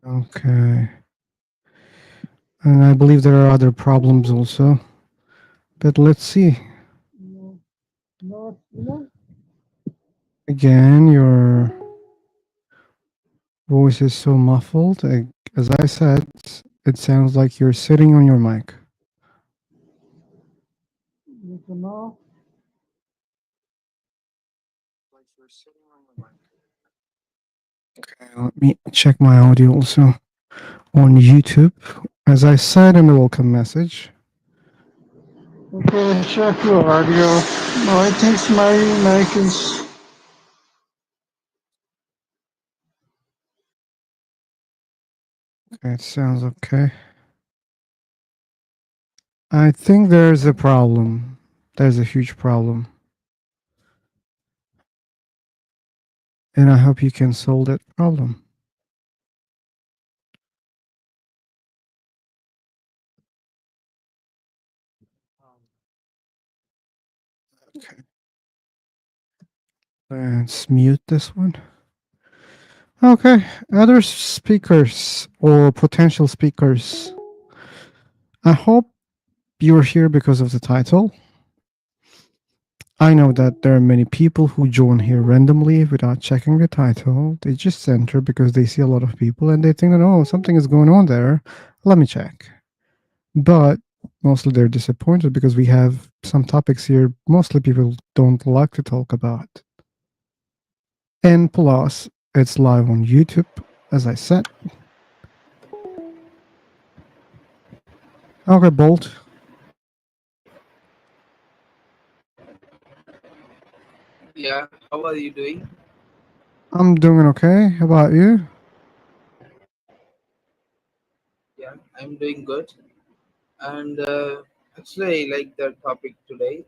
Okay. And I believe there are other problems also. But let's see. No, not, you know, Again, your voice is so muffled. As I said, it sounds like you're sitting on your mic. you can know. Like you're sitting on your mic. Okay, let me check my audio also on YouTube. As I said in the welcome message. Okay, check your audio. No, I think my mic is. Okay, it sounds okay. I think there's a problem. There's a huge problem. And I hope you can solve that problem. Okay. Let's mute this one. Okay, other speakers or potential speakers. I hope you're here because of the title. I know that there are many people who join here randomly without checking the title. They just enter because they see a lot of people and they think that, oh, something is going on there. Let me check. But mostly they're disappointed because we have some topics here mostly people don't like to talk about. And plus, it's live on YouTube, as I said. Okay, Bolt. Yeah, how are you doing? I'm doing okay. How about you? Yeah, I'm doing good. And actually, I like the topic today.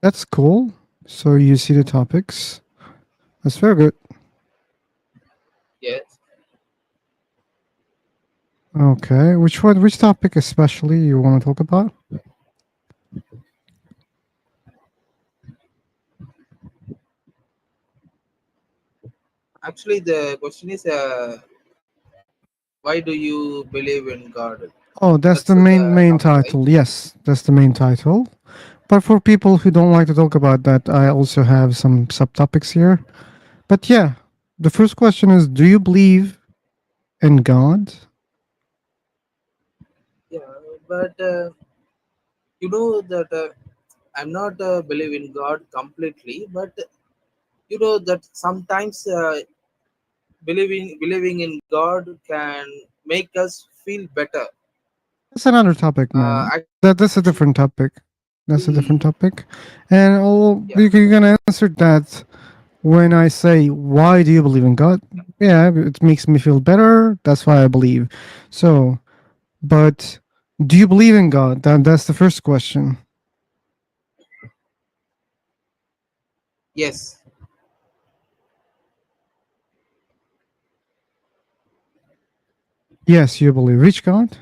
That's cool. So you see the topics. That's very good. Yes, Okay. Which one? Which topic especially you want to talk about? actually, the question is, why do you believe in God? Oh, that's That's the the main topic, right? title. Yes, that's the main title. But for people who don't like to talk about that, I also have some subtopics here. But yeah, the first question is, do you believe in God? Yeah, but you know that I'm not believe in God completely, but you know that sometimes believing in God can make us feel better. That's another topic, man. That's a Actually, different topic. That's a different topic. And yeah, you can answer that when I say, why do you believe in God? Yeah, it makes me feel better. That's why I believe. So, but do you believe in God? That's the first question. yes. Yes, you believe. Which God?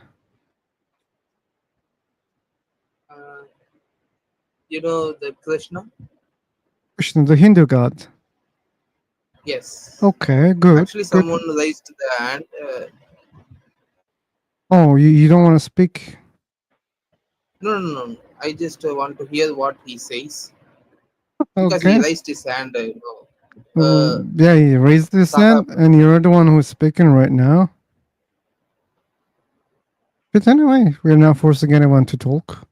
Uh, you know the Krishna. Krishna, the Hindu God. Yes. Okay, good, Actually, good. someone raised the hand. Oh, you don't want to speak? No, no, no, no. I just want to hear what he says because he Okay. raised his hand. Uh, Yeah, he raised his so, hand, and you're the one who's speaking right now. But anyway, we're now forcing anyone to talk,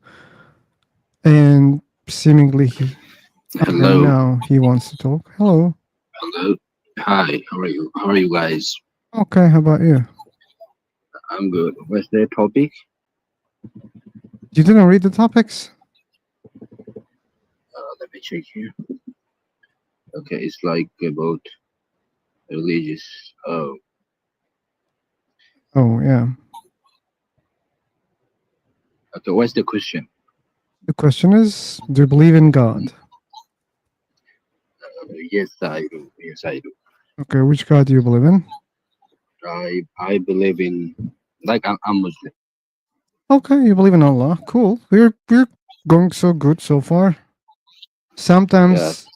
and seemingly okay, Hello. now he wants to talk. Hello. Hello. Hi. How are you? How are you guys? Okay, how about you? I'm good. What's the topic? You didn't read the topics? Let me check here. Okay, it's like about religious. Oh, Oh, yeah. okay. What's the question? The question is, do you believe in God? Yes, I do. Yes, I do. Okay, which God do you believe in? I believe in like I'm Muslim. Okay, you believe in Allah. Cool. We're going so good so far. Yes. Sometimes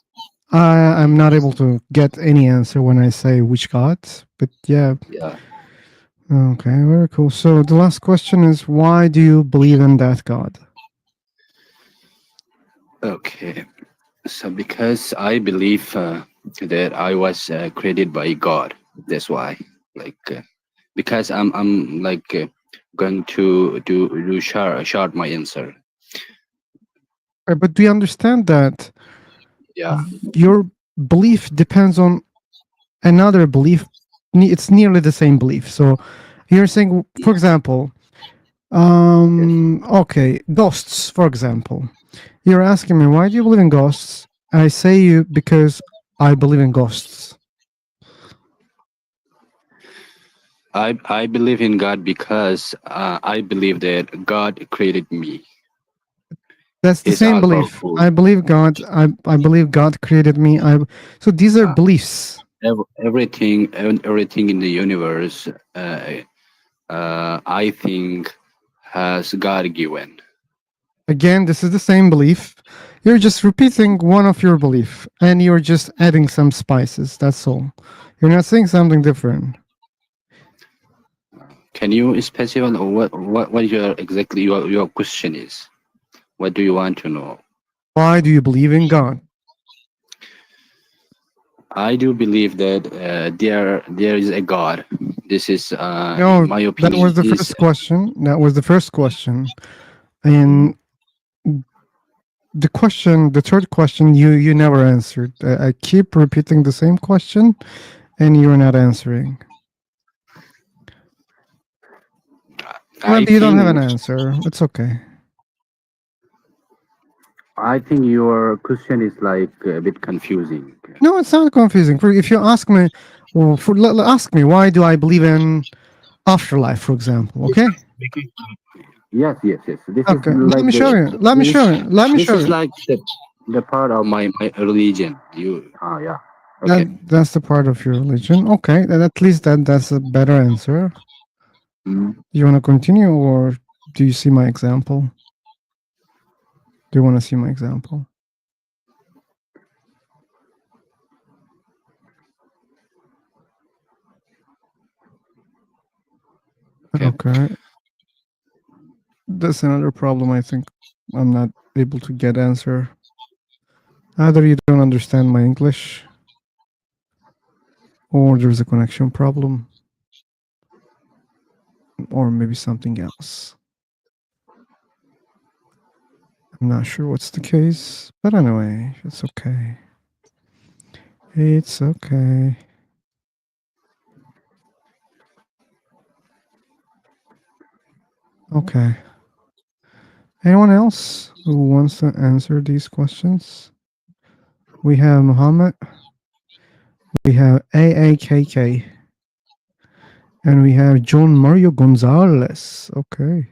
I'm not able to get any answer when I say which God, but yeah, Yeah. Okay, very cool. So the last question is, why do you believe in that God? Okay. So because I believe that I was created by God, that's why. Like because I'm like going to do short my answer. But do you understand that Yeah. your belief depends on another belief? It's nearly the same belief. So you're saying, for example, okay, ghosts, for example. You're asking me, why do you believe in ghosts? I say you because I believe in ghosts. I believe in God because I believe that God created me. That's the He's same all belief. powerful. I believe God. I believe God created me. So these are Uh, beliefs. everything in the universe, I think, has God given. Again, this is the same belief. You're just repeating one of your belief, and you're just adding some spices. That's all. You're not saying something different. Can you specify what your exactly your question is? What do you want to know? Why do you believe in God? I do believe that there is a God. This is, in No, my that opinion, was the is first question. That was the first question, and the third question, you never answered. I keep repeating the same question, and you're not answering. I Maybe you don't have an think answer. It's okay. I think your question is like a bit confusing. No, it's not confusing. If you ask me, well, ask me why do I believe in afterlife, for example. Okay. Yes. This is Okay. Let like me show you. Let me show you. Let me this show is you. like the part of my religion. You yeah. Okay. That's the part of your religion. Okay. Then at least that's a better answer. Mm. Do you want to continue, or do you see my example? Do you want to see my example? Okay. Okay. That's another problem. I think I'm not able to get answer. Either you don't understand my English, or there's a connection problem, or maybe something else. I'm not sure what's the case, but anyway, it's okay. It's okay. Okay. Anyone else who wants to answer these questions? We have Muhammad, we have AAKK, and we have John Mario Gonzalez. Okay.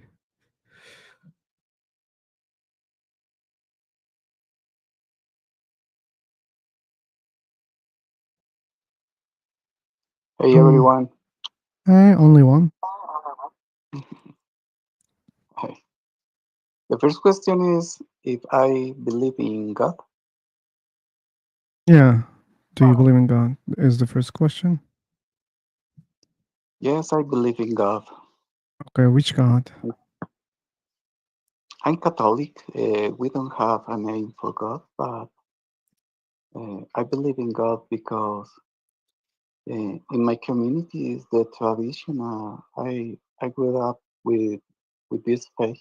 Hey everyone. Only one. Hey. The first question is if I believe in God. Yeah. Do you believe in God? Is the first question. Yes, I believe in God. Okay, which God? I'm Catholic. We don't have a name for God, but I believe in God because in my community is the tradition. I grew up with this faith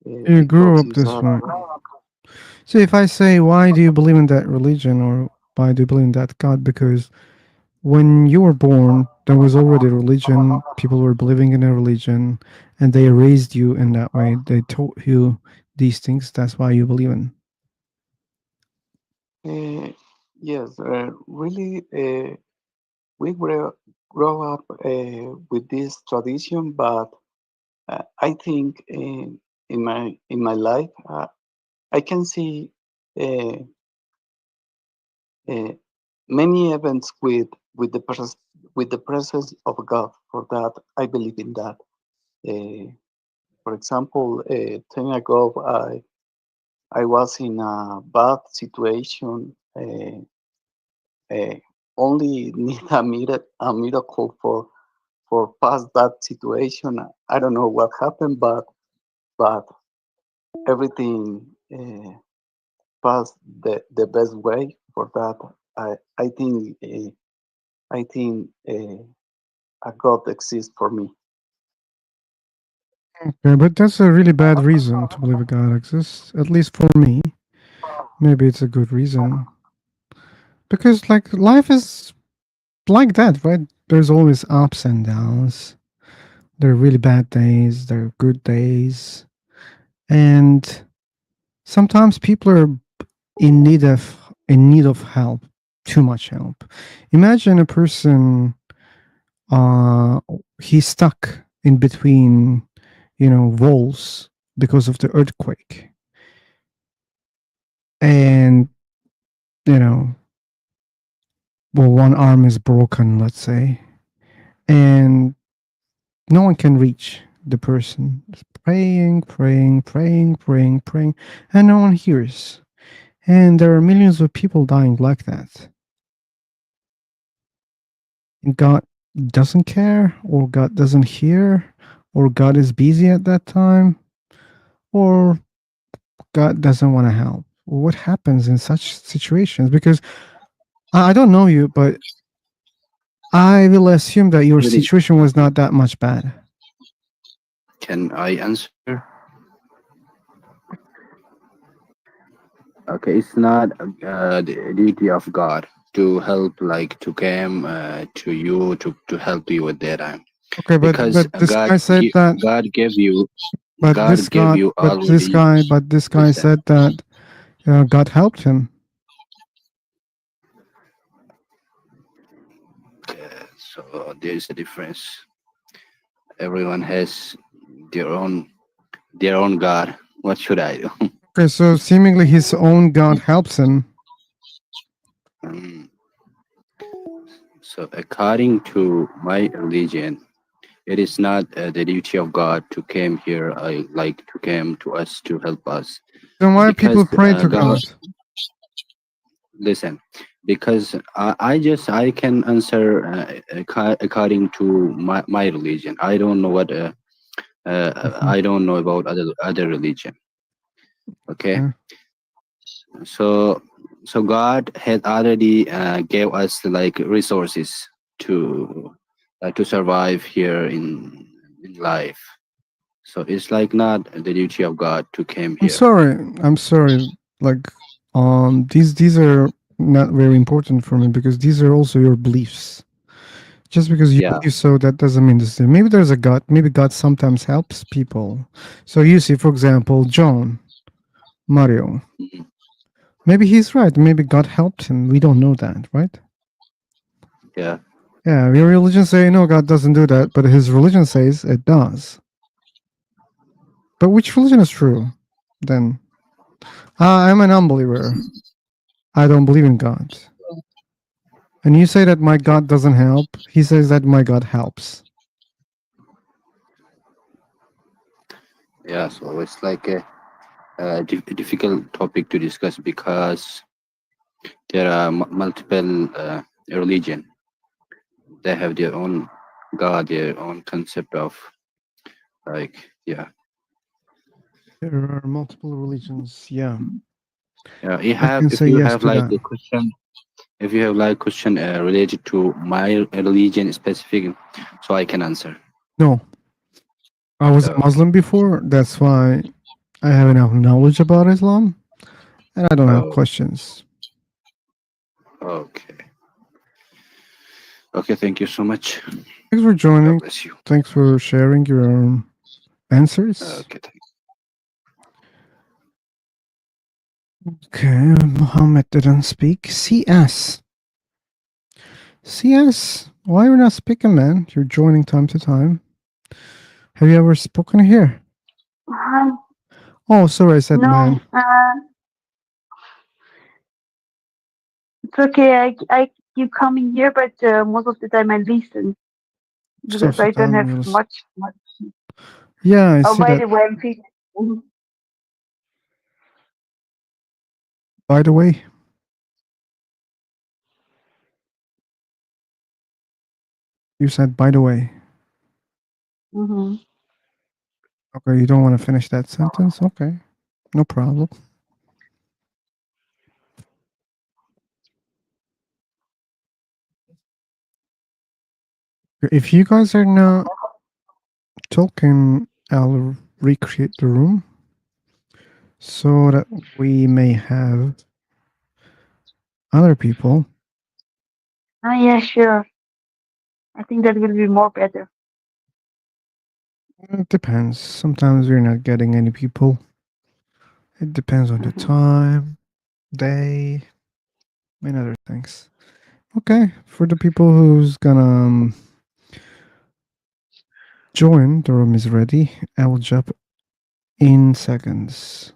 You grew because up it's this a way. So if I say, why do you believe in that religion, or why do you believe in that God? Because when you were born, there was already religion. People were believing in a religion, and they raised you in that way. They taught you these things. That's why you believe in. uh, yes, really. We grow up with this tradition, but I think in my life I can see uh, uh, many events with the presence of God. For that, I believe in that. For example, 10 ago, I was in a bad situation. Uh, only need a miracle for past that situation. I don't know what happened, but everything passed the best way for that. I think I think a God exists for me. Okay, but that's a really bad reason to believe a God exists, at least for me. Maybe it's a good reason. Because, like, life is like that, right? There's always ups and downs. There are really bad days, there are good days. And sometimes people are in need of help, too much help. Imagine a person uh he's stuck in between, walls because of the earthquake. And, you know, well, one arm is broken, let's say, and no one can reach the person. Just praying, praying, praying, praying, praying, and no one hears. And there are millions of people dying like that. And God doesn't care, or God doesn't hear, or God is busy at that time, or God doesn't want to help. What happens in such situations? Because I don't know you, but I will assume that your Really, situation was not that much bad. can I answer? Okay, it's not the duty of God to help, like to come to you to help you at that time, Okay, but because but this guy said that. God gave you, But this God gave God, you but this already. guy, but this guy Listen, said that God helped him. so there is a difference. Everyone has their own their own God. What should I do? Okay, so seemingly his own God helps him. Um, so according to my religion, it is not the duty of God to come here, like to come to us to help us, Then why people because pray to God. God? Listen, because I can answer according to my religion. I don't know what Mhm. I don't know about other religion. Okay, Yeah. so God had already gave us like resources to survive here in life. So it's like not the duty of God to come I'm here. sorry. I'm sorry. Like, these are not very important for me because these are also your beliefs. Just because you Yeah. believe so, that doesn't mean the same. Maybe there's a God. Maybe God sometimes helps people. So you see, for example, John, Mario. Mhm. Maybe he's right. Maybe God helped him. We don't know that, right? Yeah. Yeah, your religion say no, God doesn't do that, but his religion says it does. But which religion is true? Then I'm an unbeliever. I don't believe in God. And you say that my Okay. God doesn't help. He says that my God helps. Yeah. So it's like a difficult topic to discuss because there are multiple religion. They have their own God, their own concept of like, yeah. There are multiple religions. Yeah, Yeah, you I have can if say you yes have to like that. the question, if you have like question related to my religion specific, so I can answer. No, I was a Oh, Muslim before. That's why I have enough knowledge about Islam, and I don't have oh, questions. okay, okay. Thank you so much. Thanks for God joining. bless you. Thanks for sharing your answers. Okay, Okay, Muhammad didn't speak. CS. CS, why you're not speaking, man? You're joining time to time. Have you ever spoken here? Hi. Oh, sorry, I said No, man. it's okay. I keep coming here, but most of the time I listen because Stuff to I don't time. have much. Yeah, I Oh, see by that. the way, I'm feeling. Mhm. By the way, you said by the way. Mm-hmm. Okay, you don't want to finish that sentence? Okay, no problem. If you guys are not talking, I'll recreate the room so that we may have other people. Ah, yeah, sure. I think that will be more better. It depends. Sometimes we're not getting any people. It depends on the Mhm. time, day, and other things. Okay, for the people who's gonna join, the room is ready. I will jump in seconds.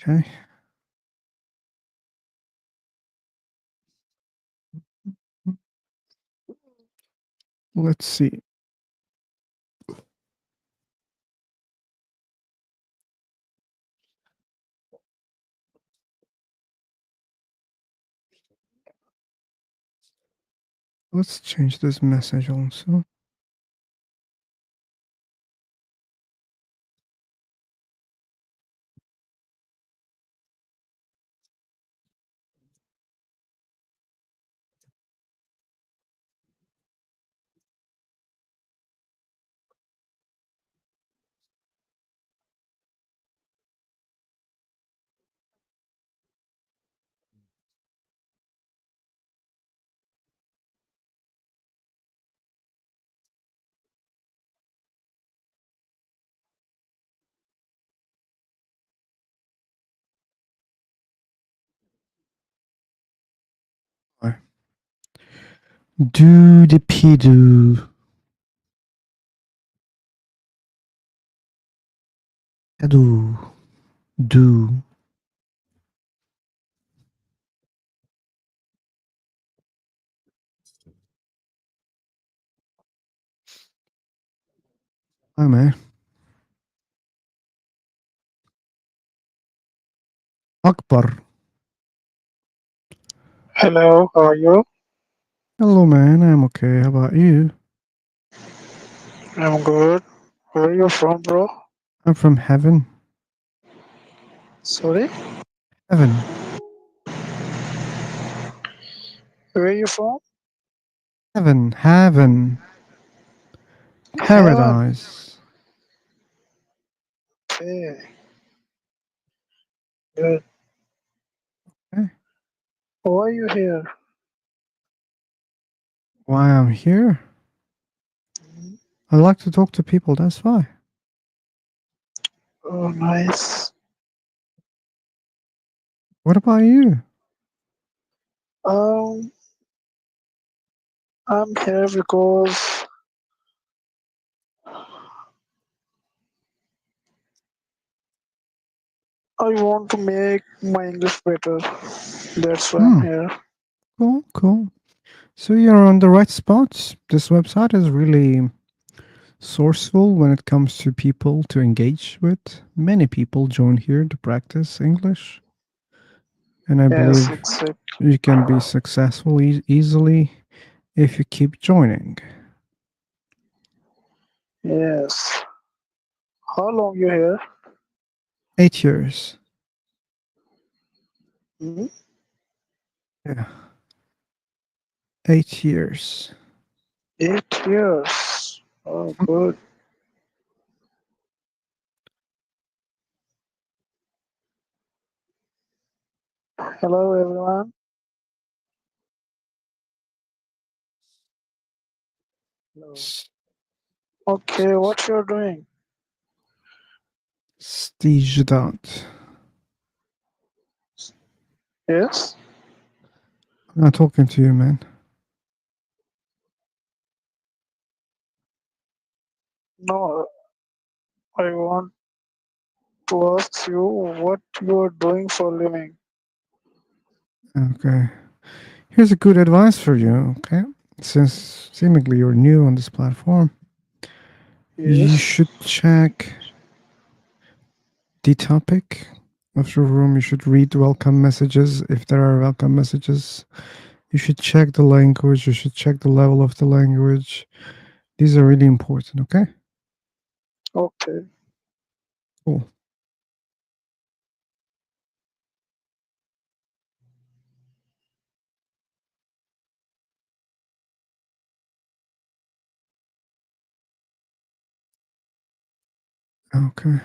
Okay. Let's see. Let's change this message also. Do the pedo. Do. Do. Hi, man. Akbar. Hello, how are you? Hello, man. I'm okay. How about you? I'm good. Where are you from, bro? I'm from heaven. Sorry? Heaven. Where are you from? Heaven. Heaven. Heaven. Paradise. Okay. Good. Okay. Why are you here? Why I'm here? I like to talk to people. That's why. Oh, nice. What about you? Um, I'm here because I want to make my English better. That's why I'm Hmm. here. Cool. Cool. So you're on the right spot. This website is really sourceful when it comes to people to engage with. Many people join here to practice English, and I Yes, believe exactly. you can be successful easily if you keep joining. Yes. How long you here? 8 years. Hmm? Yeah, 8 years. 8 years. Oh, good. Hello, everyone. Hello. Okay, what you're doing? Stigedat. Yes? I'm not talking to you, man. No, I want to ask you what you are doing for a living. Okay. Here's a good advice for you, okay? Since seemingly you're new on this platform, you Yes. should check the topic of the room. You should read welcome messages if there are welcome messages. You should check the language. You should check the level of the language. These are really important, okay? Okay. Cool. Okay.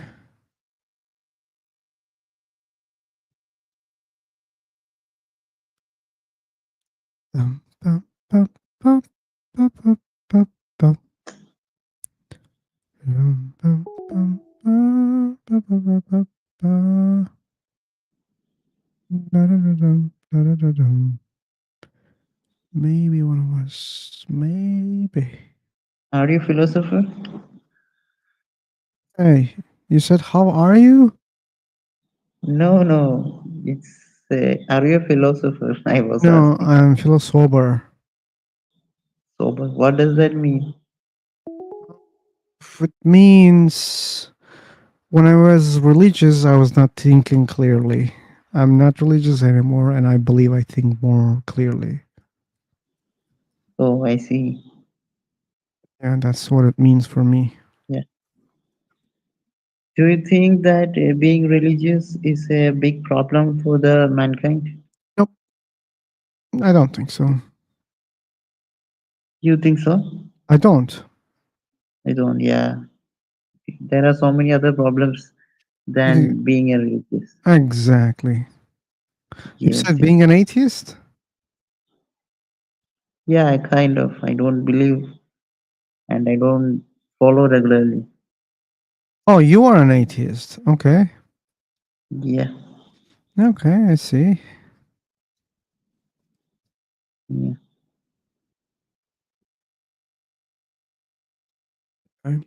Bum, bum, bum, bum, bum, bum, bum, bum. Bum, bum, bum, bum, bum, bum, bum, bum. Da-da-da-dum, da-da-da-dum. Maybe one of us. Maybe. Are you philosopher? Hey, you said, how are you? No, no. It's are you a philosopher? I was No, asking. I'm philosopher. Sober. What does that mean? It means when I was religious, I was not thinking clearly. I'm not religious anymore, and I believe I think more clearly. Oh, I see. Yeah, that's what it means for me. Yeah. Do you think that being religious is a big problem for the mankind? Nope, I don't think so. You think so? I don't. I don't. Yeah. There are so many other problems E- than being a religious. Exactly. You Yes. said Yes. being an atheist? Yeah. I kind of. I don't believe and I don't follow regularly. Oh, you are an atheist. Okay. Yeah. Okay, I see. Yeah. Okay.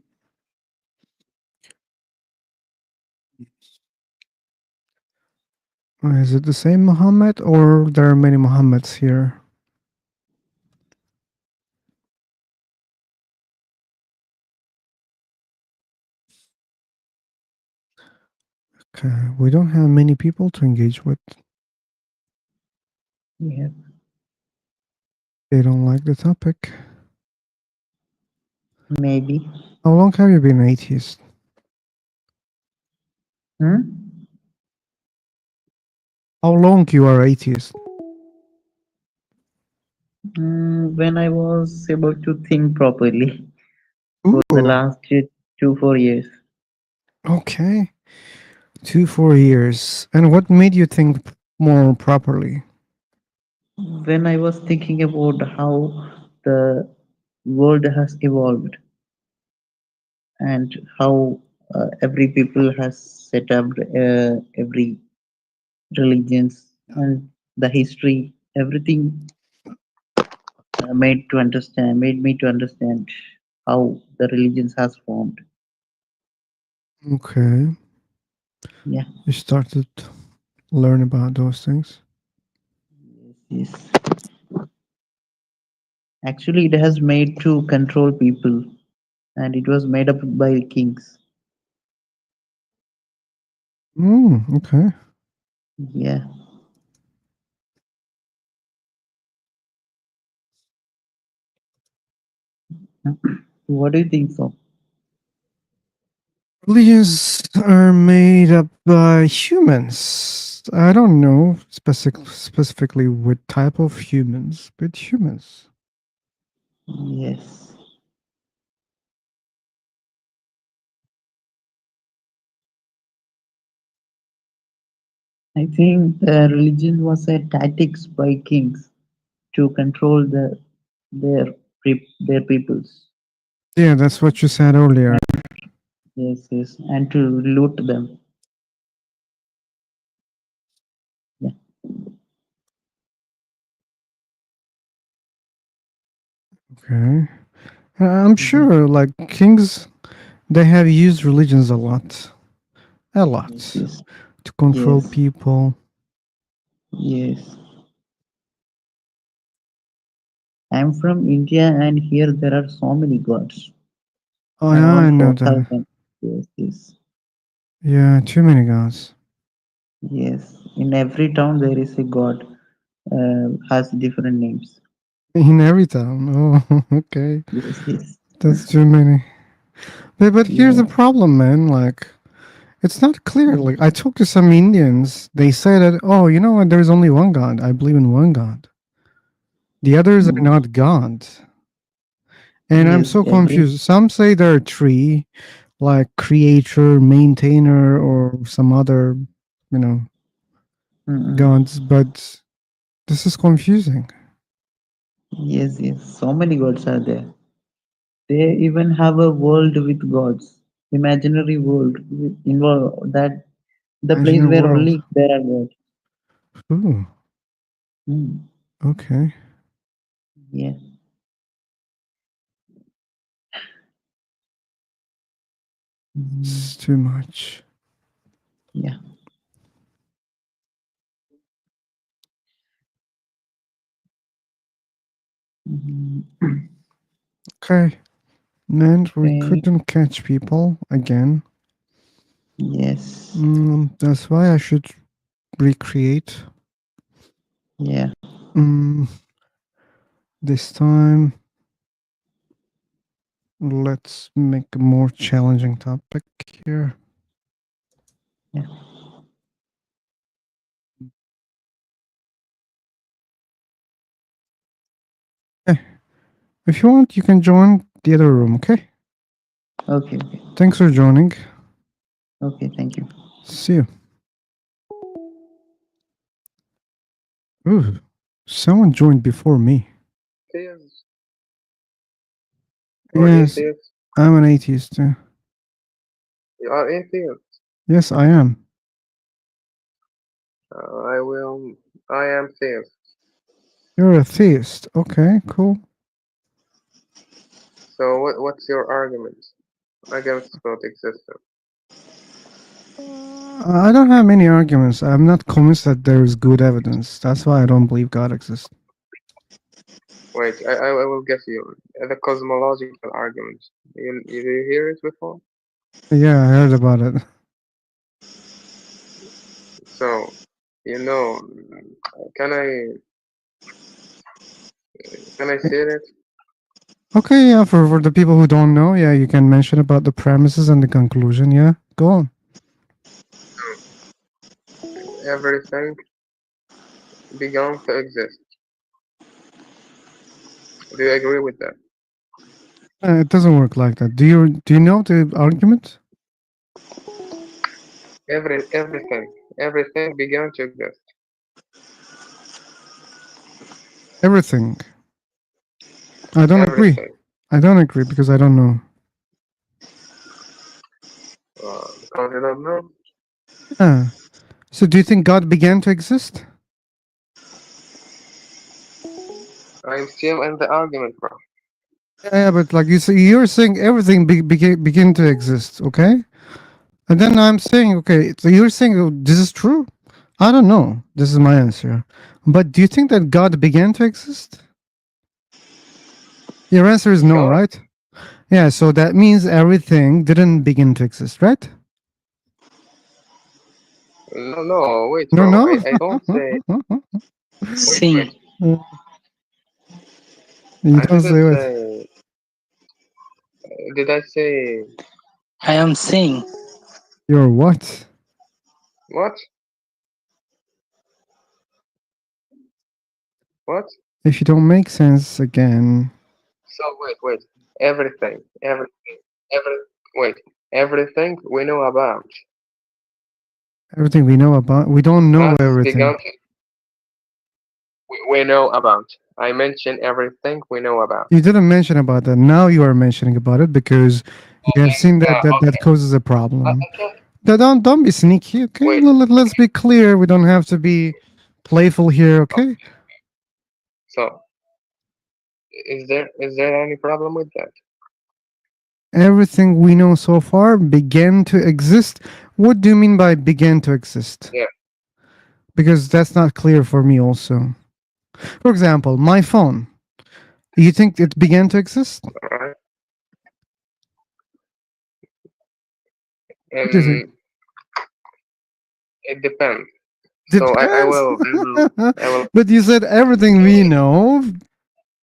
Is it the same Muhammad or there are many Muhammads here? Okay, we don't have many people to engage with. Yeah. They don't like the topic. Maybe. How long have you been atheist? Hmm? How long you are atheist? When I was able to think properly for the Ooh, last 2 4 years. okay. 4 years. And what made you think more properly? When I was thinking about how the world has evolved and how every people has set up every religions and the history, everything made me to understand how the religions has formed. Okay. Yeah. You started to learn about those things. Yes. Actually, it has made to control people, and it was made up by kings. Okay. Yeah. What do you think so? Religions are made up by humans. I don't know specifically what type of humans, but humans. Yes. I think the religion was a tactics by kings to control their peoples. Yeah, that's what you said earlier. Yes, yes, and to loot them. Yeah. Okay. I'm Yeah. sure, like, kings, they have used religions a lot. A Yes, lot. yes, To control yes, people. yes. I'm from India, and here there are so many gods, Oh, yeah, I around know that. 4,000. Yes, yes. Yeah, too many gods. Yes, in every town there is a god, has different names. In every town. Oh, okay. Yes, yes. That's too many. But here's Yeah. the problem, man. Like, it's not clear. Like, I talked to some Indians. They say that, oh, you know what? There's only one God. I believe in one God. The others are Mm. not God. And I'm Yes, so every. confused. Some say there are three, like creator, maintainer, or some other, you know, Mm-mm. gods. But this is confusing. Yes, yes. So many gods are there. They even have a world with gods, imaginary world involve that the Imagine place a where world. only there are gods. Ooh, Mm. okay. Yeah. Mm. It's too much. Yeah. Mhm. Okay. And we Okay. couldn't catch people again. Yes. That's why I should recreate. Yeah. Mm, this time, let's make a more challenging topic here. Yeah. Okay. If you want, you can join the other room, okay? Okay. Okay. Thanks for joining. Okay. Thank you. See you. Ooh, someone joined before me. Atheist or Yes, atheist? I'm an atheist too. You are atheist. Yes, I am. I will. I am theist. You're a theist. Okay, cool. So what's your argument against God existence? I don't have many arguments. I'm not convinced that there is good evidence. That's why I don't believe God exists. Wait, I will give you the cosmological argument. You did you hear it before? Yeah, I heard about it. So you know, can I say it? Okay, yeah, for the people who don't know, yeah, you can mention about the premises and the conclusion. Yeah, go on. Everything began to exist. Do you agree with that? It doesn't work like that. Do you know the argument? Everything began to exist. Everything. I don't agree. Everything. I don't agree because I don't know. Because you don't know. Yeah. So do you think God began to exist? I'm still in the argument, bro. Yeah, but like you say, you're saying everything begin to exist, okay? And then I'm saying, okay, so you're saying oh, this is true. I don't know. This is my answer. But do you think that God began to exist? Your answer is no, God? right? Yeah, so that means everything didn't begin to exist, right? No, wait, No, bro. no. I don't say. Wait. Sing. You I don't didn't say what? say. Did I say I am sing. You're what? what? What? If you don't make sense again, So wait. Every. Wait. Everything we know about everything we know about, we don't know has begun. everything. We know about. I mentioned everything we know about. You didn't mention about that. Now you are mentioning about it because you have seen that causes a problem. Okay. Don't be sneaky, okay? Wait. Let's be clear. We don't have to be playful here, okay? So is there any problem with that? Everything we know so far began to exist. What do you mean by began to exist? Yeah. Because that's not clear for me also. For example, my phone. You think it began to exist? All right. What do you think? It depends. So I will But you said everything we know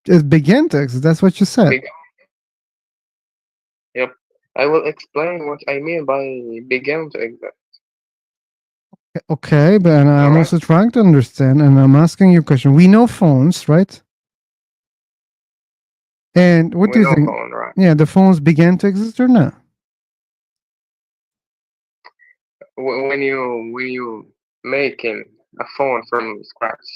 is began to exist. That's what you said. be, yep. I will explain what I mean by begin to exist. Okay, but I'm Alright. also trying to understand, and I'm asking you a question. We know phones, right? And what do you think? Phone, right? Yeah, the phones began to exist or not? When you making a phone from scratch,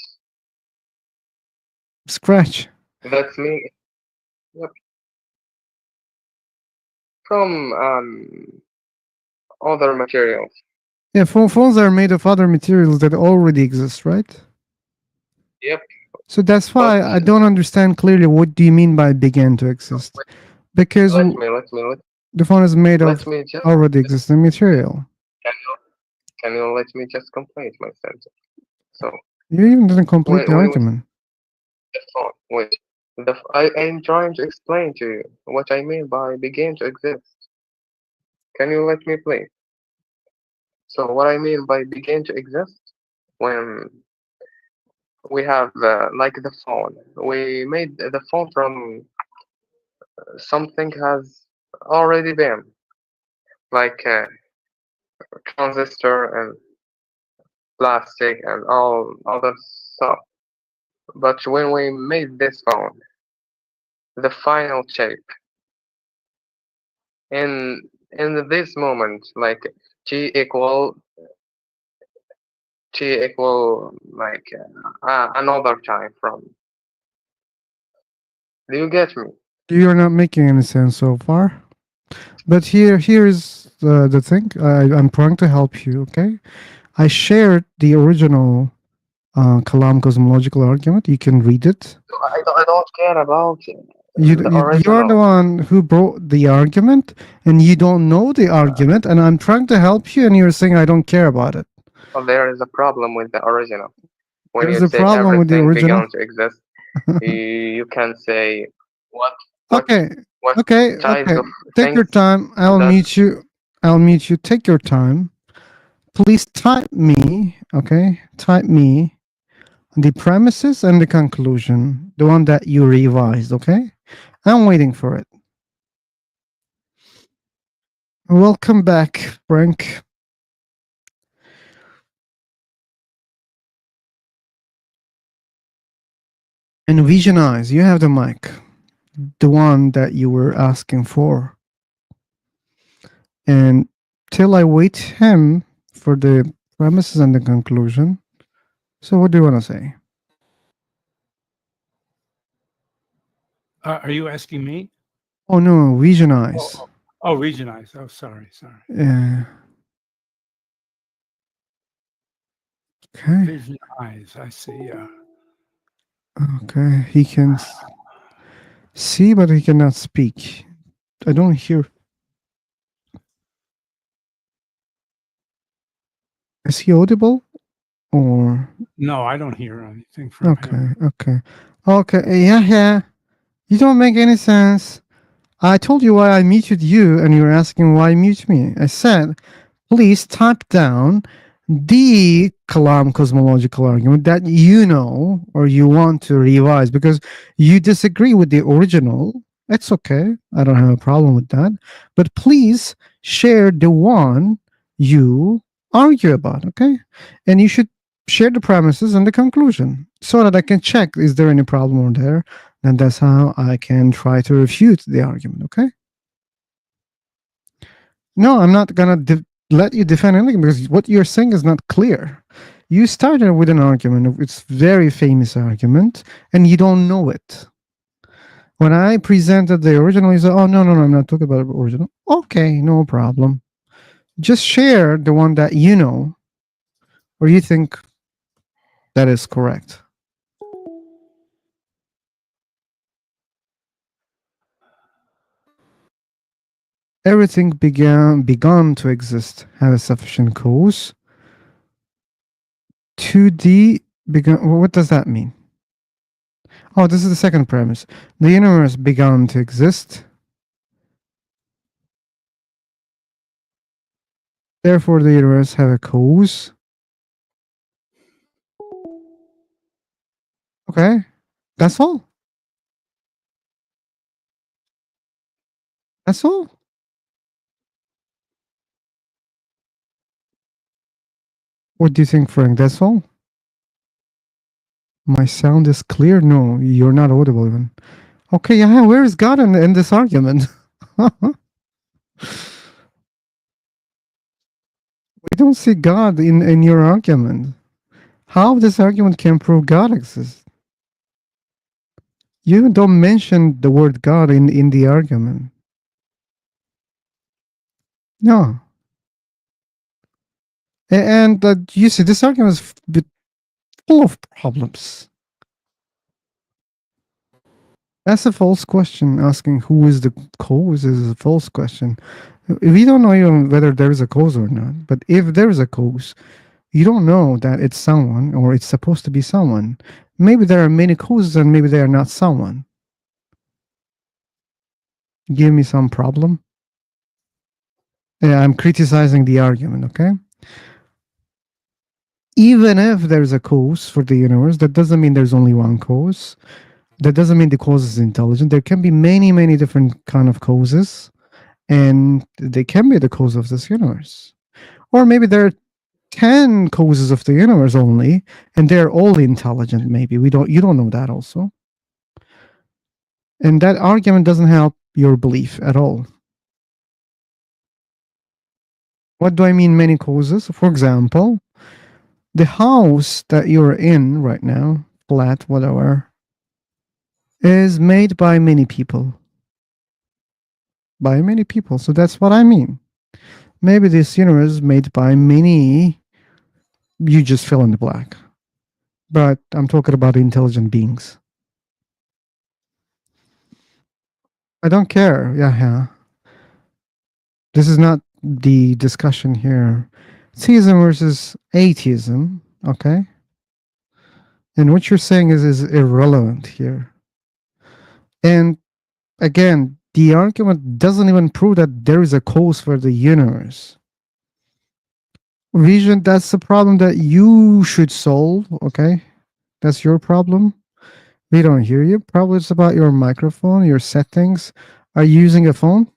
Scratch. that's me. Yep. From other materials. Yeah, phones are made of other materials that already exist, right? Yep. So that's why I don't understand clearly what do you mean by began to exist? Because Let me the phone is made let of me just already existing material. can you let me just complete my sentence? So You even didn't complete the when argument. the phone, wait, I'm trying to explain to you what I mean by begin to exist. Can you let me please? So what I mean by begin to exist, when we have like the phone, we made the phone from something has already been like transistor and plastic and all other stuff. But when we made this phone, the final shape in this moment, like g equal like another time from. Do you get me? You're not making any sense so far. But here's the thing. I'm trying to help you. Okay, I shared the original Kalam cosmological argument. You can read it. I don't care about the You're the original. one who brought the argument, and you don't know the argument. And I'm trying to help you, and you're saying I don't care about it. Well, there is a problem with the original. When There's you a say problem with the everything original. began to exist, you can say what Okay, what okay, types okay. of Take your things time. I'll that mute you. I'll mute you. Take your time. Please type me. Okay, type me the premises and the conclusion, the one that you revised. Okay, I'm waiting for it. Welcome back, Frank. And Visionize, you have the mic, the one that you were asking for. And till I wait him for the premises and the conclusion. So, what do you want to say? Are you asking me? Oh no, Visionize. Oh, regionize. Oh, sorry. Yeah. Okay. Vision eyes. I see. Yeah. Okay. He can see, but he cannot speak. I don't hear. Is he audible? Or No, I don't hear anything from him. okay. Yeah. You don't make any sense. I told you why I muted you, and you were asking why mute me. I said, please type down the Kalam cosmological argument that you know or you want to revise because you disagree with the original. It's okay. I don't have a problem with that. But please share the one you argue about, okay? And you should share the premises and the conclusion so that I can check is there any problem or there. And that's how I can try to refute the argument, okay? No, I'm not gonna let you defend anything because what you're saying is not clear. You started with an argument, it's very famous argument, and you don't know it. When I presented the original, you said, "Oh no, I'm not talking about the original." Okay, no problem. Just share the one that you know, or you think that is correct. Everything begun to exist have a sufficient cause. 2D began. What does that mean? Oh, this is the second premise. The universe began to exist. Therefore, the universe have a cause. Okay, that's all. That's all. What do you think, Frank? That's all? My sound is clear? No, you're not audible even. Okay, yeah, where is God in this argument? We don't see God in your argument. How this argument can prove God exists? You don't mention the word God in the argument. No. And you see, this argument is full of problems. That's a false question. Asking who is the cause is a false question. We don't know even whether there is a cause or not. But if there is a cause, you don't know that it's someone or it's supposed to be someone. Maybe there are many causes and maybe they are not someone. Give me some problem. Yeah, I'm criticizing the argument, okay? Even if there's a cause for the universe, that doesn't mean there's only one cause. That doesn't mean the cause is intelligent. There can be many, many different kind of causes, and they can be the cause of this universe. Or maybe there are 10 causes of the universe only, and they're all intelligent. Maybe you don't know that also. And that argument doesn't help your belief at all. What do I mean many causes? For example, the house that you're in right now, flat, whatever, is made by many people. By many people. So that's what I mean. Maybe this universe is made by many, you just fill in the blank. But I'm talking about intelligent beings. I don't care. Yeah. This is not the discussion here. Theism versus atheism, okay? And what you're saying is irrelevant here. And again, the argument doesn't even prove that there is a cause for the universe. Vision, that's the problem that you should solve, okay? That's your problem. We don't hear you. Probably it's about your microphone, your settings. Are you using a phone?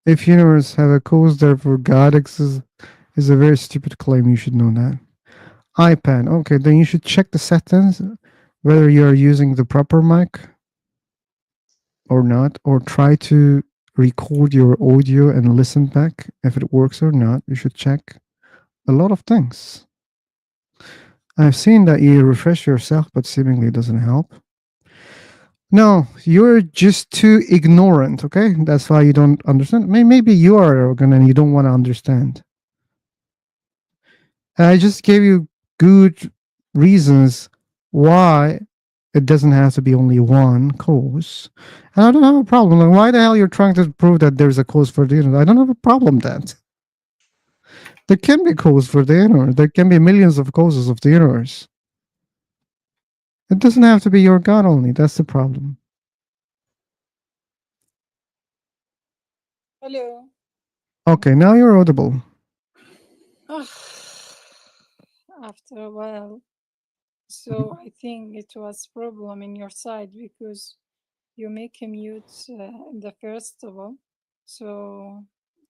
If universe have a cause, therefore God exists, is a very stupid claim. You should know that. iPad. Okay, then you should check the settings, whether you are using the proper mic or not, or try to record your audio and listen back if it works or not. You should check a lot of things. I've seen that you refresh yourself, but seemingly it doesn't help. No, you're just too ignorant, okay? That's why you don't understand. Maybe you are arrogant and you don't want to understand. I just gave you good reasons why it doesn't have to be only one cause. And I don't have a problem. Like, why the hell you're trying to prove that there's a cause for the universe? I don't have a problem with that. There can be cause for the universe. There can be millions of causes of the universe. It doesn't have to be your God only. That's the problem. Hello. Okay, now you're audible. After a while. So I think it was problem in your side because you make a mute in the first of all. So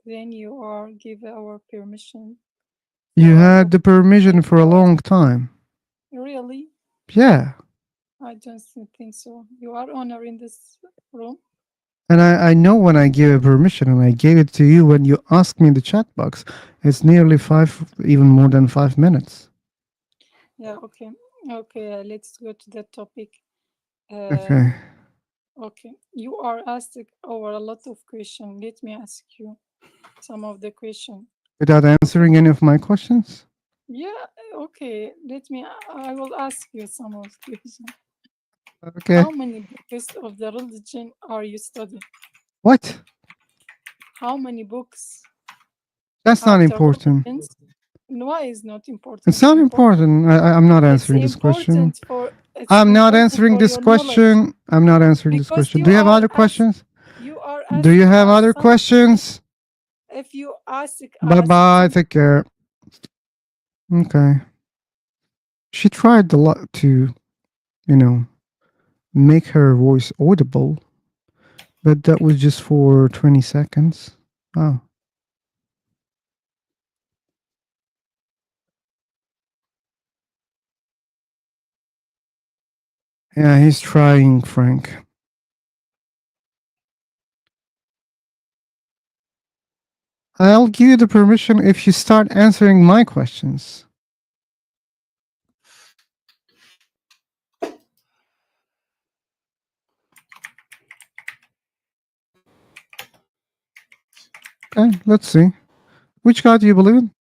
then you are give our permission. You had the permission for a long time. Really? Yeah. I don't think so. You are owner in this room? And I know when I give a permission, and I gave it to you when you asked me in the chat box. It's nearly 5, even more than 5 minutes. Yeah, okay. Okay, let's go to the topic. Okay. Okay, you are asked over a lot of questions. Let me ask you some of the questions. Without answering any of my questions? Yeah, okay. I will ask you some of the questions. Okay. How many books of the religion are you studying? What? How many books? That's not important. Why is not important? It's not important. I'm not answering this question. I'm not answering this question. I'm not answering this question. Do you have other questions? Do you have other questions? If you ask Bye-bye. Take care. Okay. She tried a lot to, make her voice audible, but that was just for 20 seconds. Oh. Yeah, he's trying, Frank. I'll give you the permission if you start answering my questions. Okay, let's see. Which God do you believe in?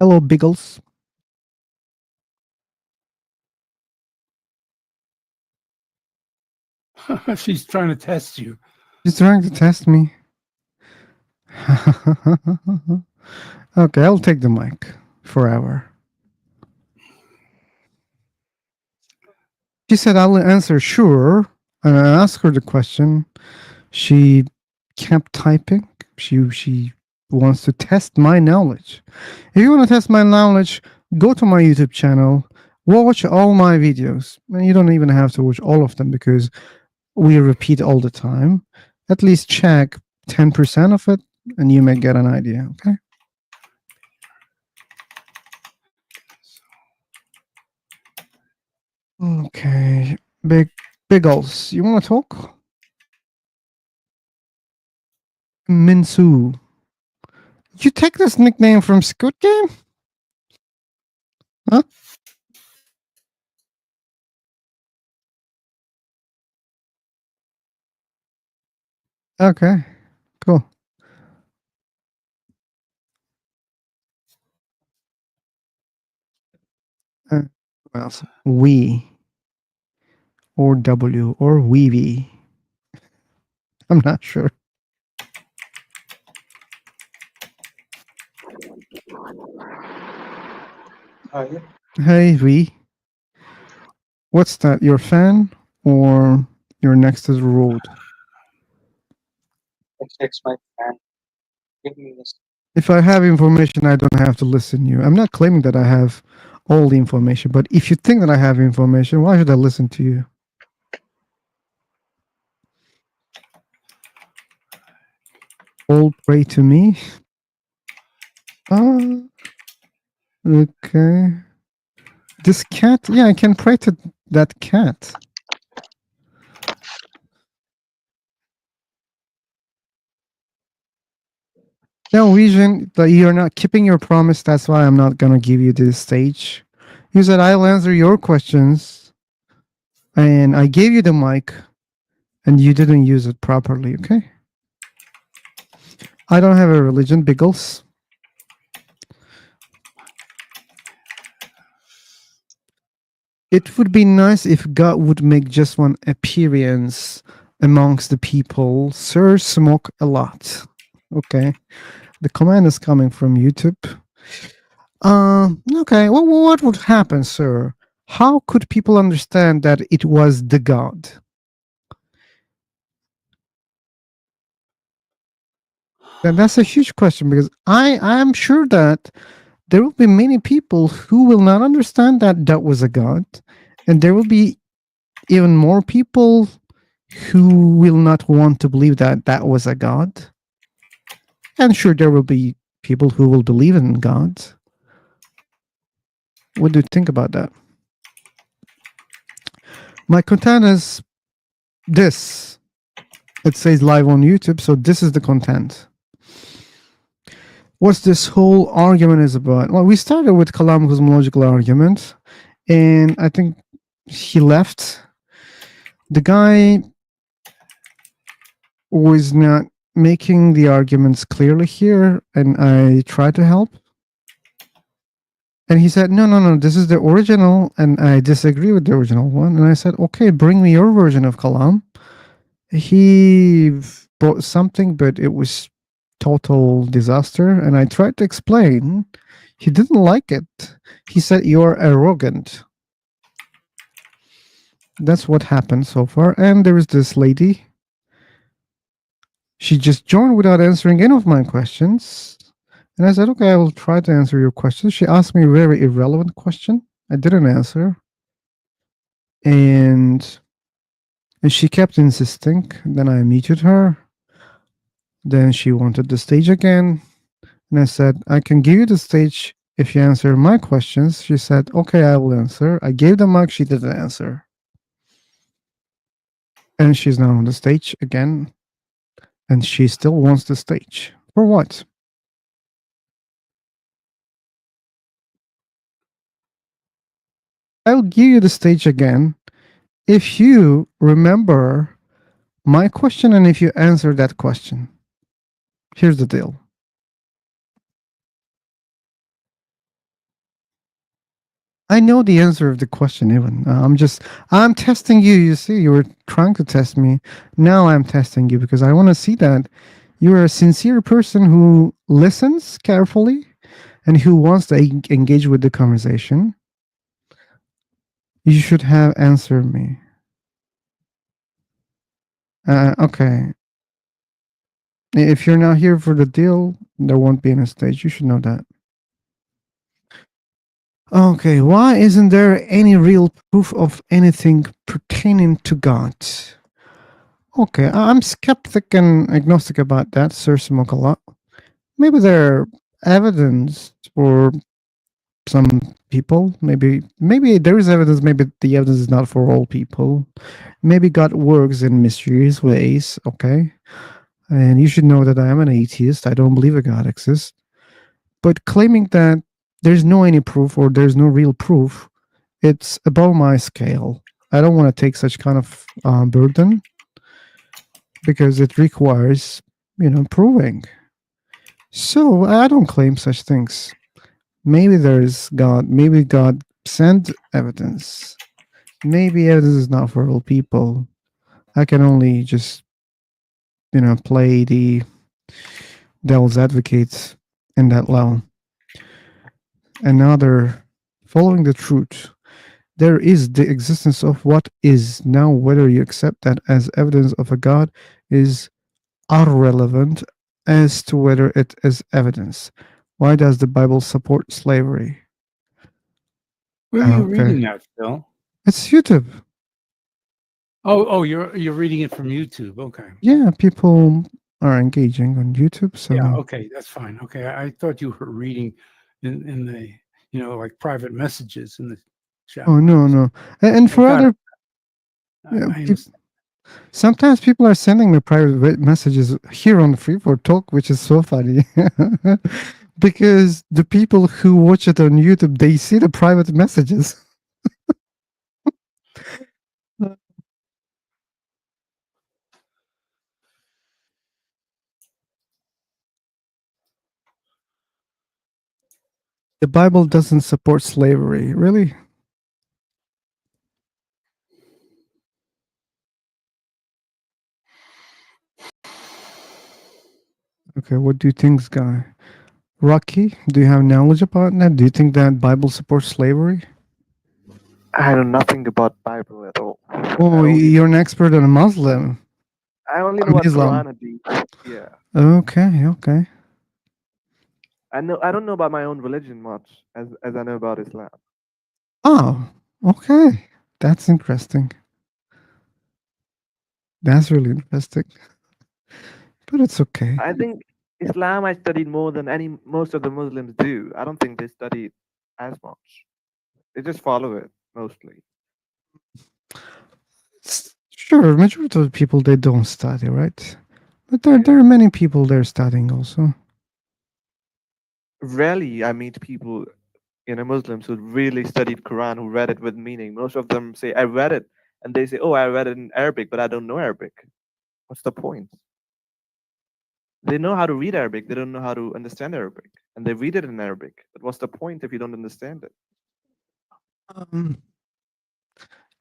Hello, Biggles. She's trying to test you. She's trying to test me. Okay, I'll take the mic forever. She said I'll answer sure, and I asked her the question. She kept typing. She wants to test my knowledge. If you want to test my knowledge, go to my YouTube channel, watch all my videos. And you don't even have to watch all of them because we repeat all the time. At least check 10% of it, and you may get an idea, okay? Okay, Biggles, you want to talk? Minsu. You take this nickname from Squid Game? Huh? Okay, cool. What else? We or W or Weevy. I'm not sure. Hi. Hey V. What's that? Your fan or your next to the road? It's my fan. Give me this. If I have information, I don't have to listen to you. I'm not claiming that I have all the information, but if you think that I have information, why should I listen to you? All pray to me. Okay. This cat, yeah, I can pray to that cat. No, Vision, that you're not keeping your promise. That's why I'm not gonna give you this stage. You said I'll answer your questions, and I gave you the mic, and you didn't use it properly. Okay. I don't have a religion, Biggles. It would be nice if God would make just one appearance amongst the people. Sir, smoke a lot. Okay. The command is coming from YouTube. Okay. Well, what would happen, sir? How could people understand that it was the God? And that's a huge question because I am sure that there will be many people who will not understand that that was a God, and there will be even more people who will not want to believe that that was a God. And sure, there will be people who will believe in God. What do you think about that? My content is this. It says live on YouTube, so this is the content. What's this whole argument is about? Well, we started with Kalam cosmological argument, and I think he left. The guy was not making the arguments clearly here, and I tried to help. And he said, no, this is the original, and I disagree with the original one. And I said, okay, bring me your version of Kalam. He brought something, but it was total disaster. And I tried to explain. He didn't like it. He said, you're arrogant. That's what happened so far. And there is this lady. She just joined without answering any of my questions. And I said, okay, I will try to answer your question. She asked me a very irrelevant question. I didn't answer. And she kept insisting. Then I muted her. Then she wanted the stage again. And I said, I can give you the stage if you answer my questions. She said, okay, I will answer. I gave the mic. She didn't answer. And she's now on the stage again. And she still wants the stage. For what? I'll give you the stage again if you remember my question and if you answer that question. Here's the deal. I know the answer of the question even. I'm testing you. You see, you were trying to test me. Now I'm testing you because I want to see that you're a sincere person who listens carefully and who wants to engage with the conversation. You should have answered me. Okay. If you're not here for the deal, there won't be any stage. You should know that. Okay, why isn't there any real proof of anything pertaining to God? Okay, I'm skeptic and agnostic about that, Sir Smokala. Maybe there are evidence for some people. Maybe there is evidence. Maybe the evidence is not for all people. Maybe God works in mysterious ways. Okay, and you should know that I am an atheist. I don't believe a God exists. But claiming that there's no any proof or there's no real proof, it's above my scale. I don't want to take such kind of burden because it requires, proving. So I don't claim such things. Maybe there's God. Maybe God sent evidence. Maybe evidence is not for all people. I can only just, play the devil's advocate in that level. Another, following the truth. There is the existence of what is. Now, whether you accept that as evidence of a God is irrelevant as to whether it is evidence. Why does the Bible support slavery? Where are you Okay. reading that, Phil? It's YouTube. Oh, you're reading it from YouTube. Okay. Yeah, people are engaging on YouTube. So Yeah. Okay, that's fine. Okay, I thought you were reading in the like private messages in the chat. Oh no. And for other, sometimes people are sending me private messages here on the Freeport Talk, which is so funny. Because the people who watch it on YouTube, they see the private messages. The Bible doesn't support slavery, really? Okay, what do you think, Guy? Rocky, do you have knowledge about that? Do you think that Bible supports slavery? I know nothing about Bible at all. Oh, you're an expert on a Muslim. I only know about Islam. Quran and Hadith. Yeah. Okay. I don't know about my own religion much as I know about Islam. Oh, okay. That's interesting. That's really interesting. But it's okay. I think Islam I studied more than most of the Muslims do. I don't think they study as much. They just follow it mostly. Sure, majority of the people, they don't study, right? But there are many people they're studying also. Rarely I meet people, Muslims who really studied Quran, who read it with meaning. Most of them say, I read it. And they say, oh, I read it in Arabic, but I don't know Arabic. What's the point? They know how to read Arabic. They don't know how to understand Arabic. And they read it in Arabic. But what's the point if you don't understand it?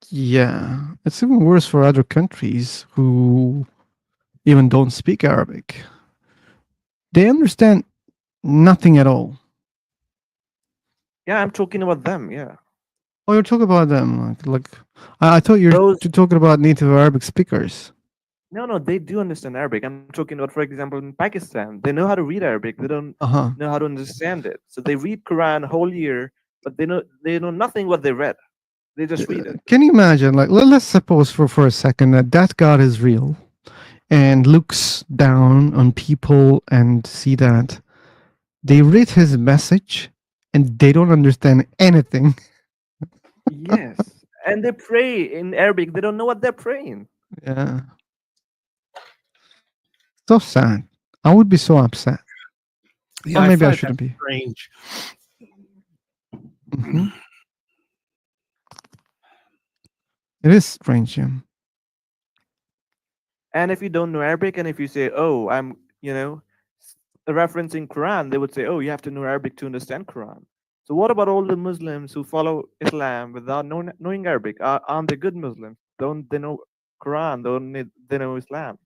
Yeah, it's even worse for other countries who even don't speak Arabic. They understand nothing at all. Yeah, I'm talking about them. Yeah. Oh, you're talking about them. Like I thought you're talking about native Arabic speakers. No, they do understand Arabic. I'm talking about, for example, in Pakistan, they know how to read Arabic. They don't Uh-huh. know how to understand it. So they read Quran whole year, but they know nothing what they read. They just read it. Can you imagine, like, let's suppose for a second that God is real and looks down on people and see that they read his message and they don't understand anything. Yes, and they pray in Arabic. They don't know what they're praying. Yeah. So sad. I would be so upset. Yeah, Or I maybe I find that shouldn't be. strange. Mhm. It is strange, Jim. And if you don't know Arabic, and if you say, "Oh, I'm," referencing Quran, they would say, "Oh, you have to know Arabic to understand Quran." So what about all the Muslims who follow Islam without knowing Arabic? Aren't they good Muslims? Don't they know Quran? They know Islam?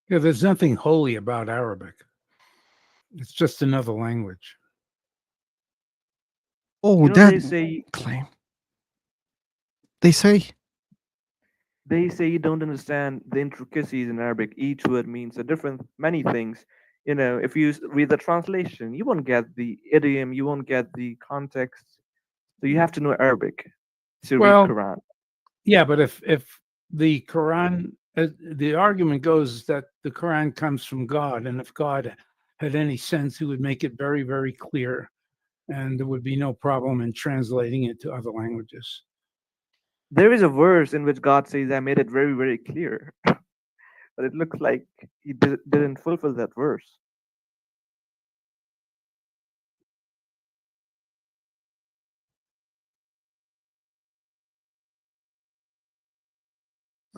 Yeah, there's nothing holy about Arabic. It's just another language. Oh, They that say claim. They say you don't understand the intricacies in Arabic. Each word means a different many things. If you read the translation, you won't get the idiom, you won't get the context. So you have to know Arabic to read Well, Quran. yeah, but if the Quran, the argument goes that the Quran comes from God, and if God had any sense, he would make it very, very clear, and there would be no problem in translating it to other languages. There is a verse in which God says, "I made it very, very clear," but it looks like he didn't fulfill that verse.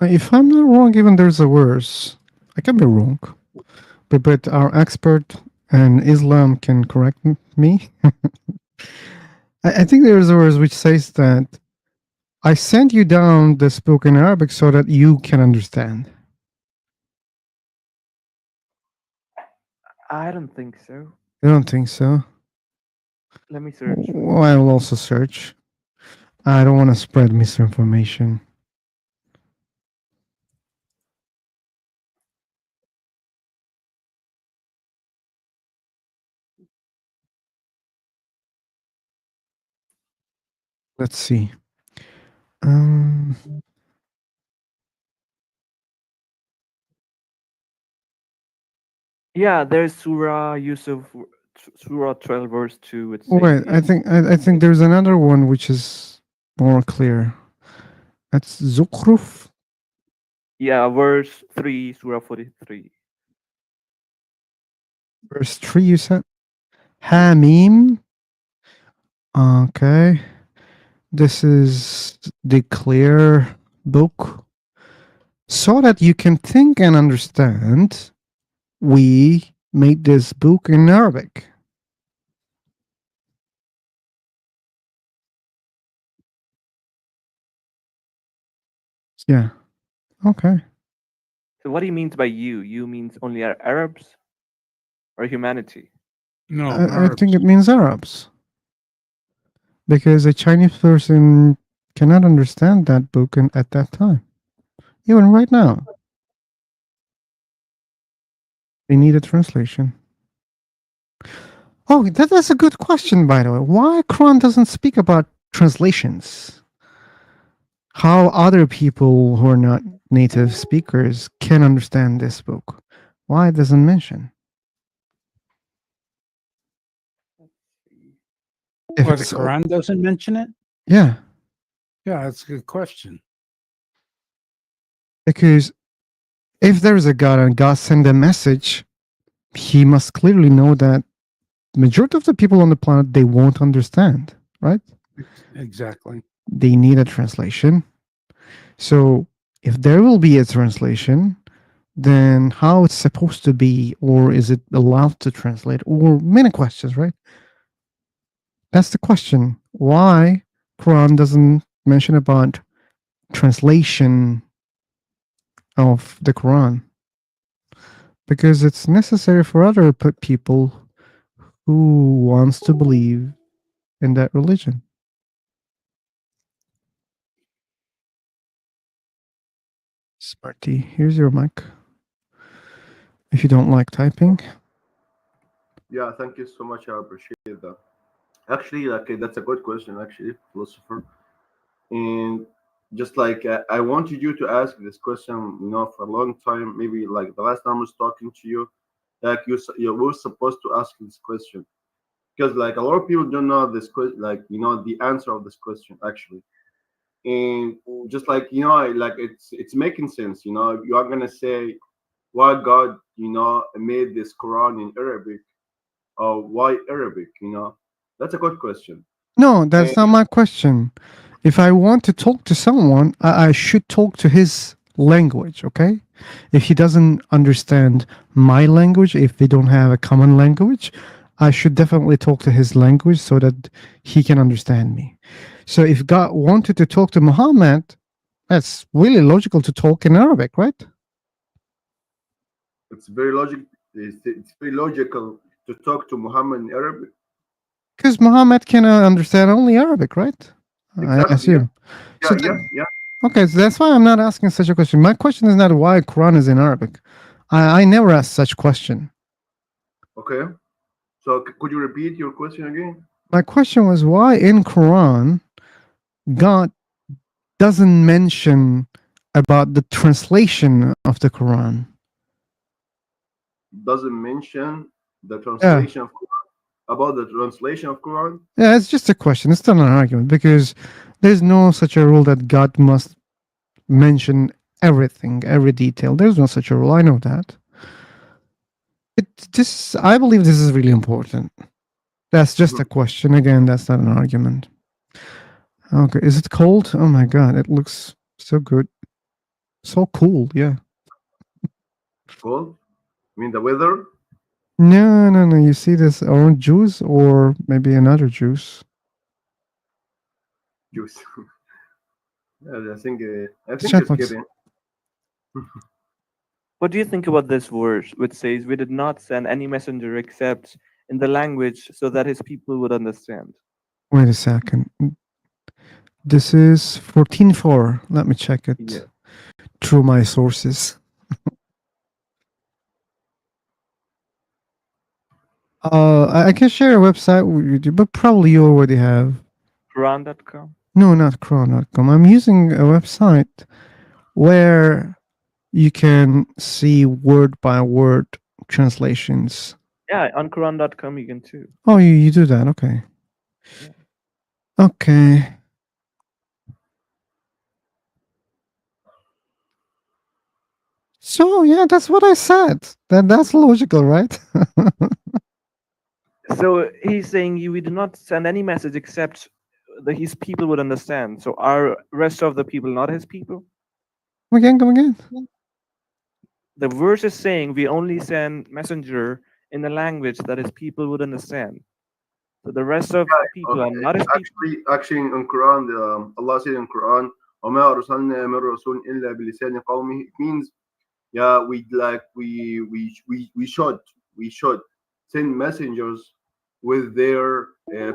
if I'm not wrong, even there's a verse. I can be wrong, but our expert in Islam can correct me. I think there's a verse which says that I sent you down this book in Arabic so that you can understand. I don't think so. I don't think so. Let me search. Well, I will also search. I don't want to spread misinformation. Let's see. Yeah, there's Surah Yusuf, Surah 12, verse 2. It Wait, says, I think there's another one which is more clear. That's Zukhruf, yeah, verse 3, Surah 43. verse 3, you said? Hamim. Okay. This is the clear book. So that you can think and understand, we made this book in Arabic. Yeah. Okay. So what he means by you? You means only Arabs or humanity? No, I think it means Arabs. Because a Chinese person cannot understand that book at that time. Even right now. They need a translation. Oh, that's a good question, by the way. Why Quran doesn't speak about translations? How other people who are not native speakers can understand this book? Why it doesn't mention? If Or the it's Quran doesn't mention it? yeah, Yeah, that's a good question. because if there is a God and God send a message, he must clearly know that majority of the people on the planet they won't understand, right? Exactly. They need a translation. So if there will be a translation, then how it's supposed to be, or is it allowed to translate, or many questions, right? That's the question. Why Quran doesn't mention about translation of the Quran? because it's necessary for other people who wants to believe in that religion. Smarty, here's your mic. If you don't like typing. Yeah, thank you so much. I appreciate that. Actually, like that's a good question, actually, philosopher. And just like I wanted you to ask this question, for a long time. Maybe like the last time I was talking to you, like you were supposed to ask this question because like a lot of people don't know this question, like the answer of this question actually. And just like like it's making sense. You are gonna say why God made this Quran in Arabic, or why Arabic. That's a good question. No, that's not my question. If I want to talk to someone, I should talk to his language, okay? If he doesn't understand my language, if we don't have a common language, I should definitely talk to his language so that he can understand me. So if God wanted to talk to Muhammad, that's really logical to talk in Arabic, right? It's very logic. It's very logical to talk to Muhammad in Arabic. Because Muhammad can understand only Arabic, right? I Exactly. assume. Yeah, So yeah. okay, so that's why I'm not asking such a question. My question is not why Quran is in Arabic. I never asked such question. Okay. So could you repeat your question again? My question was why in Quran God doesn't mention about the translation of the Quran. Doesn't mention the Yeah. translation of Quran, about the translation of Quran. Yeah, it's just a question. It's not an argument because there's no such a rule that God must mention everything, every detail. There's no such a rule. I know that. I believe this is really important. That's just a question. Again, that's not an argument. Okay, is it cold? Oh my god, it looks so good. So cool, yeah. Cold? I mean the weather? No, no, no. You see this orange juice or maybe another juice? Juice. Yeah, I think Chat it's box. kidding. What do you think about this verse, which says, "We did not send any messenger except in the language so that his people would understand"? Wait a second. This is 14.4. Let me check it Yeah. through my sources. I can share a website with you, but probably you already have. Quran.com. No, not Quran.com. I'm using a website where you can see word by word translations. Yeah, on Quran.com you can too. Oh, you do that. Okay. Yeah. Okay. So yeah, that's what I said. That's logical, right? So he's saying we do not send any message except that his people would understand. So are rest of the people not his people? Come again. The verse is saying we only send messenger in a language that his people would understand. So the rest of the people are not his people. Actually, in Quran, Allah said in Quran, وَمَا أَرْسَلْنَا مِن رَسُولٍ إِلَّا بِلِسَانِ قَوْمِهِ. It means, yeah, we should send messengers with their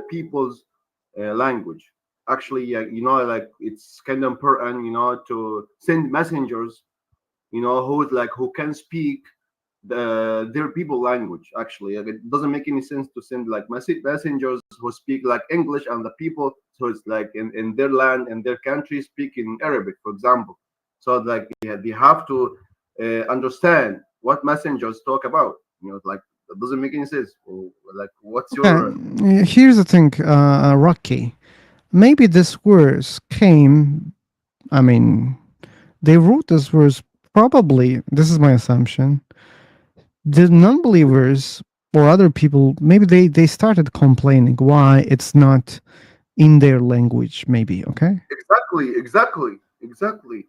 people's language. Actually, yeah, like it's kind of important, to send messengers, who can speak their people language. Actually, like, it doesn't make any sense to send like messengers who speak like English and the people, so it's like in their land and their country speak in Arabic, for example. So like they have to understand what messengers talk about. Like that doesn't make any sense. Like what's your Here's the thing, Rocky. Maybe this verse came. I mean, they wrote this verse probably. This is my assumption. The non-believers or other people, maybe they started complaining why it's not in their language. Maybe okay. exactly.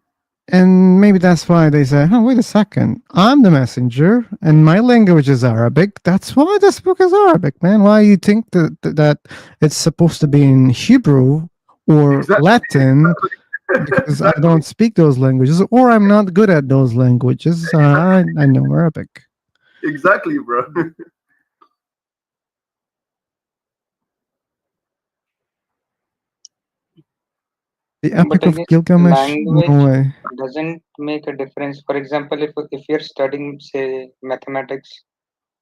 And maybe that's why they say, oh, wait a second. I'm the messenger and my language is Arabic. That's why this book is Arabic, man. Why you think that it's supposed to be in Hebrew or Latin? Because I don't speak those languages or I'm not good at those languages. I know Arabic. Exactly, bro. The But Epic of again, Gilgamesh? language No way. doesn't make a difference. For example, if you're studying, say, mathematics,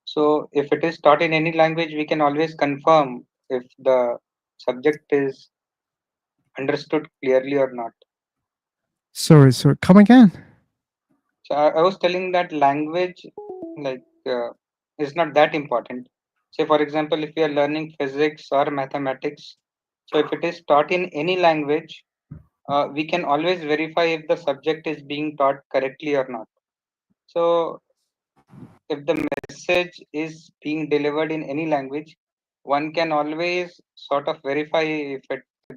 so if it is taught in any language, we can always confirm if the subject is understood clearly or not. Sorry, come again. So I was telling that language, like, is not that important. Say, for example, if you are learning physics or mathematics, so if it is taught in any language, we can always verify if the subject is being taught correctly or not. So if the message is being delivered in any language, one can always sort of verify if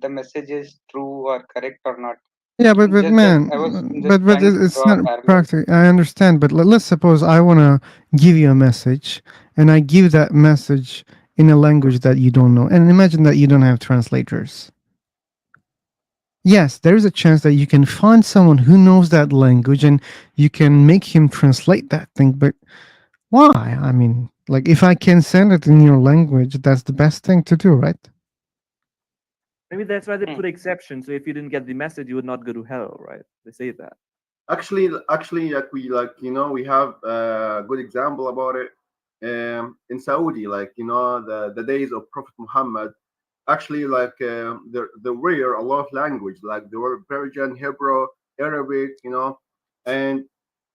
the message is true or correct or not. Yeah, but Just man, I was just but trying to it's draw a not parallel. practical. I understand, but let's suppose I want to give you a message, and I give that message in a language that you don't know, and imagine that you don't have translators. Yes, there is a chance that you can find someone who knows that language, and you can make him translate that thing. But why? I mean, like if I can send it in your language, that's the best thing to do, right? Maybe that's why they Hmm. put exceptions. So if you didn't get the message, you would not go to hell, right? They say that. Actually, we have a good example about it in Saudi. Like the days of Prophet Muhammad. Actually, there were a lot of language. Like there were Persian, Hebrew, Arabic. And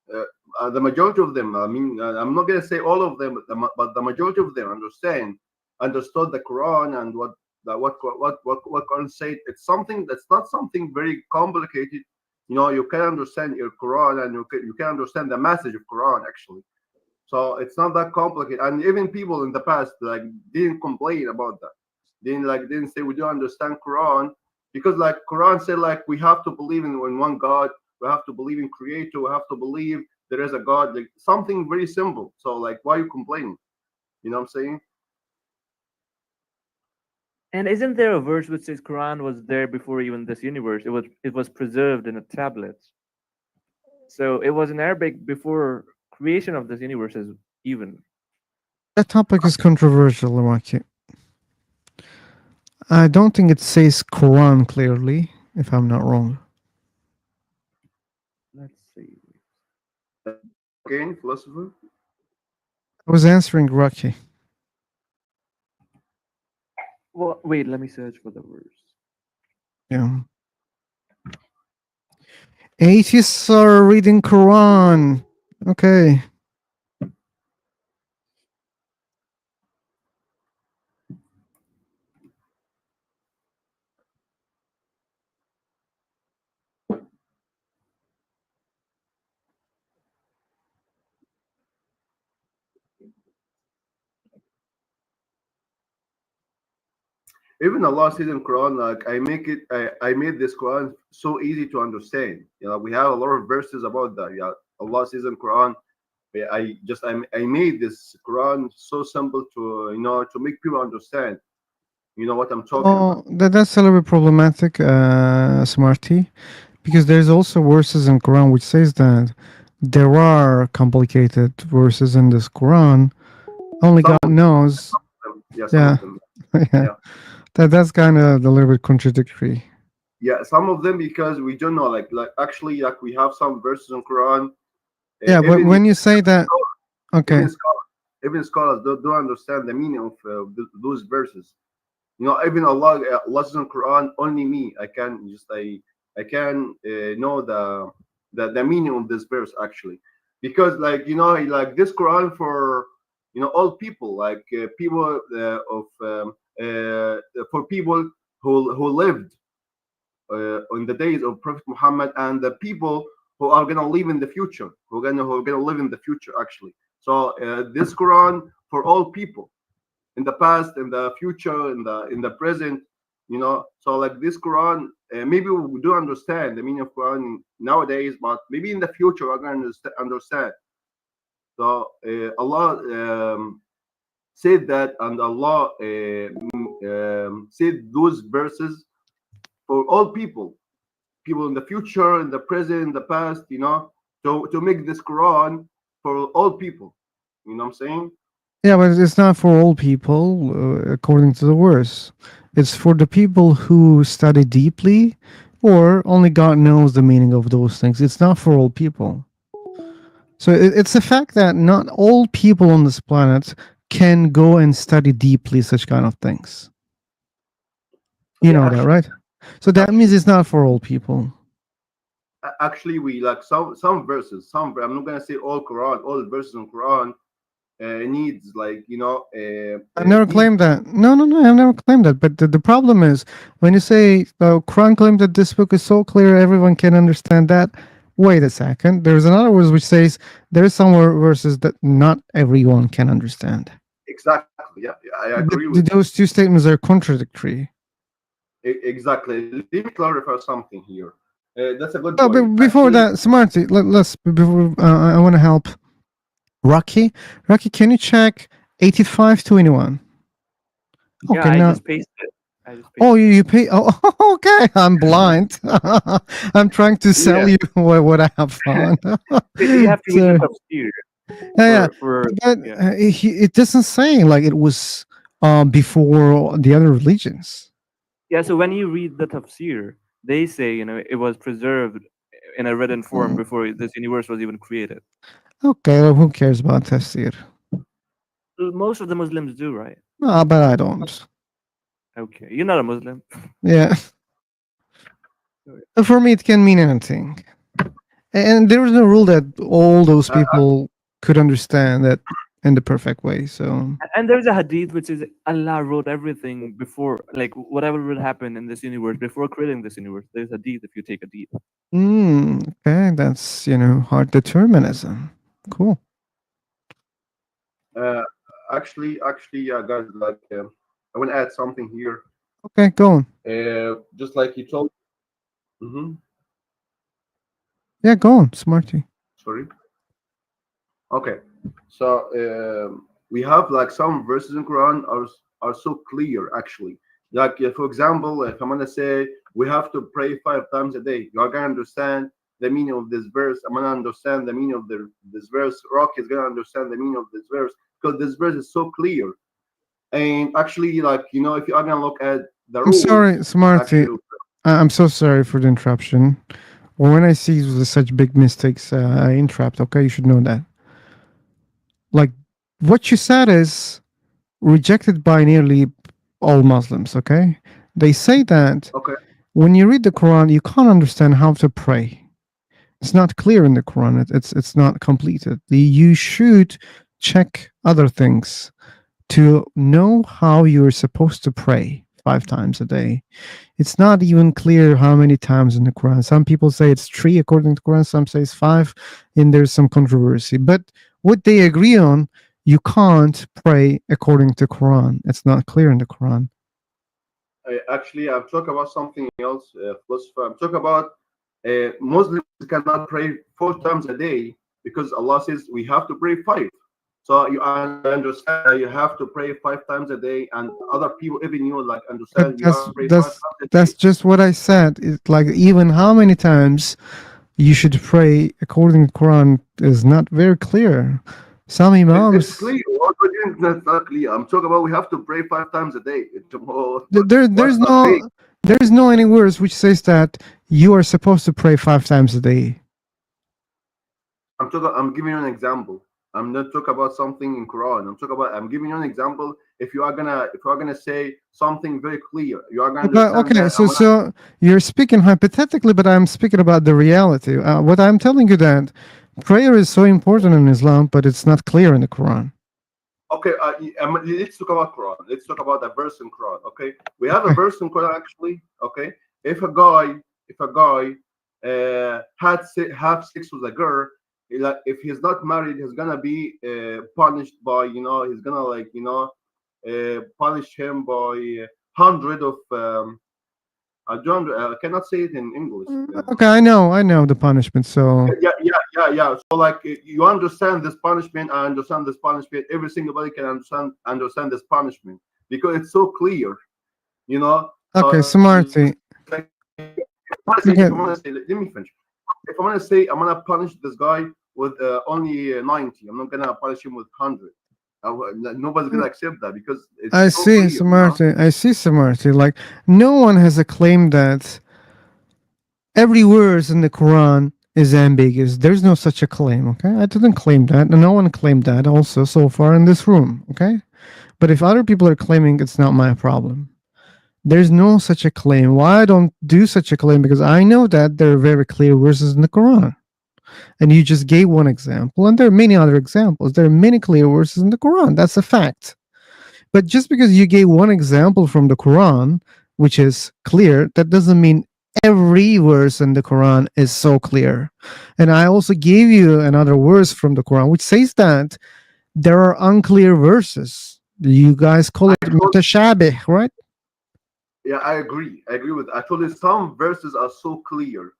the majority of them. I mean, I'm not gonna say all of them, but the majority of them understood the Quran and what Quran said. It's something that's not something very complicated. You can understand your Quran and you can understand the message of Quran actually. So it's not that complicated. And even people in the past didn't complain about that. Didn't say we don't understand Quran because Quran said we have to believe in one God. We have to believe in Creator. We have to believe there is a God. Like something very simple. So why you complaining? You know what I'm saying? And isn't there a verse which says Quran was there before even this universe? It was preserved in a tablet. So it was in Arabic before creation of this universe as even. That topic is controversial, Iraqi. I don't think it says Quran clearly, if I'm not wrong. Let's see. Again, philosopher. I was answering Rocky. Well, wait, let me search for the verse. Yeah. Atheists are reading Quran. Okay. Even Allah says in Quran, I made this Quran so easy to understand. We have a lot of verses about that. Yeah, Allah says in Quran, I made this Quran so simple to make people understand. You know what I'm talking about. Oh, that's a little bit problematic, Smarty, because there's also verses in Quran which says that there are complicated verses in this Quran. Only Some God of knows. them, yeah, some Yeah. of them, Yeah. yeah, That's kind of a little bit contradictory. yeah, some of them because we don't know. Actually, we have some verses in Quran. Yeah, but Even when you say that, okay. even scholars, even scholars don't understand the meaning of those verses. Even Allah says in Quran, only me, I can know the meaning of this verse actually, because this Quran for all people, people of for people who lived in the days of Prophet Muhammad and the people who are gonna live in the future, who are gonna live in the future actually. So this Quran for all people in the past, in the future, in the present. So this Quran, maybe we do understand the meaning of Quran nowadays, but maybe in the future we're going to understand. So Allah said that, and Allah said those verses for all people in the future, in the present, in the past, to make this Quran for all people. You know what I'm saying? Yeah, but it's not for all people, according to the verse. It's for the people who study deeply, or only God knows the meaning of those things. It's not for all people. So it's the fact that not all people on this planet can go and study deeply such kind of things. You Yeah, know that, right? So that means it's not for all people. Actually, we like some verses. I'm not gonna say all Quran. All verses in Quran needs like I never needs. claimed that. No, I've never claimed that. But the problem is when you say Quran claimed that this book is so clear, everyone can understand that. Wait a second. There's another verse which says there's some verses that not everyone can understand. Exactly. Yeah, I agree with you. Those two statements are contradictory. Exactly. Let me clarify something here. That's a good But point. before Actually, that, Smarty, let's before I want to help Rocky. Rocky, can you check 8521? Yeah, Okay, I now. just pasted it. I just Oh, pasted you pay. Oh, okay. I'm blind. I'm trying to sell Yeah. you what I have found. You have to read the So, tafsir yeah, for but yeah. it doesn't say like it was before the other religions. Yeah, so when you read the tafsir, they say, it was preserved in a written form before this universe was even created. Okay, well, who cares about tafsir? Most of the Muslims do, right? No, but I don't. Okay, you're not a Muslim. Yeah. For me, it can mean anything. And there was no rule that all those people could understand that in the perfect way. So, And there's a hadith which says Allah wrote everything before, like whatever will happen in this universe before creating this universe. There's a hadith if you take a hadith. okay, that's hard determinism. Cool. uh, actually, guys, like I want to add something here. Okay, go on. Just like you told. Hmm. Yeah, go on, Smarty. Sorry. Okay. So we have like some verses in Quran are so clear actually. Like for example, if I'm gonna say we have to pray 5 times a day, you're gonna understand the meaning of this verse. I'm gonna understand the meaning of this verse. Rock is gonna understand the meaning of this verse because this verse is so clear. And actually, like if you are gonna look at the I'm rules, sorry, Smarty. actually, I'm so sorry for the interruption. When I see such big mistakes, I interrupt. Okay, you should know that. Like what you said is rejected by nearly all Muslims. Okay, they say that okay. when you read the Quran, you can't understand how to pray. It's not clear in the Quran. It's not completed. You should check other things to know how you're supposed to pray 5 times a day. It's not even clear how many times in the Quran. Some people say it's 3 according to the Quran, some say it's 5, and there's some controversy. But what they agree on, you can't pray according to Quran. It's not clear in the Quran. Actually, I'm talking about something else. Philosopher. I'm talking about Muslims cannot pray 4 times a day because Allah says we have to pray 5. So you understand that you have to pray 5 times a day, and other people, even you, like But understand you have to pray 5 times a day. that's just what I said. It's like even how many times you should pray according to Quran is not very clear. Some It's imams clear. What do you think that's not clear? I'm talking about we have to pray 5 times a day. there's What's not big? no any words which says that you are supposed to pray 5 times a day. I'm giving you an example. I'm not talking about something in Quran. I'm giving you an example. If you are gonna say something very clear, you are gonna But understand okay, that. so you're speaking hypothetically, but I'm speaking about the reality. What I'm telling you that prayer is so important in Islam, but it's not clear in the Quran. Okay, let's talk about Quran. Let's talk about a verse in Quran. Okay, we have a verse in Quran actually. Okay, if a guy have sex with a girl, like if he's not married, he's gonna be punished by he's gonna punish him by 100 of I don't I cannot say it in English. Okay, I know the punishment. So Yeah. So like you understand this punishment, I understand this punishment. Every single body can understand this punishment because it's so clear, you know. okay, So Smarty. like, if I'm gonna say, let me finish. If I'm gonna say I'm gonna punish this guy with only 90. I'm not gonna punish him with 100. Nobody's gonna accept that because it's I so see, clear, you know. Samarthi. I see, Samarthi. Like, no one has a claim that every verse in the Quran is ambiguous. There's no such a claim, okay? I didn't claim that, and no one claimed that also so far in this room, okay? But if other people are claiming, it's not my problem. There's no such a claim. Why I don't do such a claim? Because I know that there are very clear verses in the Quran. And you just gave one example, and there are many other examples. There are many clear verses in the Quran. That's a fact. But just because you gave one example from the Quran, which is clear, that doesn't mean every verse in the Quran is so clear. And I also gave you another verse from the Quran which says that there are unclear verses. You guys call it mutashabih, right? Yeah, I agree. I agree with. I told you some verses are so clear.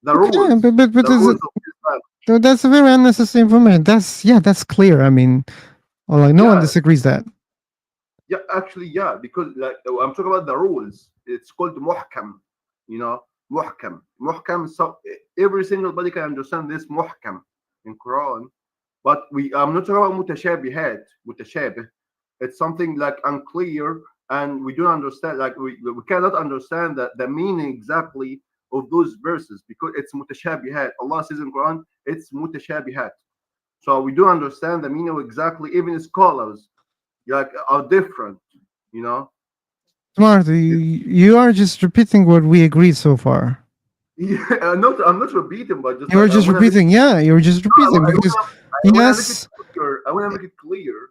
The Okay, rules, but the is rules it, of Islam. so that's a very unnecessary information. That's clear. I mean, well, like no one Yeah, disagrees that. yeah, actually, yeah, because like I'm talking about the rules. It's called muhkam, you know, muhkam. Muhkam. So every single body can understand this muhkam in Quran. But I'm not talking about mutashabihat, mutashabih. It's something like unclear, and we don't understand. Like we cannot understand the meaning exactly of those verses because it's mutashabihat. Allah says in Quran, it's mutashabihat. So we do understand the meaning exactly. Even scholars like are different, you know. Smart, you are just repeating what we agreed so far. Yeah, I'm not repeating, but just You were like I just want to make. repeating. Yeah, you were just No, repeating because I want to make it yes, clear. I want to make it clear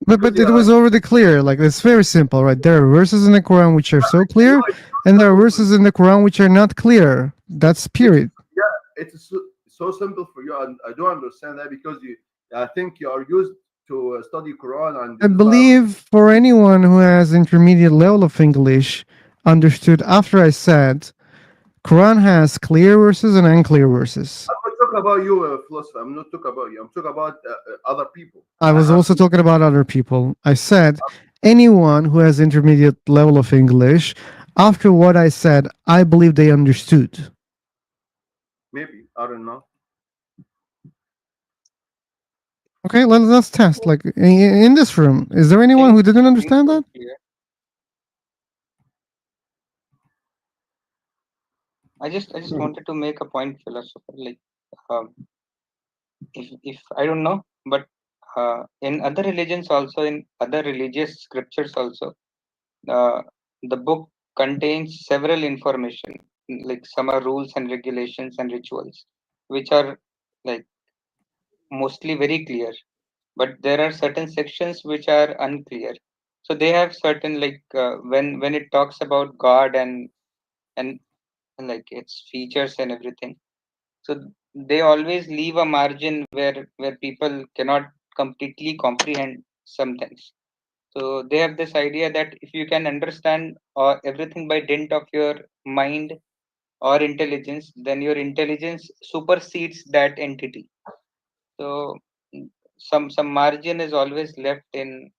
but because it yeah, was already clear. Like it's very simple, right? There are verses in the Quran which are so clear, and there are verses in the Quran which are not clear. That's period. it's so simple for you, and I don't understand that because I think you are used to study Quran and I Islam. believe for anyone who has intermediate level of English understood after I said Quran has clear verses and unclear verses. I'm not talking about you, philosopher. I'm not talking about you. I'm talking about other people. I was I'm also talking about other people. I said anyone who has intermediate level of English, after what I said, I believe they understood. maybe I don't know. Okay, let's test. Like in this room, is there anyone who didn't understand that? I just wanted to make a point, philosopher. Like, um, if I don't know, but in other religions also, in other religious scriptures also, uh, the book contains several information, like some are rules and regulations and rituals, which are like mostly very clear. But there are certain sections which are unclear. So they have certain like when it talks about God and like its features and everything. So they always leave a margin where people cannot completely comprehend some things. So they have this idea that if you can understand everything by dint of your mind or intelligence, then your intelligence supersedes that entity. So some margin is always left in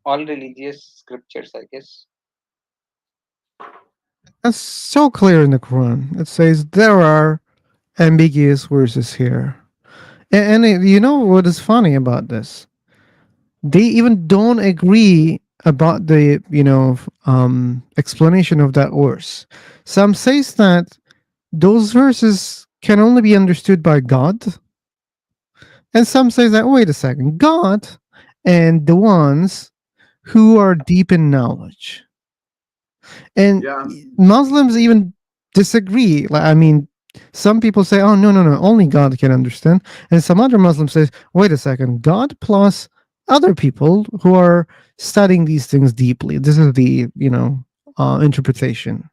all religious scriptures, I guess. That's so clear in the Quran. It says there are ambiguous verses here. And you know what is funny about this? They even don't agree about the explanation of that verse. Some says that those verses can only be understood by God, and some say that wait a second, God and the ones who are deep in knowledge. And Yeah, Muslims even disagree. Like, I mean, some people say, "Oh no, only God can understand," and some other Muslims say, "Wait a second, God plus other people who are studying these things deeply." This is the interpretation.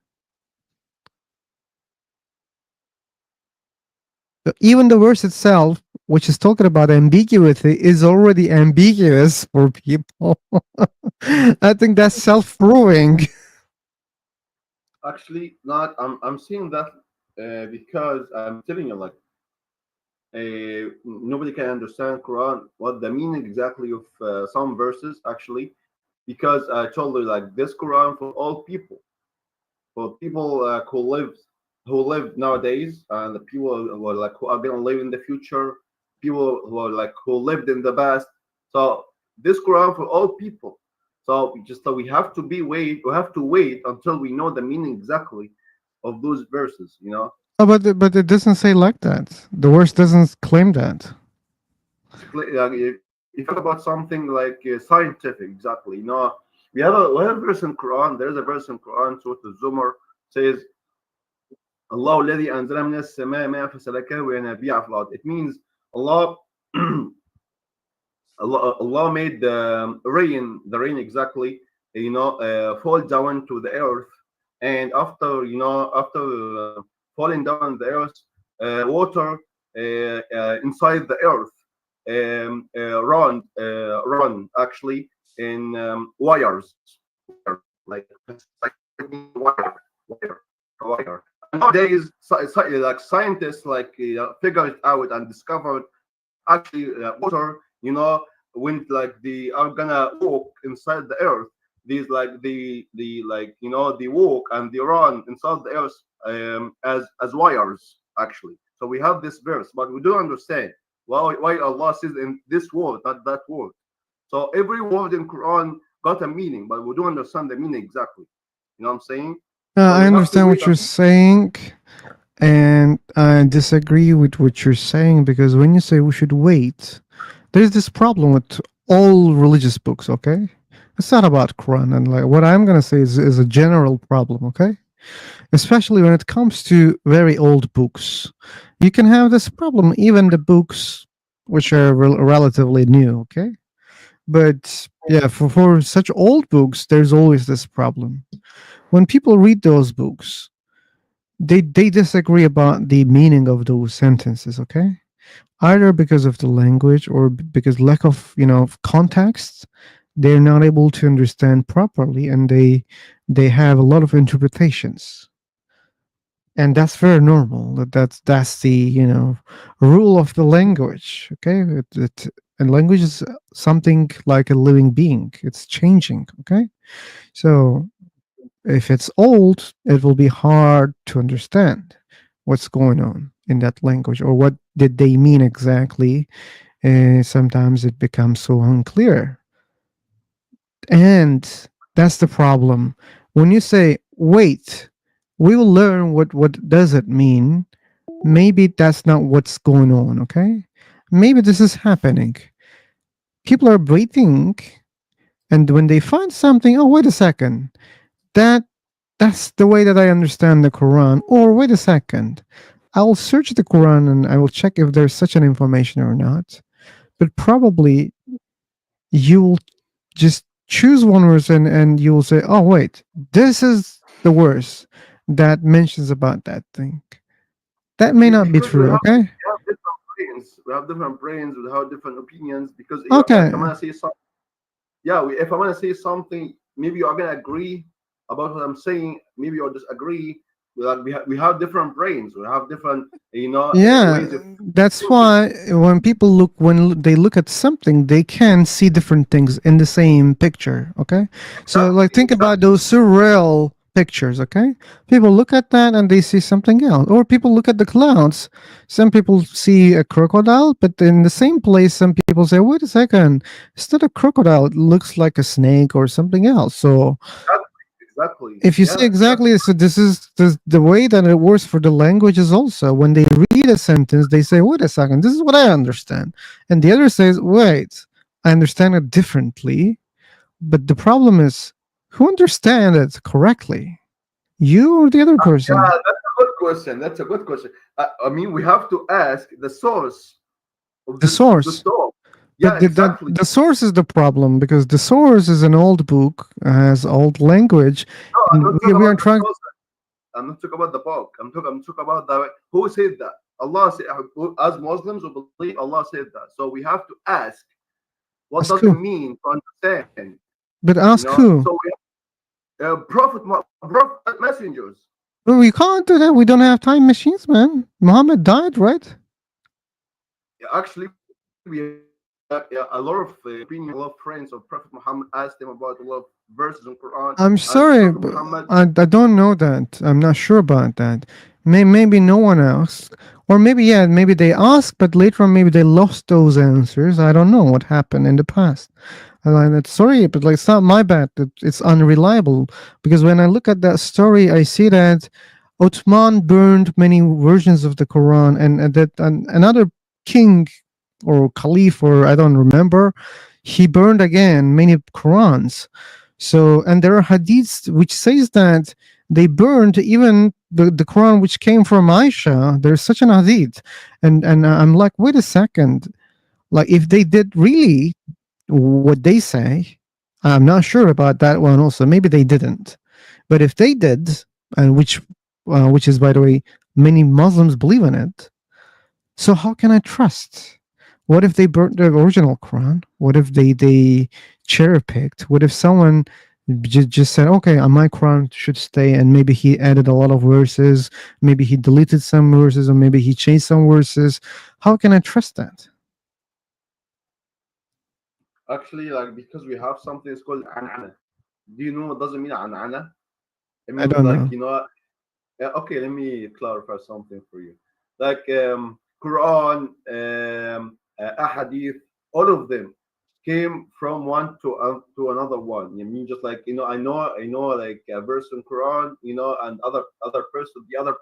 But even the verse itself, which is talking about ambiguity, is already ambiguous for people. I think that's self-proving. actually, not. I'm seeing that because I'm telling you, like nobody can understand Quran what the meaning exactly of some verses actually, because I told you like this Quran for all people, for people who live nowadays, and the people who are like who are gonna live in the future. people who are like who lived in the past. So this Quran for all people. So we have to we have to wait until we know the meaning exactly of those verses. You know. Oh, but it doesn't say like that. The verse doesn't claim that. If you talk about something like scientific, exactly. You know, we have a verse in Quran. There's a verse in Quran, Surah Al-Zumar, says, "Allah الذي أنزل من السماء ماء فسلكه ينابيع في الأرض." It means Allah, Allah made the rain exactly, fall down to the earth, and after falling down the earth, water inside the earth run actually in wires, like wire. Nowadays, like scientists figured it out and discovered actually water, when like they are gonna walk inside the earth, these like the like they walk and they run inside the earth as wires actually. So we have this verse, but we don't understand why Allah says in this word, not that word. So every word in Quran got a meaning, but we don't understand the meaning exactly. You know what I'm saying? So I we have to understand wait what you're saying, and I disagree with what you're saying because when you say we should wait, there's this problem with all religious books. Okay, it's not about Quran, and like what I'm gonna say is a general problem. Okay, especially when it comes to very old books, you can have this problem even the books which are relatively new. Okay, but yeah, for such old books, there's always this problem. When people read those books, they disagree about the meaning of those sentences. Okay, either because of the language or because lack of context, they're not able to understand properly, and they have a lot of interpretations, and that's very normal. That's the rule of the language. Okay, and language is something like a living being. It's changing. Okay, so if it's old, it will be hard to understand what's going on in that language or what did they mean exactly. Sometimes it becomes so unclear, and that's the problem. When you say, "Wait, we will learn what does it mean," maybe that's not what's going on. Okay, maybe this is happening. People are waiting, and when they find something, oh, wait a second, that that's the way that I understand the Quran. Or wait a second, I'll search the Quran and I will check if there's such an information or not. But probably you'll just choose one verse and you'll say, "Oh wait, this is the verse that mentions about that thing." That may not be because we true. have Okay. different brains. We have different brains. We have different opinions. Because Okay. if I'm gonna say something, if I'm gonna say something, maybe you're gonna agree about what I'm saying. Maybe you'll disagree. We have different brains. We have different Yeah, ways of that's why when people they look at something, they can see different things in the same picture. Okay, so like think about those surreal pictures. Okay, people look at that and they see something else, or people look at the clouds. Some people see a crocodile, but in the same place, some people say, "Wait a second, instead of crocodile, it looks like a snake or something else." So exactly. if you say exactly, so this is the way that it works for the languages also. When they read a sentence, they say, "Wait a second, this is what I understand," and the other says, "Wait, I understand it differently." But the problem is, who understands it correctly? You or the other person? Yeah, that's a good question. That's a good question. I mean, we have to ask the source of The the source. soul. But Yeah, exactly. the source is the problem because the source is an old book, has old language, No, I'm and not talking we about are the trying. source. I'm not talking about the book. I'm talking about the who said that. Allah said, as Muslims we believe Allah said that. So we have to ask what Ask does it who? mean to understand. But ask who? So we have prophet messengers. Well, we can't do that. We don't have time machines, man. Muhammad died, right? Actually, we have a lot of opinion, a lot of friends of Prophet Muhammad asked him about a lot of verses in Quran, I'm and sorry, Prophet Muhammad I don't know that. I'm not sure about that. Maybe no one else. Or maybe, yeah, maybe they asked, but later on, maybe they lost those answers. I don't know what happened in the past. Sorry, but like, it's not my bad. It's unreliable. Because when I look at that story, I see that Uthman burned many versions of the Quran, and that another king or caliph, or I don't remember, he burned again many Qurans. So, and there are hadiths which says that they burned even the Quran which came from Aisha. There's such an hadith, and I'm like, wait a second, like if they did really what they say, I'm not sure about that one. Also, maybe they didn't, but if they did, and which is, by the way, many Muslims believe in it. So how can I trust? What if they burnt the original Quran? What if they cherry picked? What if someone just said, okay, my Quran should stay, and maybe he added a lot of verses, maybe he deleted some verses, or maybe he changed some verses? How can I trust that? Actually, like, because we have something it's called an'ana. Do you know what doesn't mean an'ana? It I means, don't like, know. you know, okay, let me clarify something for you. Like, Quran, ahadith, all of them came from one to another one. You mean, just like, you know, I know like a verse in Quran, you know, and the other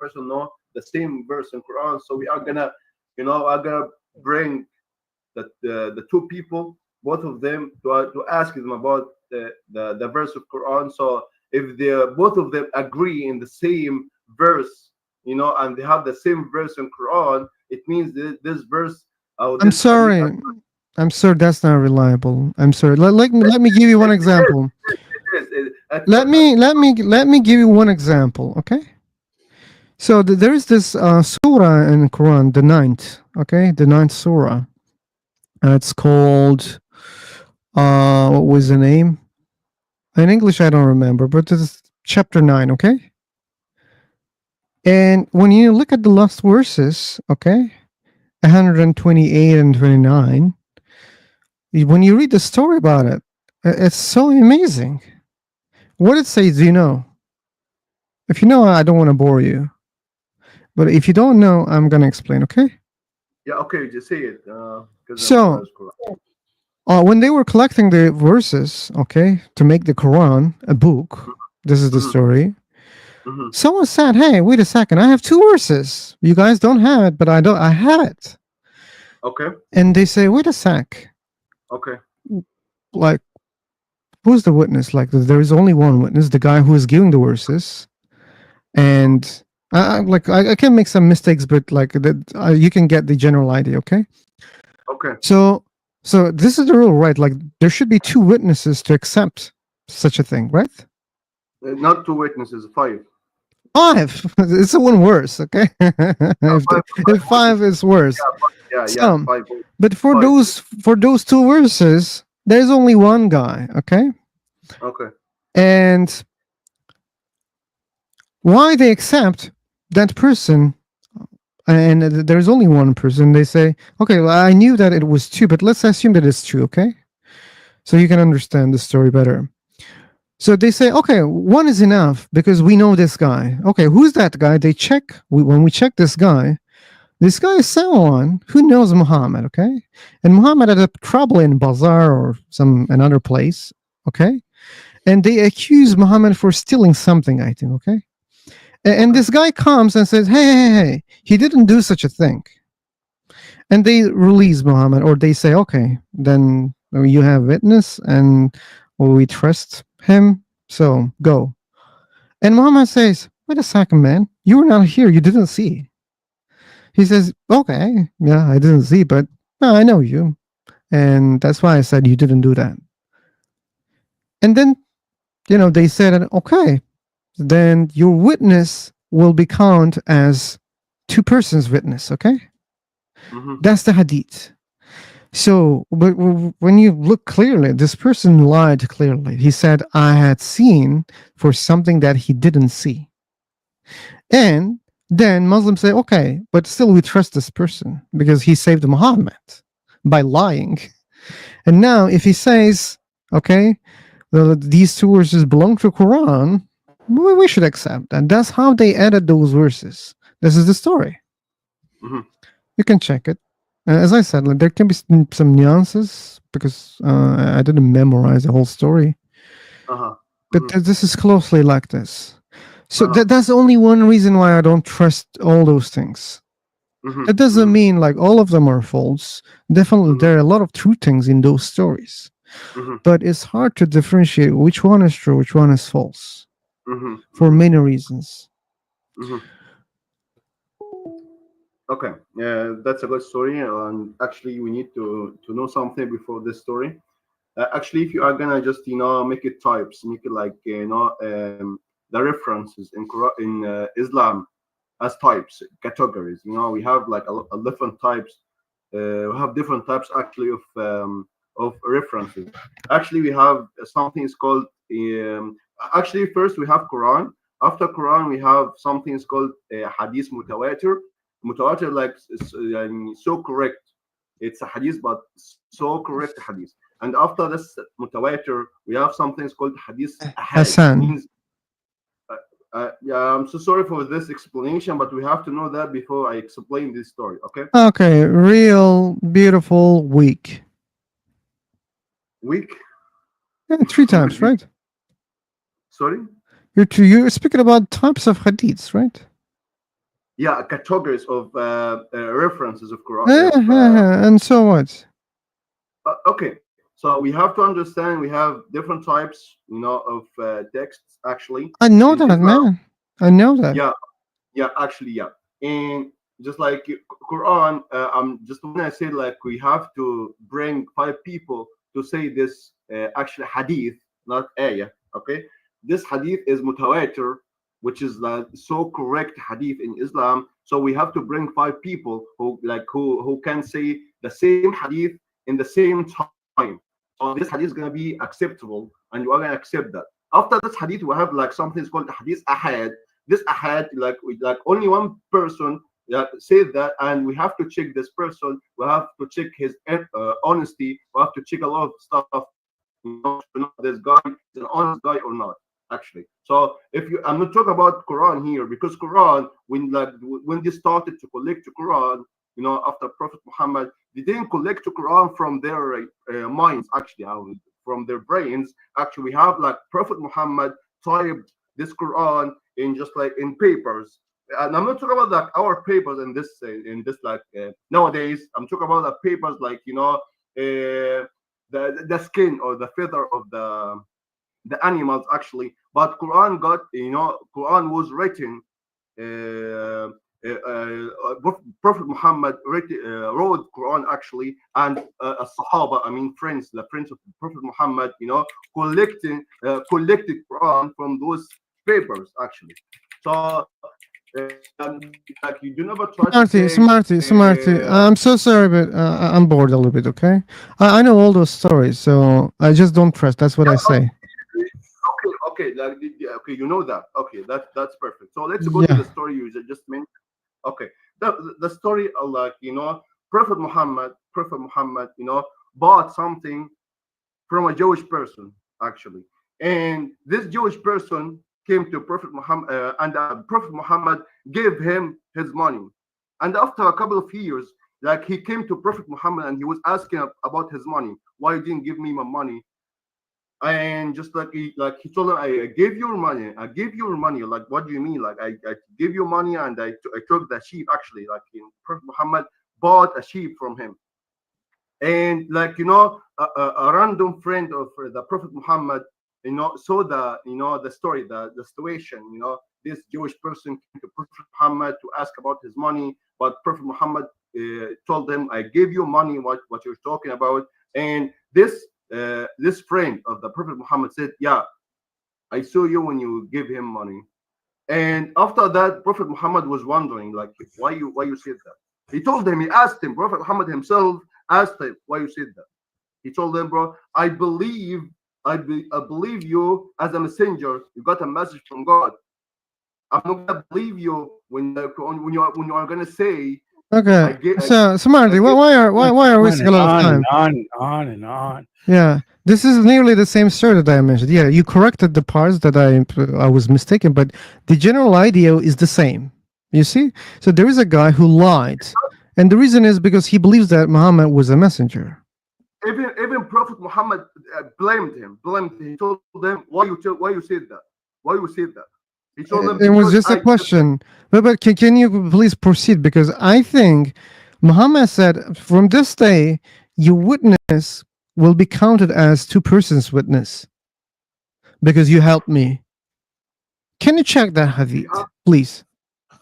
person know the same verse in Quran. So we are gonna, you know, are gonna bring the two people, both of them, to ask them about the verse of Quran. So if they both of them agree in the same verse, you know, and they have the same verse in Quran, it means that this verse or I'm this hadith. sorry. I'm sorry, that's not reliable. I'm sorry. Let me give you one example. Let me give you one example, okay? So there is this surah in Quran, the ninth, okay, the ninth surah. It's called what was the name? In English, I don't remember, but it's chapter 9, okay? And when you look at the last verses, okay, 128 and 29, when you read the story about it, it's so amazing. What it says, do you know? If you know, I don't want to bore you. But if you don't know, I'm going to explain, okay? Yeah, okay, just say it. So, when they were collecting the verses, okay, to make the Quran a book, this is the story. Someone said, "Hey, wait a second! I have two verses. You guys don't have it, but I have it." Okay. And they say, "Wait a sec! Okay. Like, who's the witness? Like, there is only one witness, the guy who is giving the verses, and I can make some mistakes, but like that, you can get the general idea, okay?" Okay. So this is the rule, right? Like, there should be two witnesses to accept such a thing, right? Not two witnesses, five. 5. It's one worse, okay? if 5 is worse. Yeah, five. But for those two verses, there's only one guy, okay? Okay. And why they accept that person, and there's only one person, they say, okay, well, I knew that it was 2, but let's assume that it's true, okay? So you can understand the story better. So they say, okay, 1 is enough because we know this guy. Okay, who's that guy? They check. When we check this guy is someone who knows Muhammad, okay? And Muhammad had a trouble in Bazaar or another place, okay? And they accuse Muhammad for stealing something, I think, okay? And this guy comes and says, hey, he didn't do such a thing. And they release Muhammad, or they say, okay, then you have witness and we trust him, so go. And Muhammad says, wait a second, man, you were not here, you didn't see. He says, okay, yeah, I didn't see, but no, I know you, and that's why I said you didn't do that. And then, they said, okay, then your witness will be counted as 2 persons witness, okay? That's the hadith. So, but when you look clearly, this person lied clearly. He said, I had seen for something that he didn't see. And then Muslims say, okay, but still we trust this person because he saved Muhammad by lying. And now if he says, okay, these 2 verses belong to Quran, we should accept that. That's how they added those verses. This is the story. Mhm. You can check it. As I said, like, there can be some nuances because I didn't memorize the whole story, Uh-huh. but Mhm. this is closely like this. So Uh-huh. that's only one reason why I don't trust all those things. Mhm. That doesn't Mhm. mean like all of them are false. Definitely, Mhm. there are a lot of true things in those stories, Mhm. but it's hard to differentiate which one is true, which one is false, Mhm. for Mhm. many reasons. Mhm. Okay. Yeah, that's a good story. And actually, we need to know something before this story. Actually, if you are gonna just make it types, make it like the references in Islam as types, categories. We have like a different types. We have different types actually of references. Actually, we have something is called actually first we have Quran. After Quran, we have something is called Hadith Mutawatir. Mutawatir like so correct. It's a hadith, but so correct hadith. And after this Mutawatir, we have something called Hadith Ahad. Hassan. Means yeah, I'm so sorry for this explanation, but we have to know that before I explain this story. Okay? Okay, real beautiful week. Week? Yeah, 3 times, right? Sorry? You're speaking about types of hadiths, right? Yeah, categories of references of Quran. And so what? Okay, so we have to understand we have different types, of texts actually I know in that, Islam. man. I know that. Yeah, actually, yeah. And just like Quran, just when I say like we have to bring 5 people to say this actual hadith, not ayah. Okay, this hadith is mutawatir, which is like so correct hadith in Islam. So we have to bring 5 people who can say the same hadith in the same time. So this hadith is gonna be acceptable, and you are gonna accept that. After this hadith, we have like something is called hadith ahad. This ahad, like only one person said that, and we have to check this person. We have to check his honesty. We have to check a lot of stuff, to know this guy is an honest guy or not. Actually, so if you, I'm not talking about Quran here because Quran, when they started to collect the Quran, after Prophet Muhammad, they didn't collect the Quran from their minds, actually, from their brains. Actually, we have like Prophet Muhammad typed this Quran in just like in papers. And I'm not talking about like our papers in this like nowadays. I'm talking about the papers like the skin or the feather of the animals actually. But Quran got Quran was written. Prophet Muhammad wrote Quran actually, and Sahaba, I mean friends, the friends of Prophet Muhammad, collected Quran from those papers actually. So like you do never try to say Smarty. I'm so sorry, but I'm bored a little bit. Okay, I know all those stories, so I just don't trust. That's what I say. okay, okay, you know that. Okay, that's perfect. So let's go to Yeah. the story you just mentioned. Okay, the story like Prophet Muhammad, bought something from a Jewish person actually, and this Jewish person came to Prophet Muhammad, and Prophet Muhammad gave him his money, and after a couple of years, like he came to Prophet Muhammad and he was asking about his money. Why you didn't give me my money? And just like he told him, I gave your money. I gave your money. Like, what do you mean? Like, I gave you money and I took the sheep. Actually, like Prophet Muhammad bought a sheep from him. And like a random friend of the Prophet Muhammad, saw the story, the situation. This Jewish person came to Prophet Muhammad to ask about his money, but Prophet Muhammad told him, I gave you money. What you're talking about? And this friend of the Prophet Muhammad said, yeah, I saw you when you give him money. And after that, Prophet Muhammad was wondering, like, why you said that? He told him, he asked him, Prophet Muhammad himself asked him why you said that. He told them, bro, I believe you as a messenger. You got a message from God. I'm not gonna believe you when you are gonna say I Okay. get So, Smarty, why are we wasting a lot of time? On and on. Yeah, this is nearly the same story that I mentioned. Yeah, you corrected the parts that I was mistaken, but the general idea is the same. You see? So there is a guy who lied. And the reason is because he believes that Muhammad was a messenger. Even Prophet Muhammad blamed him. He told them, why you said that? Why you said that? He told them It was because just a question. But can you please proceed? Because I think Muhammad said, from this day, your witness will be counted as two persons' witness because you helped me. Can you check that hadith, please?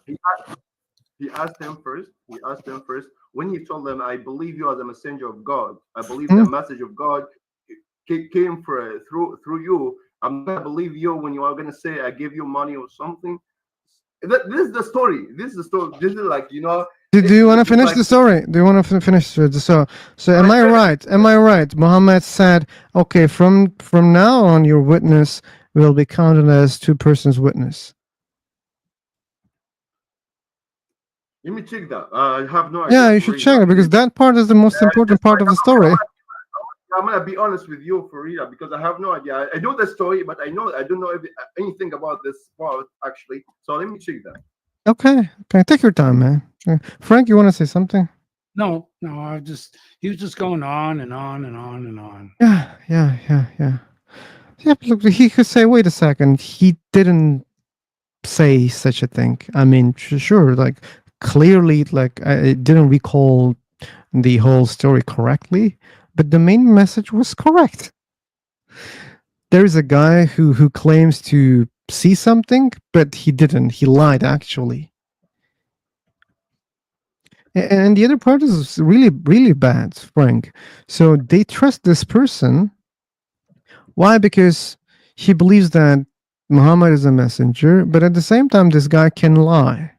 He asked him first. When he told them, "I believe you as a messenger of God. I believe Hmm? the message of God came through you. I'm not gonna believe you when you are gonna say I give you money or something." This is the story. This is the story. This is like Do you want to it's finish like the story? Do you want to finish the so? So am I right? Am I right? Muhammad said, "Okay, from now on, your witness will be counted as two persons' witness." let me check that. I have no Yeah, idea you for should real. check it because that part is the most important part of the story. I'm gonna be honest with you for real because I have no idea. I know the story, but I don't know anything about this part actually. So let me check that. Okay, take your time, man. Frank, you want to say something? No, he was just going on and on and on and on. Yeah. Yeah, but look, he could say, "Wait a second, he didn't say such a thing." I mean, sure, like clearly, like I didn't recall the whole story correctly, but the main message was correct. There is a guy who claims to see something, but he didn't. He lied actually. And the other part is really, really bad, Frank. So they trust this person. Why? Because he believes that Muhammad is a messenger, but at the same time, this guy can lie.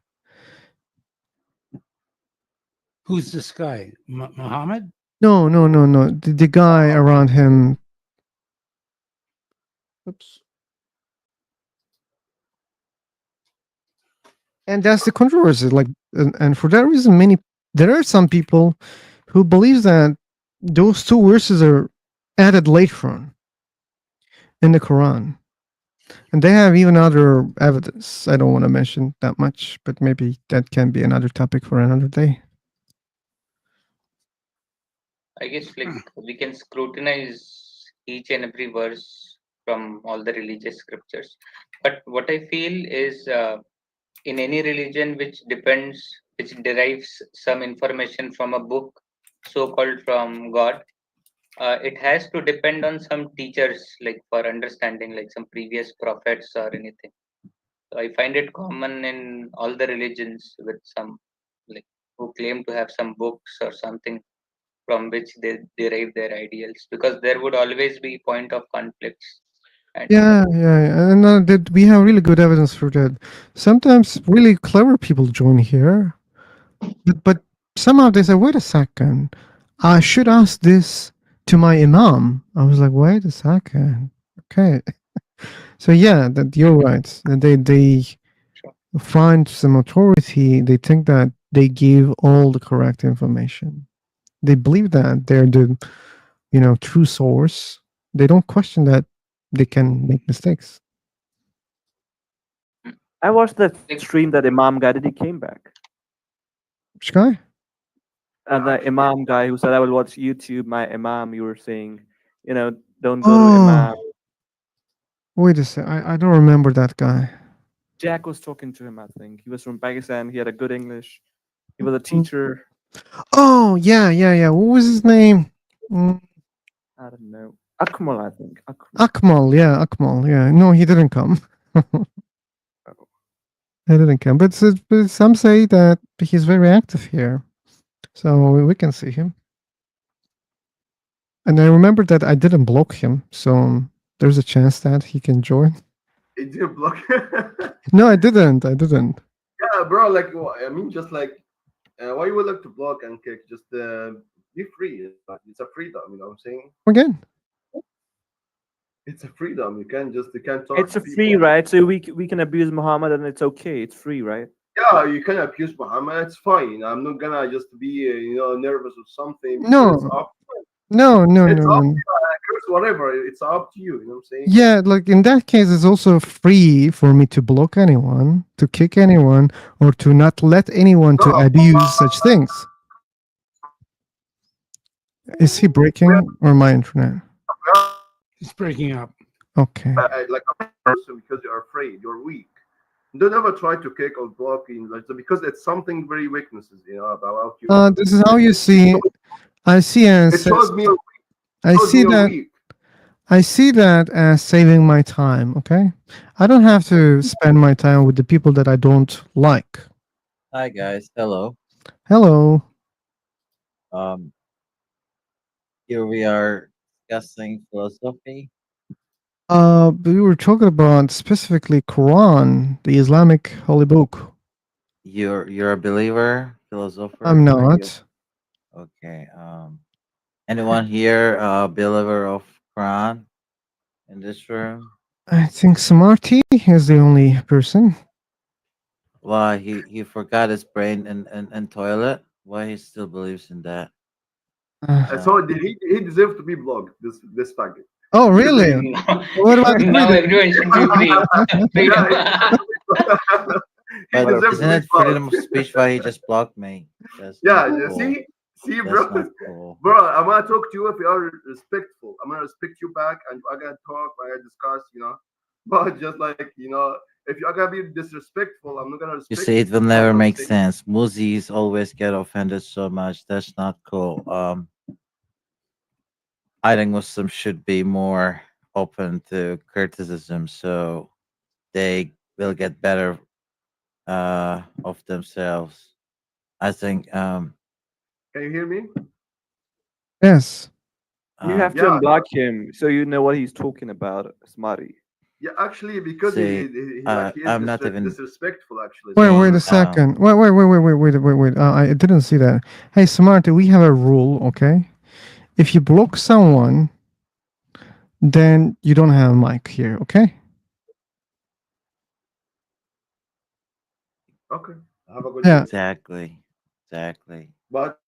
Who's this guy? Muhammad? No. The guy around him. Oops. And that's the controversy. Like, and for that reason, there are some people who believe that those two verses are added later on in the Quran, and they have even other evidence. I don't want to mention that much, but maybe that can be another topic for another day. I guess like we can scrutinize each and every verse from all the religious scriptures. But what I feel is in any religion which derives some information from a book, so called from God, it has to depend on some teachers, like for understanding, like some previous prophets or anything. So I find it common in all the religions with some like who claim to have some books or something from which they derive their ideals, because there would always be point of conflicts and Yeah, and that we have really good evidence for that. Sometimes really clever people join here, but somehow they say, "Wait a second, I should ask this to my imam." I was like, "Wait a second, okay." So yeah, that you're right. And they find some authority. They think that they give all the correct information. They believe that they're the true source. They don't question that they can make mistakes. I watched that stream that Imam guy. Did he came back? Which guy? And the Imam guy who said, "I will watch YouTube." My Imam, you were saying, don't go to Imam. Wait a sec. I don't remember that guy. Jack was talking to him. I think he was from Pakistan. He had a good English. He was a teacher. Oh yeah. What was his name? I don't know. Akmal, I think. Akmal. Yeah. No, he didn't come. He didn't come. But some say that he's very active here, so we can see him. And I remember that I didn't block him, so there's a chance that he can join. It didn't block. No, I didn't. Yeah, bro. Like, I mean, just like, why you would like to block and kick? Just be free. It's a freedom. You know what I'm saying? Again. It's a freedom. You can't talk. It's to a free, people. right? So we can abuse Muhammad and it's okay. It's free, right? Yeah, you can abuse Muhammad. It's fine. I'm not gonna just be nervous or something. No. It's up. No. It's up. whatever. It's up to you. You know what I'm saying? Yeah, like in that case, it's also free for me to block anyone, to kick anyone, or to not let anyone to No, abuse such things. Is he breaking or my internet? It's breaking up. Okay. like a person because you're afraid, you're weak. Don't ever try to kick or block in like because it's something very weaknesses, about you. This is how you see. I see It as shows me you're weak. It I shows me see you're that weak. I see that as saving my time. Okay, I don't have to spend my time with the people that I don't like. Hi guys, hello. Hello. Um, Here we are discussing philosophy. We were talking about specifically Quran, the Islamic holy book. You're a believer, I'm philosopher? Are you not. okay? Anyone here a believer of Quran in this room? I think Smarty is the only person. Why he forgot his brain in toilet? Why he still believes in that? So did he deserve to be blocked? This faggot. Oh, Because really? What about the Now freedom? everyone should be free. Freedom. he But deserves to isn't be it blocked. freedom of speech why he just blocked me? That's not Yeah, cool. see, That's bro, not cool. bro. I'm gonna talk to you if you are respectful. I'm gonna respect you back, and I gotta talk, I gotta discuss. But just like if you're gonna be disrespectful, I'm not gonna You respect see, you. it will That's never what I'm make saying. sense. Muzis always get offended so much. That's not cool. I think Muslims should be more open to criticism so they will get better of themselves. I think Can you hear me? Yes. You have to Yeah, unblock him so you know what he's talking about, Smarty. yeah. Actually, because see he is I'm not even disrespectful. Actually, Wait saying a second. Wait. I didn't see that. Hey, Smarty, we have a rule, okay? If you block someone, then you don't have a mic here, okay? okay. Have a good Yeah. day. exactly. But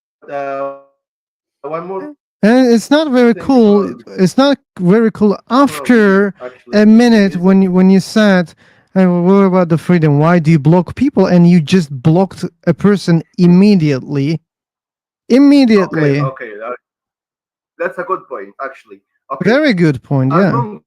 one more And it's not very thing cool. It's not very cool after actually a minute is when you said, "Hey, what about the freedom? Why do you block people?" And you just blocked a person immediately. okay. Immediately. Okay, that's a good point. Actually, okay. Very good point. As Yeah. long as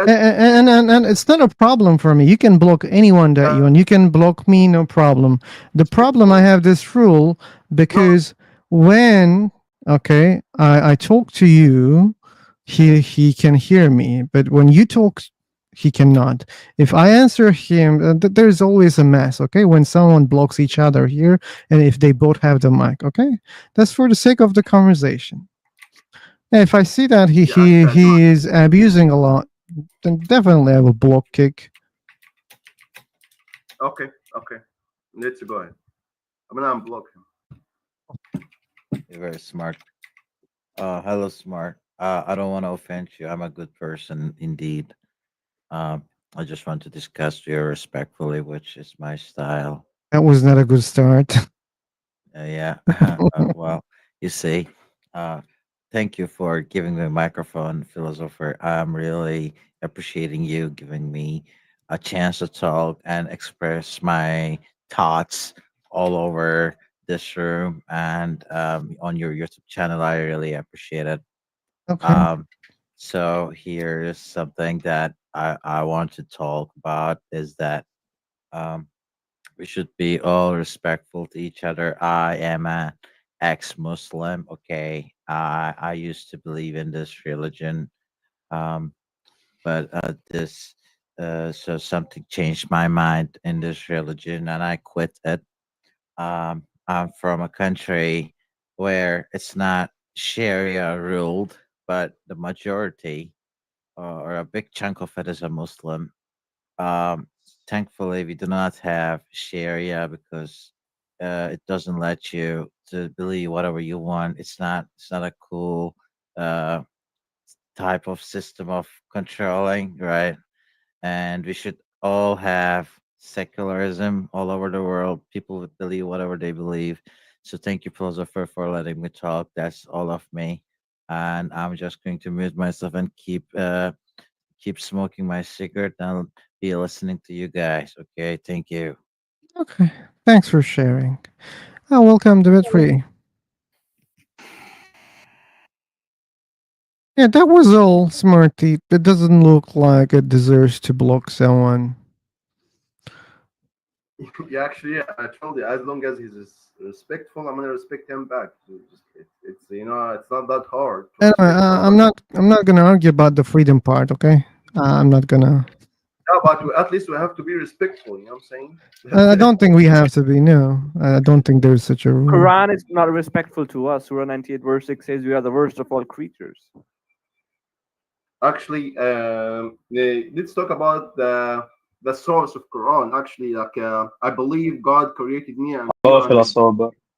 And it's not a problem for me. You can block anyone that you want. You can block me, no problem. The problem I have this rule because when I talk to you, he can hear me, but when you talk, he cannot. If I answer him, there's always a mess. Okay, when someone blocks each other here, and if they both have the mic, okay, that's for the sake of the conversation. If I see that he is abusing a lot, then definitely I will block kick. okay, okay. Let's go ahead. I'm gonna unblock him. You're very smart. Hello, smart. I don't want to offend you. I'm a good person indeed. Um, I just want to discuss you respectfully, which is my style. That was not a good start. Yeah. Well, you see, uh, thank you for giving me a microphone, philosopher. I'm really appreciating you giving me a chance to talk and express my thoughts all over this room and on your YouTube channel. I really appreciate it. Okay. Um, so here's something that I want to talk about is that um, we should be all respectful to each other. I am an ex-Muslim. Okay, I used to believe in this religion, um, but this so something changed my mind in this religion, and I quit it. I'm from a country where it's not Sharia ruled, but the majority or a big chunk of it is a Muslim. Um, Thankfully, we do not have Sharia because it doesn't let you to believe whatever you want. It's not a cool uh, type of system of controlling, right? And we should all have secularism all over the world. People would believe whatever they believe. So thank you, philosopher, for letting me talk. That's all of me. and I'm just going to mute myself and keep smoking my cigarette. I'll be listening to you guys. Okay, thank you. Okay. Thanks for sharing. Welcome, Dimitri. Yeah, that was all, Smarty. It doesn't look like it deserves to block someone. Yeah, actually, I told you, as long as he's respectful, I'm gonna respect him back. It's it's not that hard to Anyway, respect I'm someone. not. I'm not gonna argue about the freedom part. Okay. I'm not gonna. Yeah, but at least we have to be respectful. You know what I'm saying? That's I it. don't think we have to be. No, I don't think there's such a rule. Quran is not respectful to us. Surah 98 verse 6 says we are the worst of all creatures. Actually, let's talk about the source of Quran. Actually, like I believe God created me and you,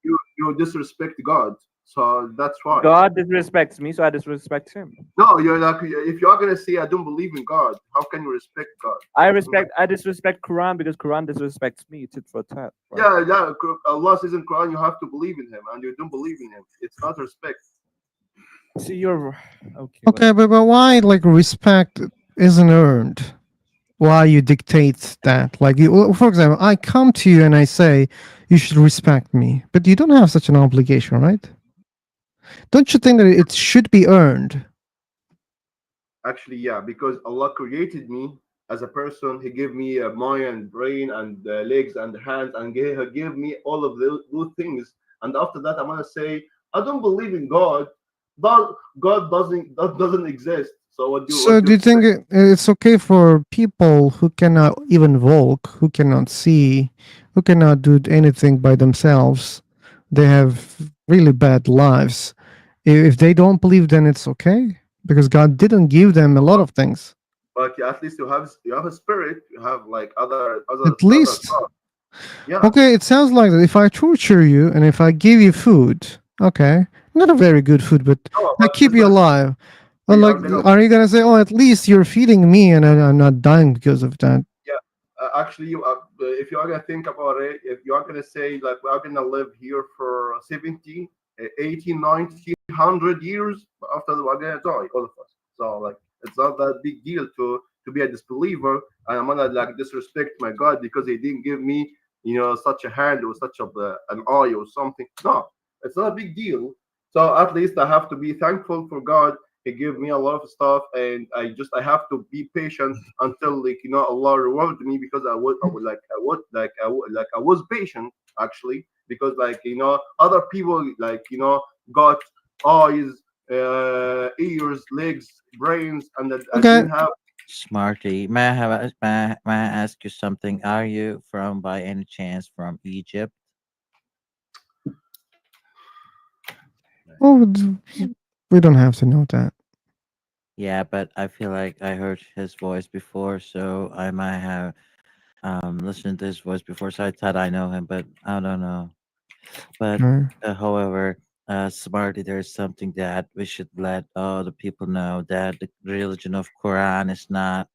and you disrespect God, so that's right. God disrespects me, so I disrespect him. No, you're like if you're gonna say I don't believe in God, how can you respect God? I disrespect Quran because Quran disrespects me. It's it for tat. Right? Yeah, Allah says in Quran you have to believe in Him, and you don't believe in Him. It's not respect. See, you're okay. Okay, but why like respect isn't earned? Why you dictate that? Like, for example, I come to you and I say you should respect me, but you don't have such an obligation, right? Don't you think that it should be earned? Actually, yeah, because Allah created me as a person. He gave me a mind and brain and legs and hands, and He gave me all of those things. And after that, I'm gonna say I don't believe in God. But God doesn't exist. So So, what do do you you think expect? it's okay for people who cannot even walk, who cannot see, who cannot do anything by themselves? They have really bad lives. If they don't believe, then it's okay because God didn't give them a lot of things. But at least you have a spirit. You have like At other least, stuff. Yeah. okay, it sounds like that if I torture you and if I give you food, okay, not a very good food, but No, I but keep it's you not. alive. We Like, are gonna. are you gonna say, "Oh, at least you're feeding me and I'm not dying because of that"? Yeah. Actually, if you are gonna think about it, if you are gonna say like we are gonna live here for 70, 80, 90, 100 years, after that we're gonna die, all of us. So like it's not that big deal to be a disbeliever, and I'm gonna like disrespect my God because He didn't give me such a hand or such an eye or something. No, it's not a big deal. So at least I have to be thankful for God. He gave me a lot of stuff, and I have to be patient until like Allah rewarded me because I was patient actually because like other people like got eyes, ears, legs, brains, and I Okay, didn't have. Smarty, may I ask you something? Are you from, by any chance, from Egypt? oh, we don't have to know that. Yeah, but I feel like I heard his voice before, so I might have listened to his voice before, so I thought I know him, but I don't know. But Okay. however, Smarty, there's something that we should let all the people know that the religion of Quran is not.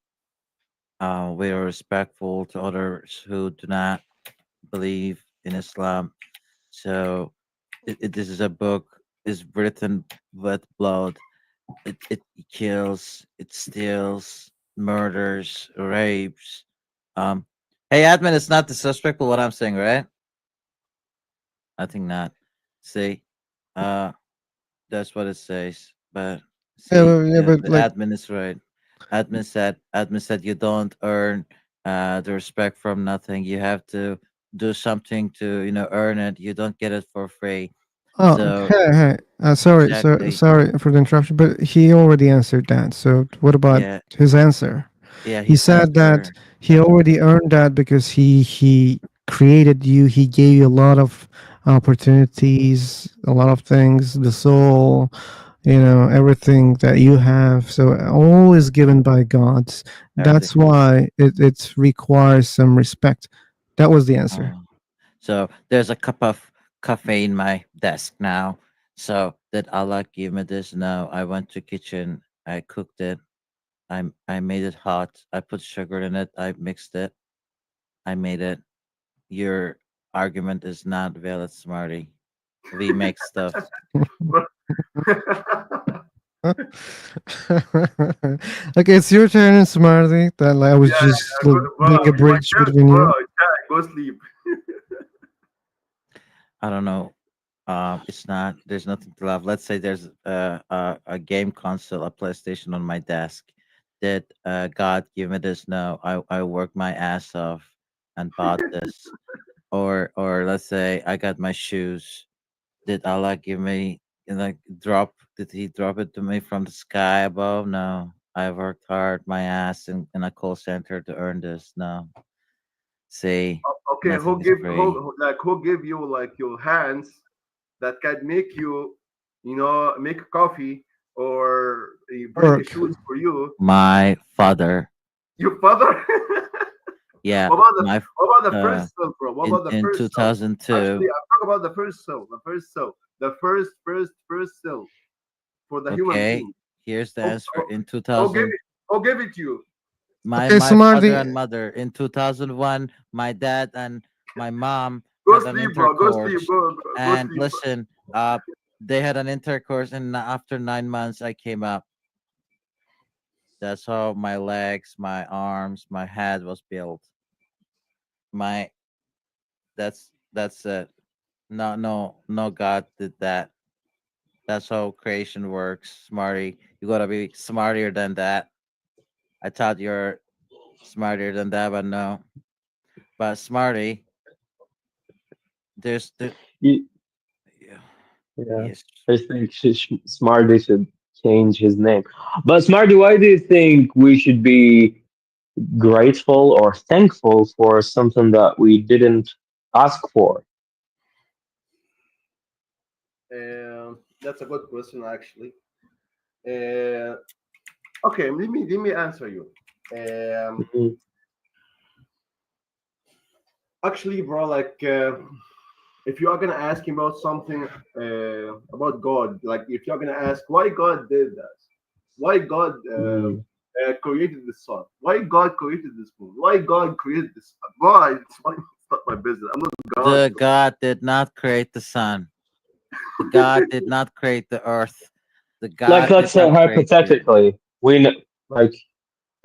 We are respectful to others who do not believe in Islam. So this is a book is written with blood. It kills, it steals, murders, rapes. Um, hey, admin, it's not disrespectful what I'm saying, right? I think not. See, uh, that's what it says. But see, Yeah, but the like, admin is right. Admin said you don't earn the respect from nothing. You have to do something to earn it. You don't get it for free. oh, So hey, exactly, sorry for the interruption, but he already answered that. So, what about yeah, his answer? yeah. He His said that answer. he already earned that because he created you. He gave you a lot of opportunities, a lot of things, the soul, everything that you have. So all is given by God. Everything. That's why it requires some respect. That was the answer. Oh. So there's a cup of coffee in my desk now. So did Allah give me this? No, I went to kitchen. I cooked it. I made it hot. I put sugar in it. I mixed it. I made it. Your argument is not valid, Smarty. We make stuff. Okay, it's your turn, Smarty. That I was just being a My bridge turn, between bro. you. Yeah, go sleep. I don't know. It's not. There's nothing to love. Let's say there's a game console, a PlayStation on my desk. Did God give me this? No, I worked my ass off and bought this. Or let's say I got my shoes. Did Allah give me like drop? Did He drop it to me from the sky above? No, I worked hard my ass in a call center to earn this. No, see, Okay, nothing is free. who give you like your hands that can make you, make a coffee or bring the Work. shoes for you? My father. Your father? Yeah, my what about the uh, first cell, bro? What in about the in first cell? 2002. Actually, I'm talking about the first cell, the first cell for the human Okay, being. here's the Who, answer. In who give 2000, it? Who give it to you? Okay, my father Smarty. and mother. In 2001, my dad and my mom Go had an sleep, bro. Go sleep. intercourse. Go And sleep. listen, they had an intercourse, and after 9 months, I came up. That's how my legs, my arms, my head was built. My that's it. No, no, no. God did that. That's how creation works, Smarty. You gotta be smarter than that. I thought you're smarter than that, but no. But Smarty, there's the Ye- yeah, Yeah, yes. I think Smarty should change his name. But Smarty, why do you think we should be grateful or thankful for something that we didn't ask for? That's a good question, actually. Uh, okay, let me answer you. Um, Mhm. Actually, bro, like if you are gonna ask him about something about God, like if you're gonna ask why God did that, why God Mm. created the sun, why God created this moon, why God created this, why it's not my business. I'm not God. The God did not create the sun. The God did not create the earth. The Like, God let's did say not create you. hypothetically, we know, like,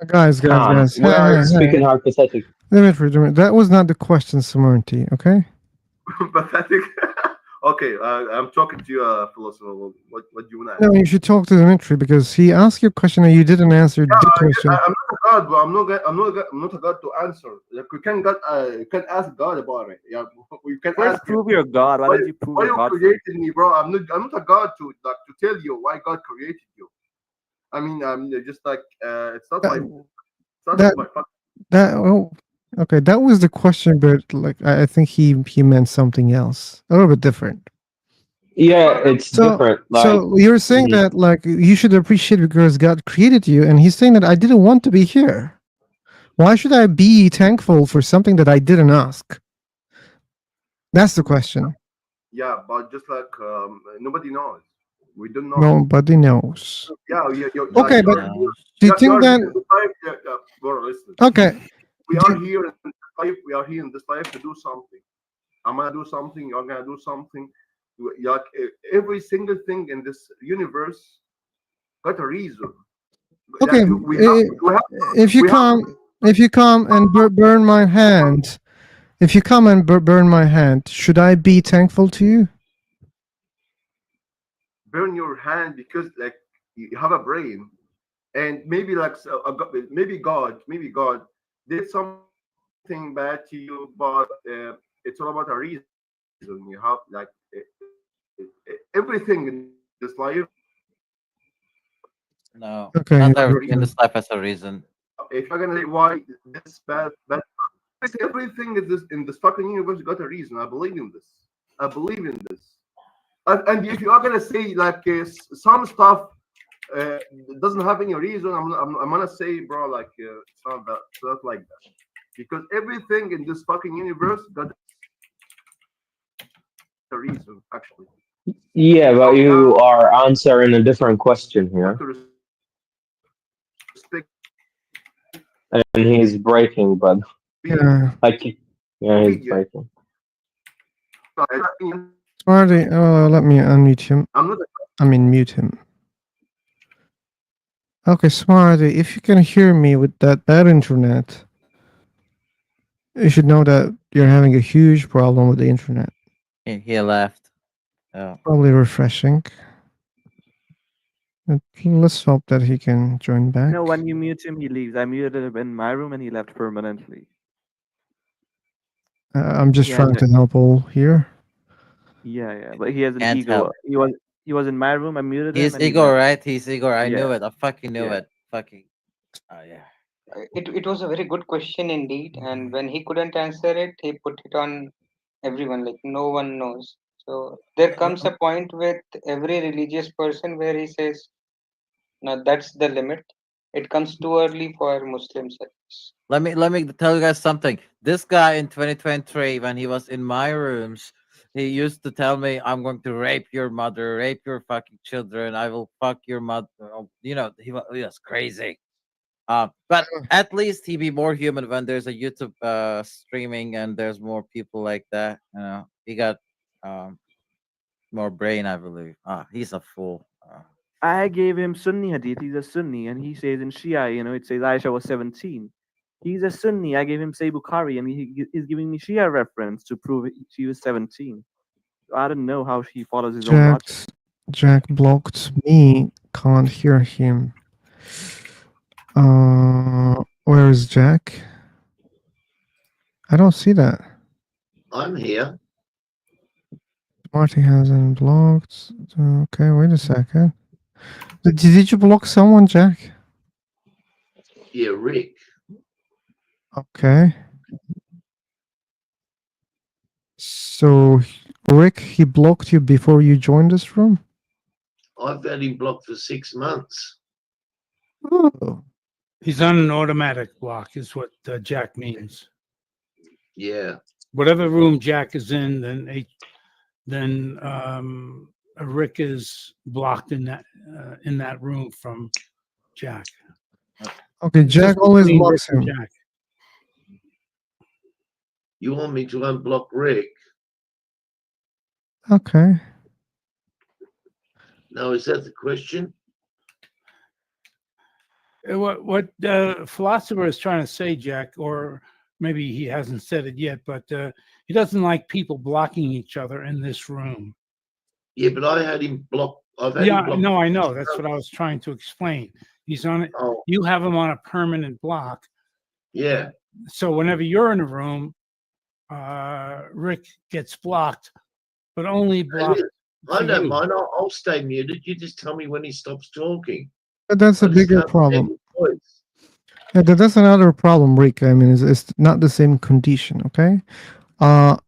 Guys. we Hey, are hey, speaking hey. hypothetically. Dimitri, that was not the question, Smarty. Okay. Pathetic. Okay, I'm talking to you, philosopher. What do you want to No, ask? you should talk to Dimitri because he asked you a question and you didn't answer the question. I'm not a god, bro. I'm not a god to answer. Like you can ask God about it. Yeah, you can First, ask him. prove you're God. Why don't you prove Why you're you God first? created me, bro? I'm not a god to tell you why God created you. I mean, just like it's not That my fuck. that oh, okay. That was the question, but like I think he meant something else, a little bit different. Yeah, it's So different. Like, so you're saying mhm. that like you should appreciate because God created you, and he's saying that I didn't want to be here. Why should I be thankful for something that I didn't ask? That's the question. Yeah, but just like nobody knows. We don't know. Nobody knows. Yeah, you're like Okay, Nobody but knows. do you think you're here that in this life. Bro, listen. okay? We Do are you- here in this life. We are here in this life to do something. I'm gonna do something. You're gonna do something. Like every single thing in this universe got a reason. Like okay, we have, we have, if you we have come and burn my hand, if you come and burn my hand, should I be thankful to you? burn your hand because like you have a brain, and maybe like maybe God did something bad to you, but it's all about a reason. You have like everything in this life No, got Okay. not a everything in reason. this life has a reason. If you're gonna say why this bad, everything in this fucking universe got a reason. I believe in this. I believe in this. And if you are gonna say like some stuff doesn't have any reason, I'm gonna say, bro, like it's not that, it's not like that. Because everything in this fucking universe got a reason, actually. Yeah, So but you are answering a different question we have here, to respect. and he's breaking. But Yeah. like, yeah, he's Yeah. breaking. Smarty, let me unmute him. I'm not. I mean, mute him. Okay, Smarty, if you can hear me with that bad internet, you should know that you're having a huge problem with the internet. He left. Oh. Probably refreshing. Let's hope that he can join back. No, when you mute him, he leaves. I muted him in my room, and he left permanently. I'm just He has trying a, to help all here. yeah, but he has an Can't ego. help. He was in my room. I muted him, He's and he Igor, left. right? He's Igor. I Yeah, knew it. I fucking knew yeah. it. Fucking. Oh yeah. It was a very good question indeed, and when he couldn't answer it, he put it on everyone, like no one knows. So there comes a point with every religious person where he says, "No, that's the limit. It comes too early for Muslims." Let me tell you guys something. This guy in 2023, when he was in my rooms, he used to tell me, "I'm going to rape your mother, rape your fucking children. I will fuck your mother." You know, he was crazy. But at least he be more human when there's a YouTube streaming and there's more people like that. You know, he got um more brain, I believe. He's a fool. I gave him Sunni hadith. He's a Sunni, and he says in Shia, it says Aisha was 17. He's a Sunni. I gave him Say Bukhari, and he's giving me Shia reference to prove she was 17. So I don't know how he follows his own logic. Jack blocked me. Can't hear him. Where is Jack? I don't see that. I'm here. Marty hasn't blocked. Okay, wait a second. Did you block someone, Jack? Yeah, Rick. Okay. So, Rick, he blocked you before you joined this room? I've had him blocked for 6 months. Oh. He's on an automatic block, is what Jack means. Yeah. Whatever room Jack is in, then Rick is blocked in that room from Jack. Okay, It's Jack just always between Rick blocks and him. Jack. You want me to unblock Rick? Okay. Now, is that the question? What philosopher is trying to say, Jack, or maybe he hasn't said it yet, but he doesn't like people blocking each other in this room. Yeah, but I had him blocked. Yeah, no, I know. That's what I was trying to explain. He's on it. Oh. You have him on a permanent block. Yeah. So whenever you're in a room, Rick gets blocked, but only blocked. I don't mind. I'll stay muted. You just tell me when he stops talking. But that's I a just bigger can't stand problem. his voice. Yeah, that's another problem, Rick. I mean, it's not the same condition, okay?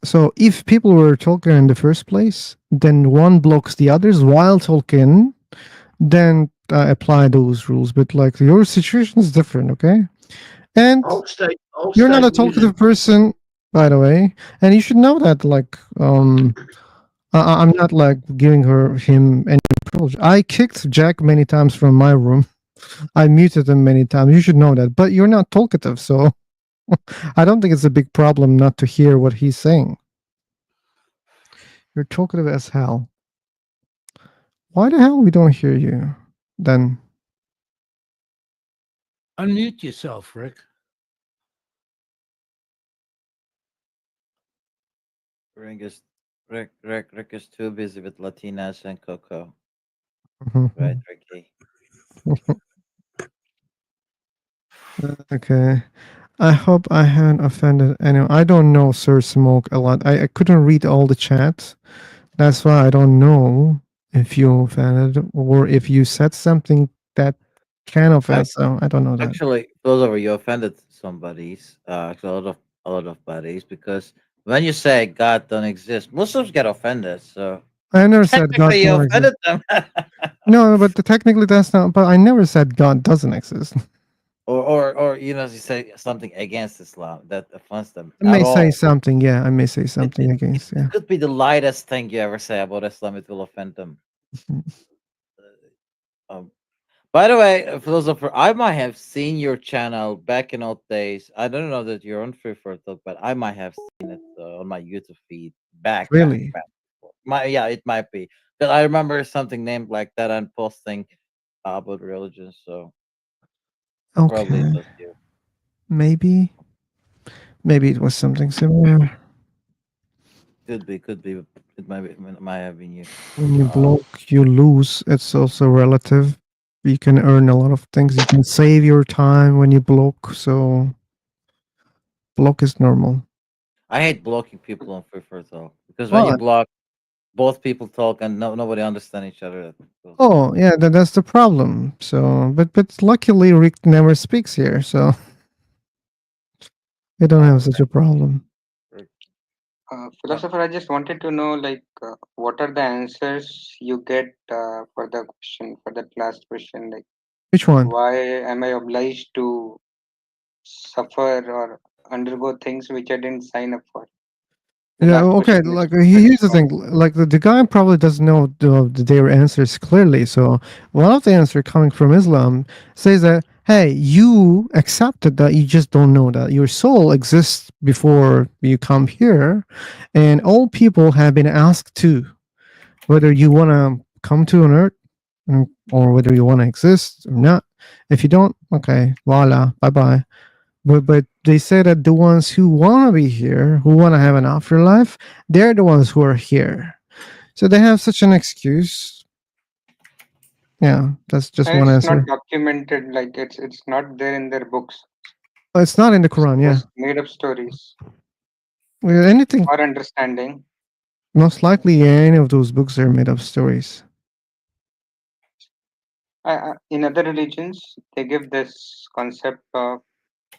So if people were talking in the first place, then one blocks the others while talking, then apply those rules. But like your situation is different, okay? And I'll you're not stay a talkative muted. person, by the way, and you should know that. Like, I'm not like giving him any privilege. I kicked Jack many times from my room. I muted him many times. You should know that. But you're not talkative, so I don't think it's a big problem not to hear what he's saying. You're talkative as hell. Why the hell we don't hear you then? Unmute yourself, Rick. Rick is too busy with Latinas and Coco. Mhm. Right, Ricky? Okay. I hope I haven't offended anyone. I don't know Sir Smoke a lot. I couldn't read all the chat. That's why I don't know if you offended or if you said something that can offend. So I don't know that. Actually, those are you offended somebody's, actually a lot of buddies, because when you say God don't exist, Muslims get offended. So I never said God technically you don't exist. offended them. No, but technically that's not. But I never said God doesn't exist. or you know, you say something against Islam that offends them I at may say all. something. Yeah, I may say something against. Yeah. It could be the lightest thing you ever say about Islam. It will offend them. Um, by the way, philosopher, I might have seen your channel back in old days. I don't know that you're on Free for Talk, but I might have seen it on my YouTube feed back. Really? Yeah, it might be because I remember something named like that and posting about religion. So Probably it Okay, was you. maybe it was something similar. Could be, could be. It might have been you. When you Uh, block, you lose. It's also relative. You can earn a lot of things. You can save your time when you block. So block is normal. I hate blocking people on Free for Talk because when you Why? block, both people talk and nobody understand each other. That goes wrong. Oh, yeah, that's the problem. So, but luckily Rick never speaks here, so we don't have such a problem. Philosopher, I just wanted to know, like, what are the answers you get for the question, for that last question? Like, Which one? why am I obliged to suffer or undergo things which I didn't sign up for? The Yeah, last okay. question is Like pretty here's the strong. thing. Like the guy probably doesn't know their answers clearly. So one of the answer coming from Islam says that hey, you accepted that you just don't know that your soul exists before you come here, and all people have been asked to whether you want to come to an earth or whether you want to exist or not. If you don't, okay, voila, bye bye. But they say that the ones who want to be here, who want to have an afterlife, they're the ones who are here. So they have such an excuse. Yeah, that's just And one it's not answer. documented, like it's not there in their books. It's not in the Quran. Yeah, Just made up stories well, anything. or understanding. Most likely, any of those books are made up stories. In other religions, they give this concept of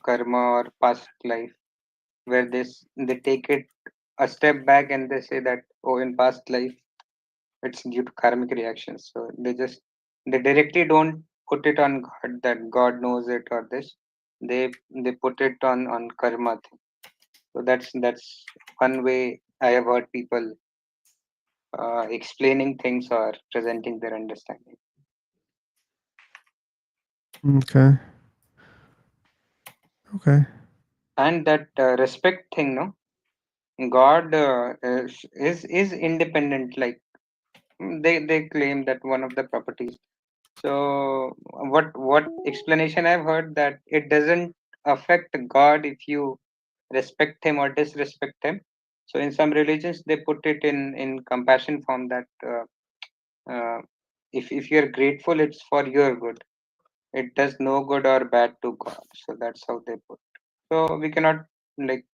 karma or past life, where they take it a step back and they say that, oh, in past life it's due to karmic reactions. So they directly don't put it on God that God knows it or this. They put it on karma thing. So that's one way I have heard people explaining things or presenting their understanding. Okay. Okay. And that respect thing, no, God is independent. Like they claim that one of the properties. So what explanation I've heard that it doesn't affect God if you respect him or disrespect him. So in some religions they put it in compassion form that if you're grateful, it's for your good. It does no good or bad to God. So that's how they put. So we cannot like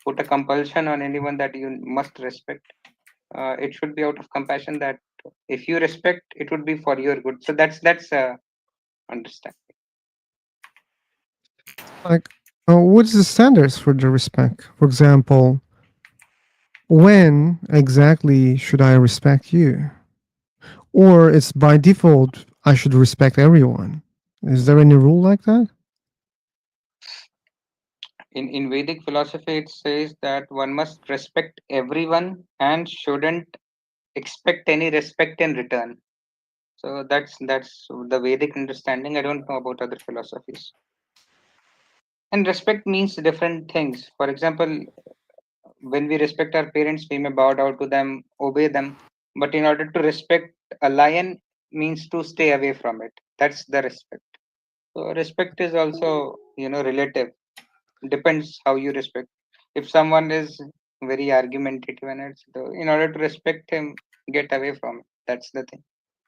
put a compulsion on anyone that you must respect. It should be out of compassion that if you respect, it would be for your good. So that's understand. Like, what's the standards for the respect? For example, when exactly should I respect you? Or it's by default I should respect everyone. Is there any rule like that? In Vedic philosophy, it says that one must respect everyone and shouldn't expect any respect in return. So that's the Vedic understanding. I don't know about other philosophies. And respect means different things. For example, when we respect our parents, we may bow down to them, obey them. But in order to respect a lion means to stay away from it. That's the respect. So respect is also, relative. Depends how you respect. If someone is very argumentative and it's in order to respect him, get away from it. That's the thing.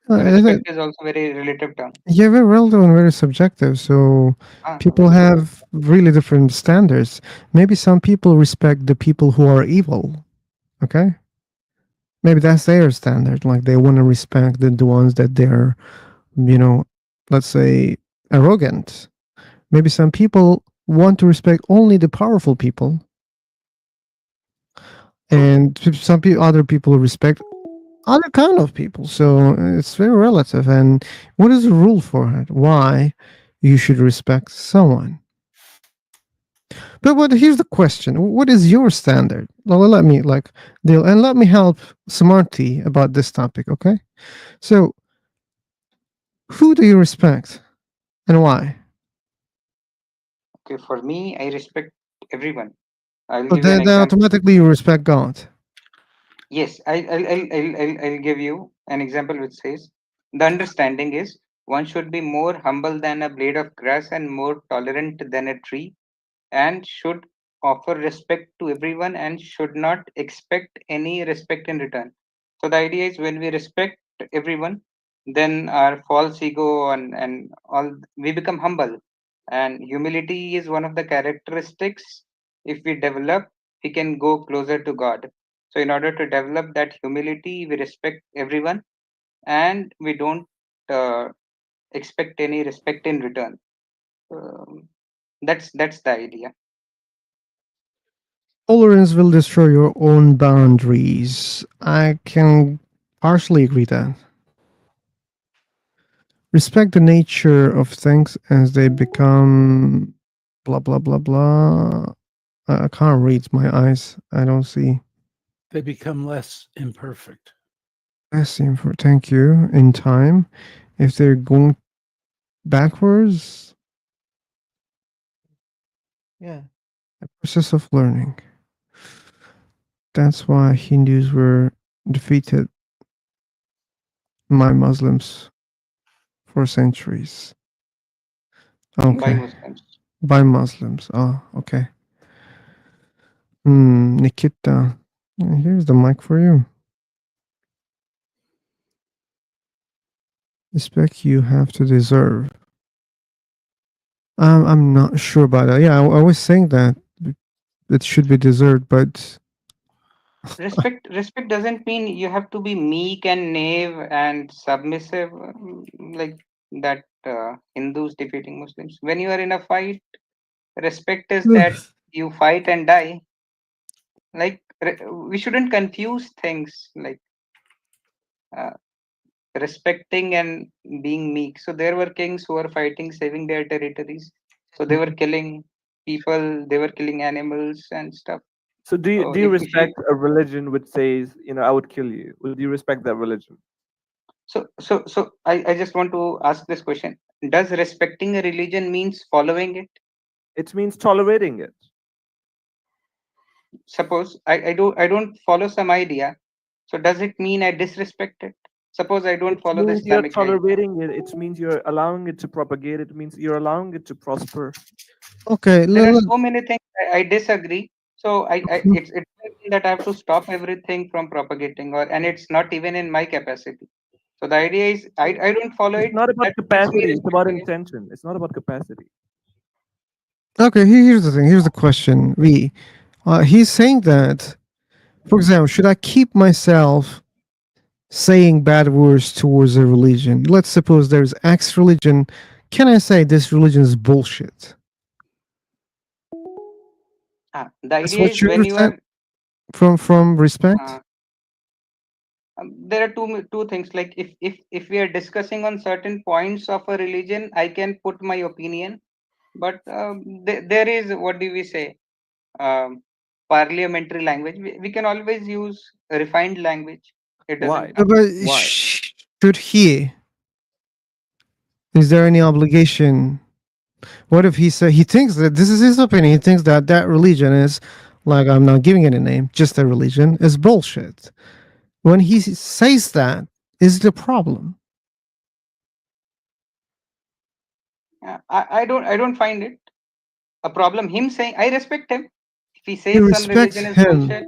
So That, respect is also very relative term. yeah, very relative and very subjective. So people So have really different standards. Maybe some people respect the people who are evil. Okay, maybe that's their standard. Like they want to respect the ones that they're, you know, let's say arrogant. Maybe some people want to respect only the powerful people, and some people, other people respect other kind of people. So it's very relative. And what is the rule for it? Why you should respect someone? But here's the question: what is your standard? Well, let me like deal and let me help Smarty about this topic. Okay, so who do you respect and why? okay, for me, I respect everyone. I'll So give you an then example. automatically you respect God. Yes, I'll give you an example which says the understanding is one should be more humble than a blade of grass and more tolerant than a tree, and should offer respect to everyone and should not expect any respect in return. So the idea is when we respect everyone, then our false ego and all we become humble. And humility is one of the characteristics. If we develop, we can go closer to God. So in order to develop that humility, we respect everyone and we don't uh, expect any respect in return. Um, that's the idea. Tolerance will destroy your own boundaries. I can partially agree that. Respect the nature of things as they become blah blah blah blah. I can't read my eyes. I don't see. They become less imperfect. For thank you in time. If they're going backwards, Yeah. a process of learning. That's why Hindus were defeated by Muslims for centuries. By Okay. Muslims. By Muslims. Oh, okay. Nikita, here's the mic for you. Respect you have to deserve. I'm not sure about that. Yeah, I was saying that it should be deserved, but Respect doesn't mean you have to be meek and knave and submissive, like that Hindus defeating Muslims. When you are in a fight, respect is that you fight and die. Like we shouldn't confuse things like uh, respecting and being meek. So there were kings who were fighting, saving their territories. So they were killing people, they were killing animals and stuff. So So do you if you respect a religion which says, I would kill you? Would you respect that religion? So I just want to ask this question. Does respecting a religion means following it? It means tolerating it. Suppose I don't follow some idea. So does it mean I disrespect it? Suppose I don't It follow the means you're Islamic idea. tolerating it. It means you're allowing it to propagate. It means you're allowing it to prosper. okay. There are so many things I disagree. So Mhm. it doesn't mean that I have to stop everything from propagating, or and it's not even in my capacity. So the idea is I don't follow It's it. not about That means me capacity. It's about respecting it. intention. It's not about capacity. Okay, here's the thing. Here's the question. He's saying that, for example, should I keep myself saying bad words towards a religion? Let's suppose there's X religion. Can I say this religion is bullshit? The That's idea what is you when you understand are from respect? uh, there are two things. Like if we are discussing on certain points of a religion, I can put my opinion, but there is, what do we say, um, parliamentary language. We can always use refined language. It Why? doesn't No, matter. but Why? should he? Is there any obligation? What if he thinks that this is his opinion? He thinks that that religion is, like, I'm not giving it a name, just a religion, is bullshit. When he says that, is the problem? I don't find it a problem. Him saying, I respect him. If he You says some respect religion is him. bullshit,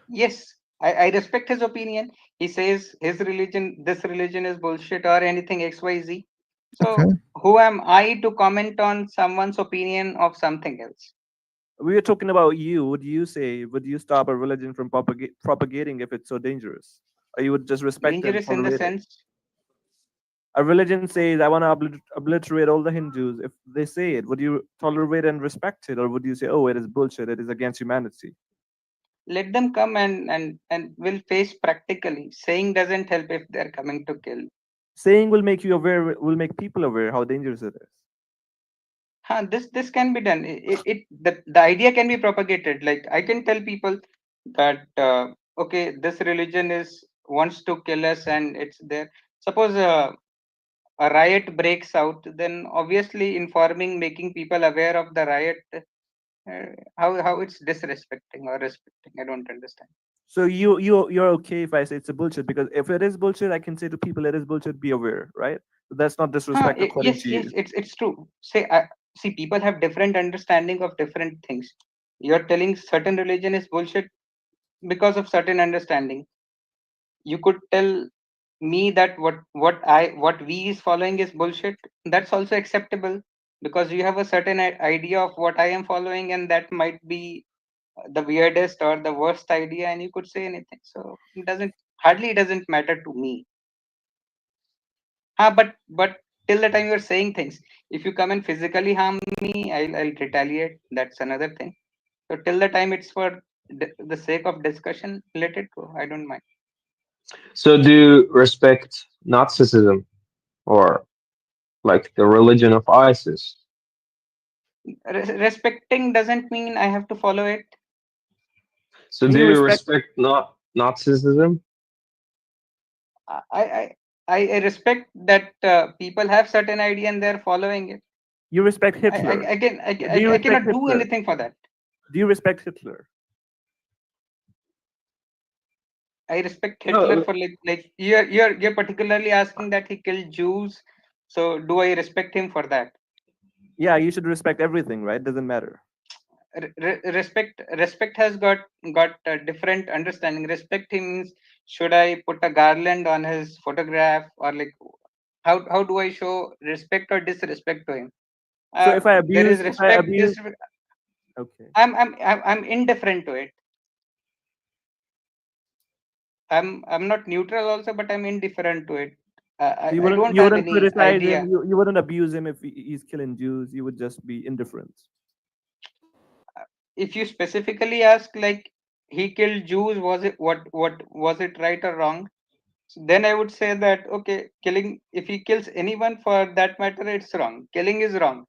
yes, I respect his opinion. He says his religion, this religion is bullshit or anything XYZ. Okay. So who am I to comment on someone's opinion of something else? We are talking about you. Would you say, would you stop a religion from propagating if it's so dangerous? Or you would just respect it and Dangerous in the tolerate it? sense, A religion says, I want to obliterate all the Hindus. If they say it, would you tolerate and respect it? Or would you say, oh, it is bullshit, it is against humanity? let them come and will face practically. Saying doesn't help if they're coming to kill. Saying will make you aware, will make people aware how dangerous it is. This can be done. The idea can be propagated. Like I can tell people that okay, this religion is wants to kill us, and it's there. Suppose a riot breaks out, then obviously informing, making people aware of the riot. How it's disrespecting or respecting? I don't understand. So you're okay if I say it's a bullshit, because if it is bullshit, I can say to people it is bullshit, be aware, right? That's not disrespect according Yes, to yes, you. it's true. See, people have different understanding of different things. You're telling certain religion is bullshit because of certain understanding. You could tell me that what we is following is bullshit. That's also acceptable because you have a certain idea of what I am following, and that might be the weirdest or the worst idea, and you could say anything. So it doesn't matter to me. But till the time you're saying things, if you come and physically harm me, I'll retaliate. That's another thing. So till the time it's for the sake of discussion, let it go. I don't mind. So do you respect Nazism or like the religion of ISIS? Respecting doesn't mean I have to follow it. So Do do you you respect? respect not Nazism? I I respect that people have certain idea and they're following it. You respect I I, Hitler. I can I, Do you I respect cannot do Hitler? anything for that. Do you respect Hitler? I respect Hitler No. for you're particularly asking that he killed Jews. So do I respect him for that? Yeah, you should respect everything, right? Doesn't matter. Respect has got a different understanding. Respect means, should I put a garland on his photograph, or like how do I show respect or disrespect to him? So if I There is abuse, if I respect. abuse, okay. I'm indifferent to it. I'm not neutral also, but I'm indifferent to it. So you I wouldn't don't you have wouldn't any criticize him. idea. You wouldn't abuse him if he's killing Jews. You would just be indifferent. If you specifically ask, like, he killed Jews, was it what was it right or wrong? So then I would say that, okay, killing, if he kills anyone for that matter, it's wrong. Killing is wrong.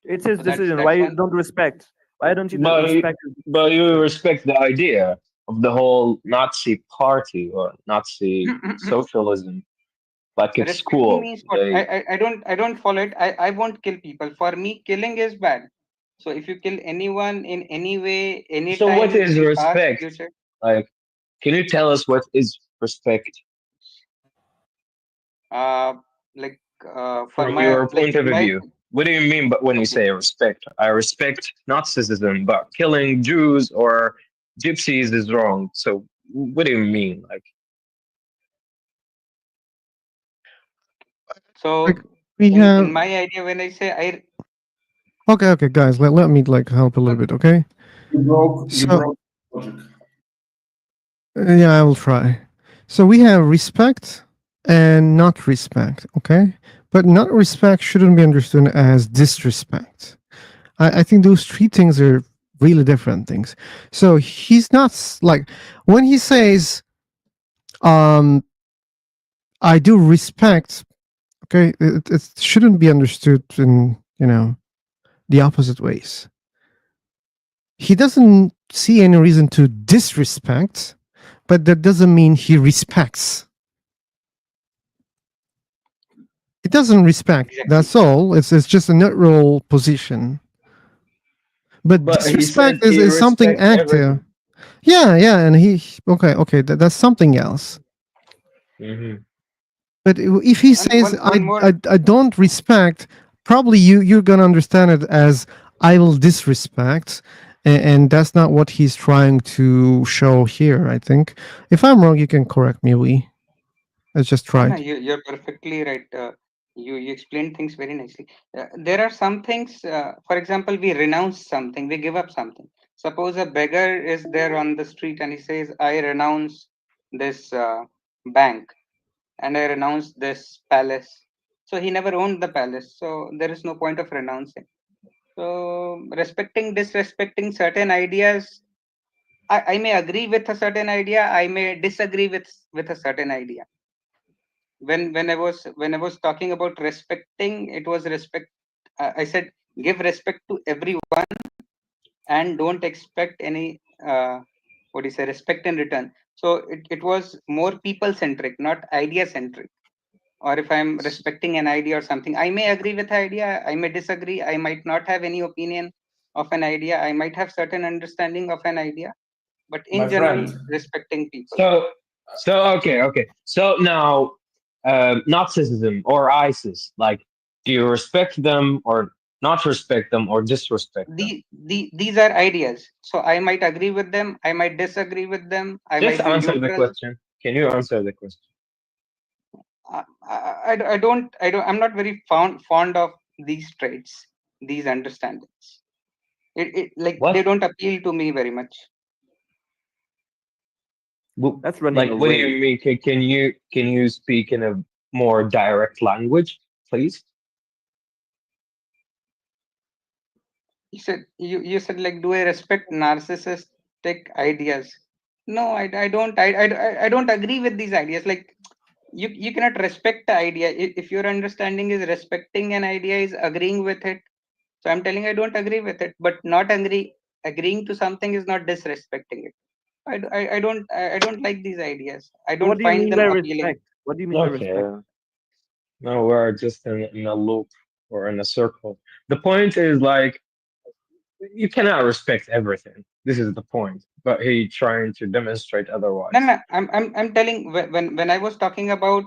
It's his So decision. Why that's you one. don't respect? Why don't you But respect his but you decision? respect the idea of the whole Nazi party or Nazi socialism. Like it's Respecting cool. means what? They I don't follow it. I won't kill people. For me, killing is bad. So if you kill anyone in any way, So what anytime, is past, respect? future, Like, can you tell us what is respect uh, like for from my your point of my view? What do you mean but when you okay. say respect? I respect Nazism, but killing Jews or gypsies is wrong. So what do you mean? Like, Like So we in have. my idea, when I say Okay, guys. Let me like help a little bit. Okay. You So broke logic. yeah, I will try. So we have respect and not respect. Okay, but not respect shouldn't be understood as disrespect. I think those three things are really different things. So he's not like when he says, I do respect. Okay, it shouldn't be understood in the opposite ways. He doesn't see any reason to disrespect, but that doesn't mean he respects. It doesn't respect. exactly. That's all. It's just a neutral position. But but he said disrespect he is something respect active. everything. Yeah, and okay, that's something else. Hmm. But if he And says one more. I don't respect, probably you're gonna understand it as I will disrespect, and that's not what he's trying to show here. I think if I'm wrong, you can correct me. Let's just try No, it. you're perfectly right. You explained things very nicely. There are some things. For example, we renounce something. We give up something. Suppose a beggar is there on the street and he says, "I renounce this bank and I renounce this palace." So he never owned the palace. So there is no point of renouncing. So respecting, disrespecting certain ideas. I may agree with a certain idea. I may disagree with a certain idea. When I was talking about respecting, it was respect. I said give respect to everyone and don't expect any what do you say, respect in return. So it was more people centric, not idea centric. Or if I'm respecting an idea or something, I may agree with the idea, I may disagree, I might not have any opinion of an idea, I might have certain understanding of an idea, but in My general, friend. respecting people. So okay. So now, Nazism or ISIS? Like, do you respect them or not respect them or disrespect them? These are ideas. So I might agree with them. I might disagree with them. I Just might be answer the neutral. question. Can you answer the question? I'm not very fond of these traits, these understandings. It like they What? don't appeal to me very much. That's running Like, what do away. you mean? Can you speak in a more direct language, please? You said like, do I respect narcissistic ideas? No, I don't. I don't agree with these ideas. Like you cannot respect the idea if your understanding is respecting an idea is agreeing with it. So I'm telling I don't agree with it, but not agreeing to something is not disrespecting it. I don't like these ideas. I So what don't do you find mean them by appealing. respect? What do you mean by Okay. respect? No, we're just in a loop or in a circle. The point is like you cannot respect everything. This is the point. But he trying to demonstrate otherwise. No. I'm telling when I was talking about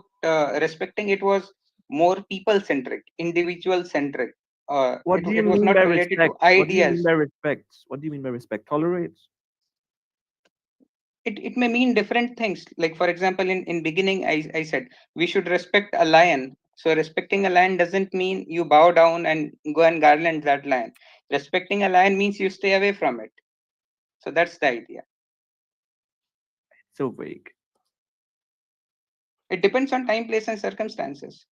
respecting, it was more people centric, individual centric. What do you It was mean not by related to respect? What do you mean ideas. by respect? What do you mean by respect? Tolerate? It may mean different things. Like for example, in beginning, I said we should respect a lion. So respecting a lion doesn't mean you bow down and go and garland that lion. Respecting a lion means you stay away from it. So that's the idea. So vague. It depends on time, place, and circumstances.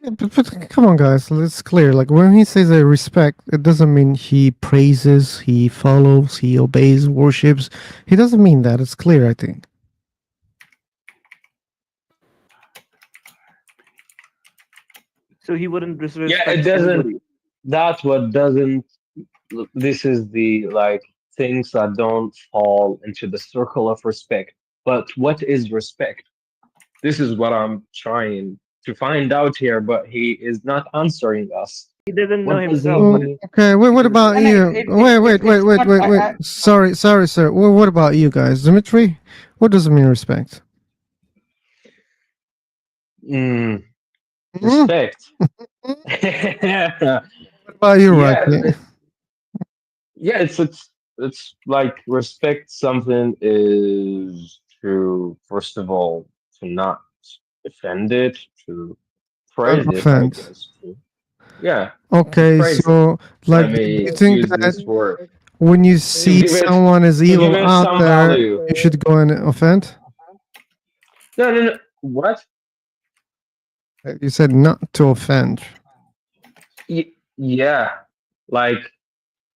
Yeah, but come on, guys, it's clear. Like when he says I respect, it doesn't mean he praises, he follows, he obeys, worships. He doesn't mean that. It's clear, I think. So he wouldn't Yeah, it disrespect doesn't. anybody. That's what doesn't. This is the like things that don't fall into the circle of respect. But what is respect? This is what I'm trying to find out here, but he is not answering us. He doesn't know What does he himself. What mean? Okay, wait, what about No, you? it's not. Wait. Sorry, sir. What about you guys? Dimitri, what does it mean respect? Respect. What about you, Yeah, Rocky? yeah. It's like respect. Something is to first of all to not offend it, to Not praise it. I offend. guess. Yeah, to Okay, praise it. so Let like, do me you think use that this word when you to see give it someone is to give evil it out some there, value. you should go and offend? No. What? You said not to offend. Yeah, like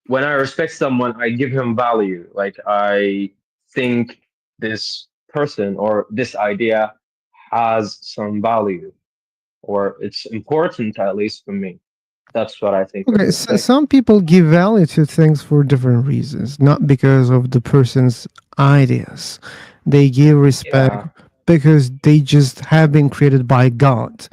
when I respect someone, I give him value. Like I think this person or this idea has some value, or it's important at least for me. That's what I think of Okay, so respect. some people give value to things for different reasons, not because of the person's ideas. They give respect Yeah. because they just have been created by God.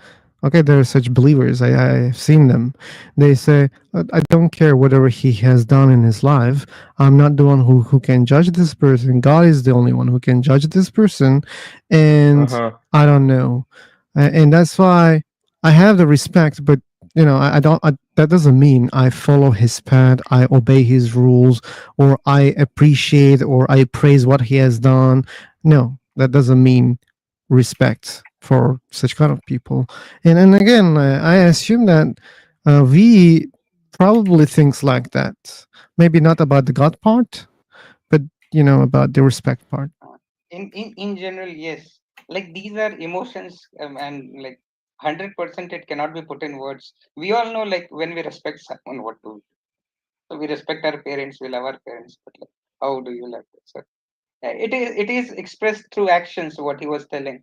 Okay, there are such believers. I've seen them. They say, I don't care whatever he has done in his life. I'm not the one who can judge this person. God is the only one who can judge this person. And Uh-huh. I don't know. And that's why I have the respect, but I don't. That doesn't mean I follow his path, I obey his rules, or I appreciate or I praise what he has done. No, that doesn't mean respect for such kind of people. And again, I assume that we probably thinks like that. Maybe not about the God part, but about the respect part. In general, yes. Like these are emotions, and like 100% it cannot be put in words. We all know, like when we respect someone, what to do. So we respect our parents, we love our parents, but like, how do you love them? So it is expressed through actions. What he was telling,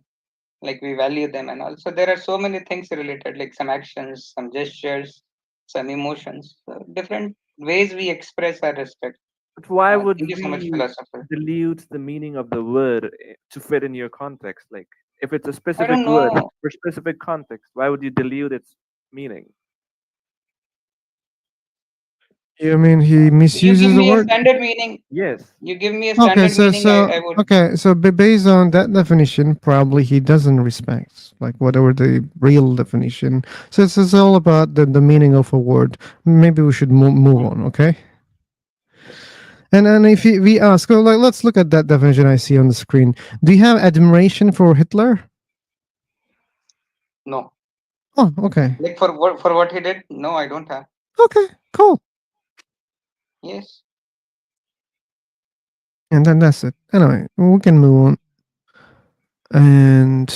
like we value them, and also there are so many things related, like some actions, some gestures, some emotions, so different ways we express our respect. But why Thank would you so much, we philosopher. dilute the meaning of the word to fit in your context? Like, if it's a I don't specific word know. for specific context, why would you dilute its meaning? You mean he You give misuses the me a word? standard meaning. Yes. You give me a Okay, standard meaning. I would. based on that definition, probably he doesn't respect like whatever the real definition. So it's all about the meaning of a word. Maybe we should move on. Okay. And if we ask, well, like, let's look at that definition I see on the screen. Do you have admiration for Hitler? No. Oh, okay. Like for what he did? No, I don't have. Okay, cool. Yes. And then that's it. Anyway, we can move on. And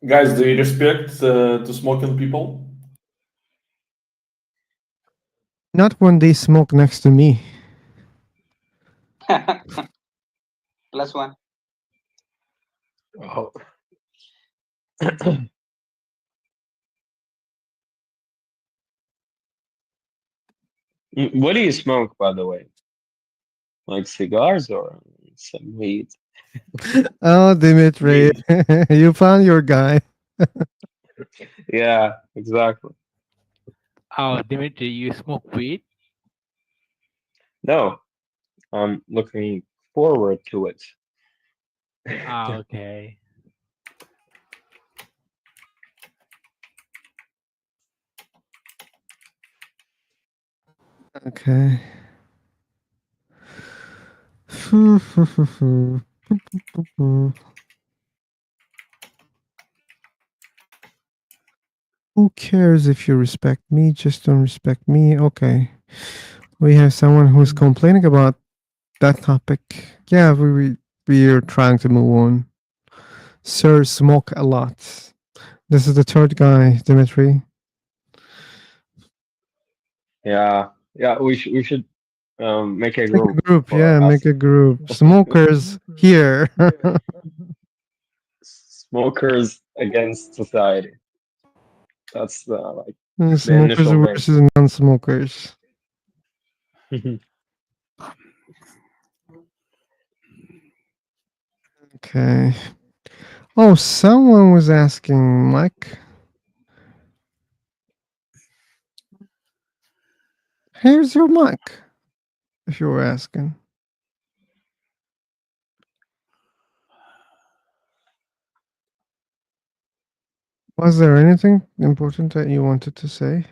Guys, do you respect to smoking people? not when they smoke next to me. +1. Oh. What do you smoke, by the way? Like cigars or some weed? Oh, Dimitri, Weed. you found your guy. Yeah, exactly. Oh, Dimitri, you smoke weed? No, I'm looking forward to it. Ah, okay. Okay. Who cares if you respect me? Just don't respect me. Okay. We have someone who's complaining about that topic. Yeah, we're trying to move on. Sir, smoke a lot. This is the third guy, Dimitri. Yeah, we should make a Make group a group, for yeah, us. make a group. Smokers here. Smokers against society. That's like the Smokers initial name. versus non-smokers. Okay. Oh, someone was asking, Mike. Here's your mic, if you were asking. Was there anything important that you wanted to say?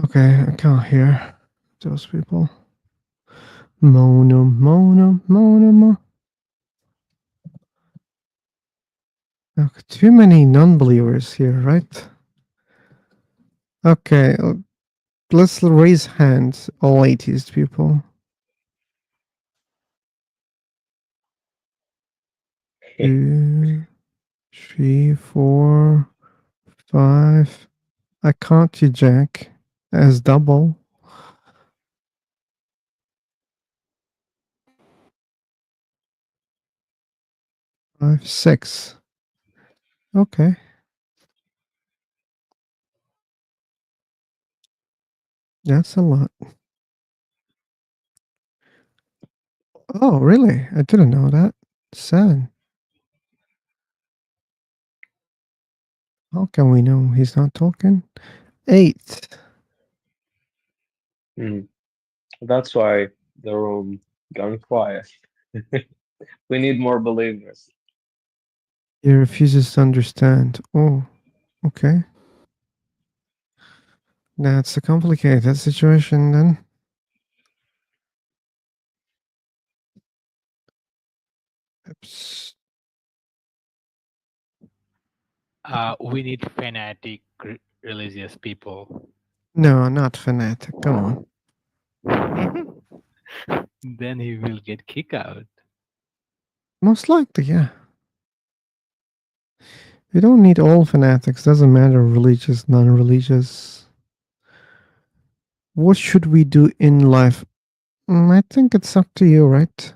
Okay, I can't hear those people. Mono. Okay, too many non-believers here, right? Okay, let's raise hands, all atheist people. 2, 3, 4, 5. I count you, Jack, as double. 5, 6. Okay. That's a lot. Oh, really? I didn't know that. 7. How can we know he's not talking? 8. That's why the room gone quiet. We need more believers. He refuses to understand. Oh, okay. That's a complicated situation then. Oops. We need fanatic religious people. No, not fanatic. Come on. Then he will get kicked out. Most likely, yeah. You don't need all fanatics. Doesn't matter religious, non-religious. What should we do in life? I think it's up to you, right?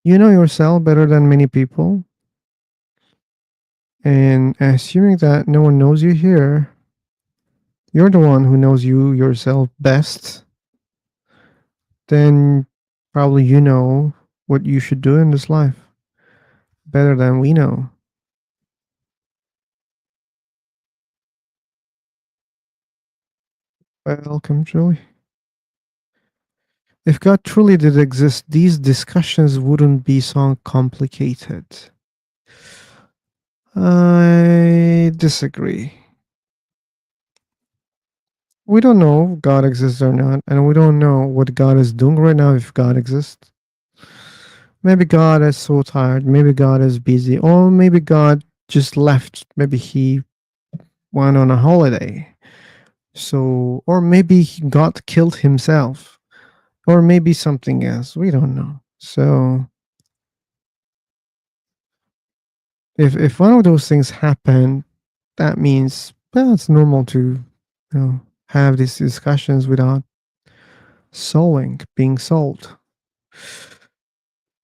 You know yourself better than many people. And assuming that no one knows you here, you're the one who knows you yourself best, then probably you know what you should do in this life better than we know. Welcome, Julie. If God truly did exist, these discussions wouldn't be so complicated. I disagree. We don't know if God exists or not, and we don't know what God is doing right now if God exists. Maybe God is so tired, maybe God is busy, or maybe God just left. Maybe he went on a holiday. So, or maybe God killed himself, or maybe something else. We don't know. So, if one of those things happen, that means well, it's normal to have these discussions without being solved.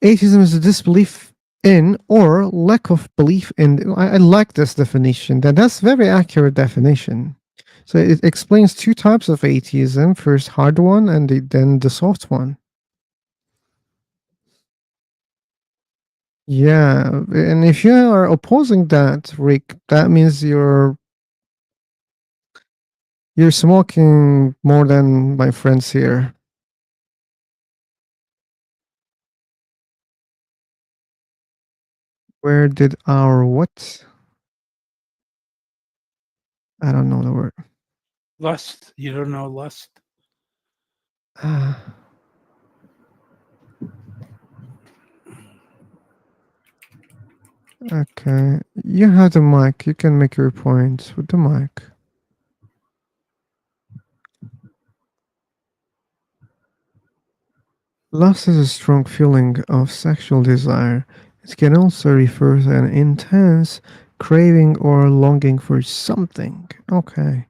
Atheism is a disbelief in or lack of belief in. I like this definition. That's very accurate definition. So it explains two types of atheism: first hard one, and then the soft one. Yeah, and if you are opposing that, Rick, that means you're smoking more than my friends here. Where did our what? I don't know the word. Lust. You don't know lust? Okay, you have the mic. You can make your points with the mic. Lust is a strong feeling of sexual desire. It can also refer to an intense craving or longing for something. Okay.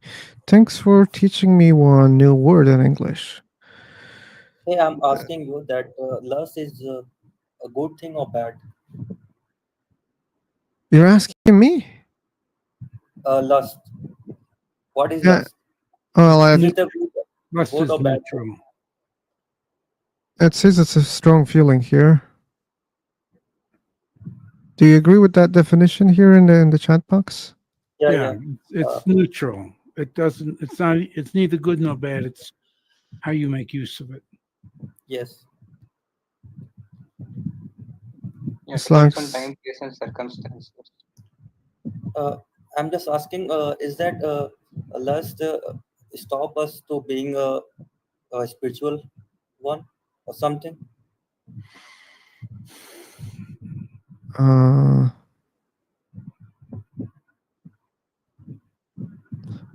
Thanks for teaching me one new word in English. Hey, I'm asking you that lust is a good thing or bad? You're asking me? Lust. What is Yeah. lust? Well, Is it a Lust good is or bad? neutral. it says it's a strong feeling here. Do you agree with that definition here in the chat box? Yeah, it's neutral. It doesn't. It's not. It's neither good nor bad. It's how you make use of it. Yes. Yeah, It's depends like on time, place, and circumstances. I'm just asking, is that lust stop us to being a spiritual one or something?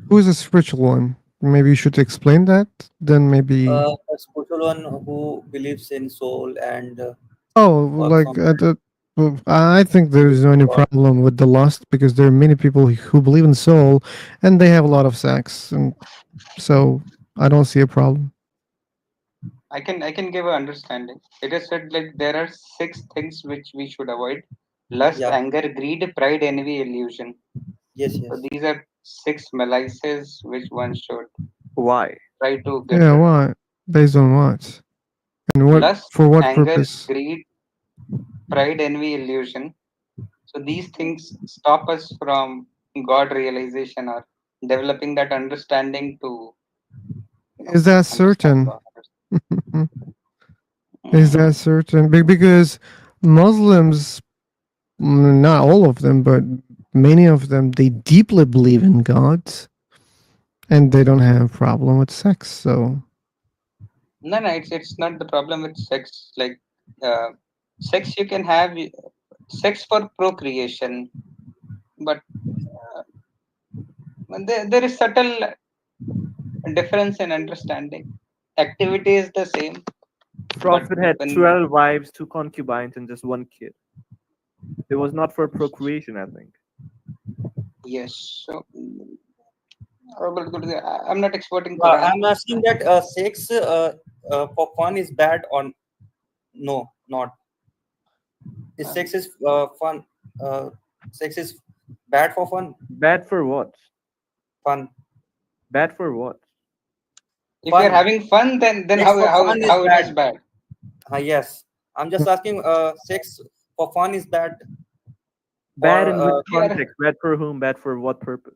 Who is a spiritual one? Maybe you should explain that. Then maybe. A spiritual one who believes in soul and Oh, works like on well, I think there's no any God. problem with the lust because there are many people who believe in soul, and they have a lot of sex, and so I don't see a problem. I can give an understanding. It is said like there are 6 things which we should avoid: lust, Yeah. anger, greed, pride, envy, illusion. Yes. So these are 6 malices which one should Why? try to get Yeah, rid of. what? Based on what? And what? Lust, For what anger, purpose? greed, pride, envy, illusion. So these things stop us from God realization or developing that understanding to Is that understand certain? God. Is that certain? Because Muslims, not all of them, but many of them, they deeply believe in God, and they don't have a problem with sex. So No, it's not the problem with sex. Like sex, you can have sex for procreation, but there is subtle difference in understanding. activity is the same. Prophet had when 12 wives, 2 concubines, and just 1 kid. It was not for procreation, I think. Yes. So I'm not exporting Quran. I'm asking that sex for fun is bad or no, not. Is sex is fun? Sex is bad for fun? Bad for what? Fun. Bad for what? If you're having fun, then sex for how fun it is bad? Yes, I'm just asking. Sex for fun is bad. Bad Or in which context? Bad for whom? Bad for what purpose?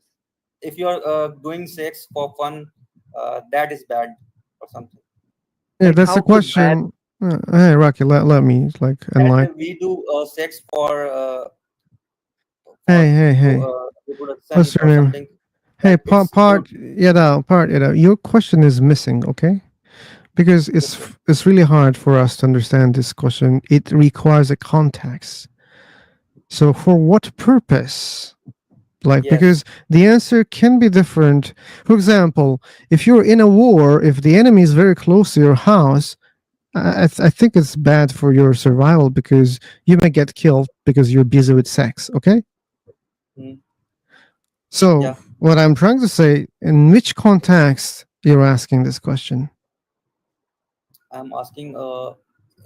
if you're doing sex for fun, that is bad or something. Yeah, Like, that's how the could bad question. Hey, Rocky, let me like enlighten. That we do sex for Hey. reproduction What's your or name? something. Hey, That it's good. part. Your question is missing, okay? Because it's really hard for us to understand this question. It requires a context. So, for what purpose? Like, because the answer can be different. For example, if you're in a war, if the enemy is very close to your house, I think it's bad for your survival because you may get killed because you're busy with sex. Okay. So what I'm trying to say, in which context you're asking this question? I'm asking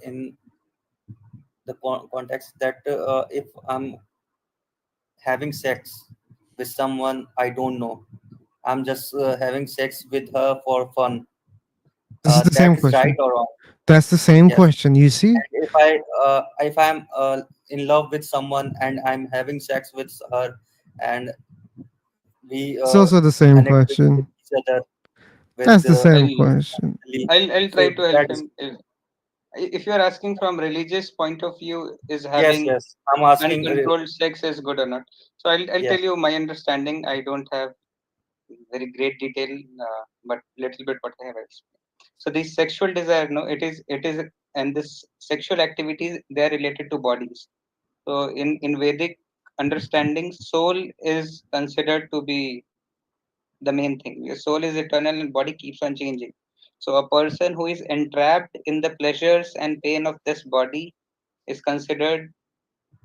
in the context that if I'm having sex with someone I don't know, I'm just having sex with her for fun. This is the That same is right question. or wrong? That's the same Yes. question. You see? And if I'm in love with someone and I'm having sex with her, and we It's also the same connect with question. each other with That's the same question. I'll try so to help that is him. If you're asking from religious point of view, is yes, having yes. I'm asking. uncontrolled sex is good or not? So I'll Yes. tell you my understanding. I don't have very great detail, but little bit what I have explained. So the sexual desire, no, it is, and this sexual activities they are related to bodies. So in Vedic understanding, soul is considered to be the main thing. Your soul is eternal and body keeps on changing. So a person who is entrapped in the pleasures and pain of this body is considered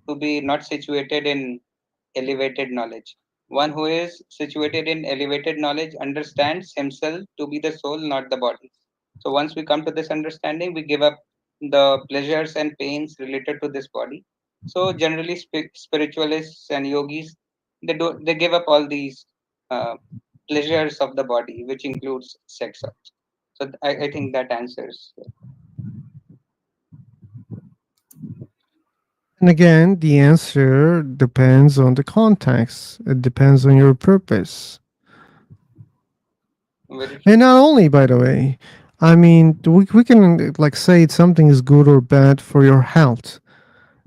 to be not situated in elevated knowledge. One who is situated in elevated knowledge understands himself to be the soul, not the body. So once we come to this understanding, we give up the pleasures and pains related to this body. So generally, spiritualists and yogis they give up all these uh, pleasures of the body, which includes sex also. So I think that answers. And again, the answer depends on the context. It depends on your purpose. And not only, by the way, I mean, we can like say something is good or bad for your health.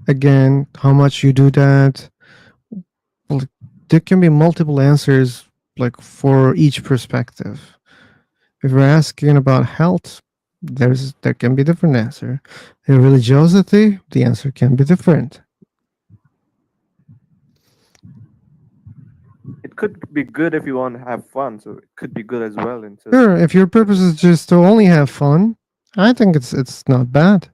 Again, how much you do that. Well, there can be multiple answers like for each perspective. If you're asking about health, there can be different answer. In religiosity, the answer can be different. It could be good if you want to have fun, so it could be good as well. Sure, if your purpose is just to only have fun, I think it's not bad.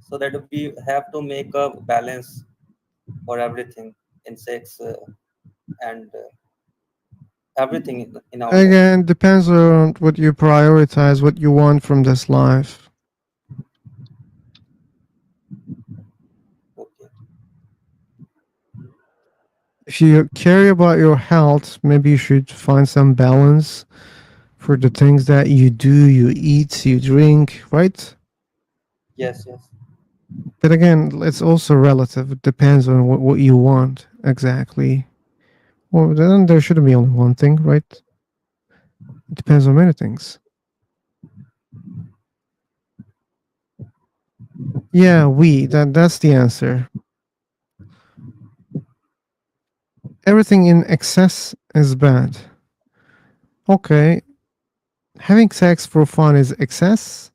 So that we have to make a balance for everything in sex and everything in our life. Again, depends on what you prioritize, what you want from this life. If you care about your health, maybe you should find some balance for the things that you do, you eat, you drink, right? Yes, yes. But again, it's also relative. It depends on what you want exactly. Well, then there shouldn't be only one thing, right? It depends on many things. Yeah, that's the answer. Everything in excess is bad. Okay. Having sex for fun is excess?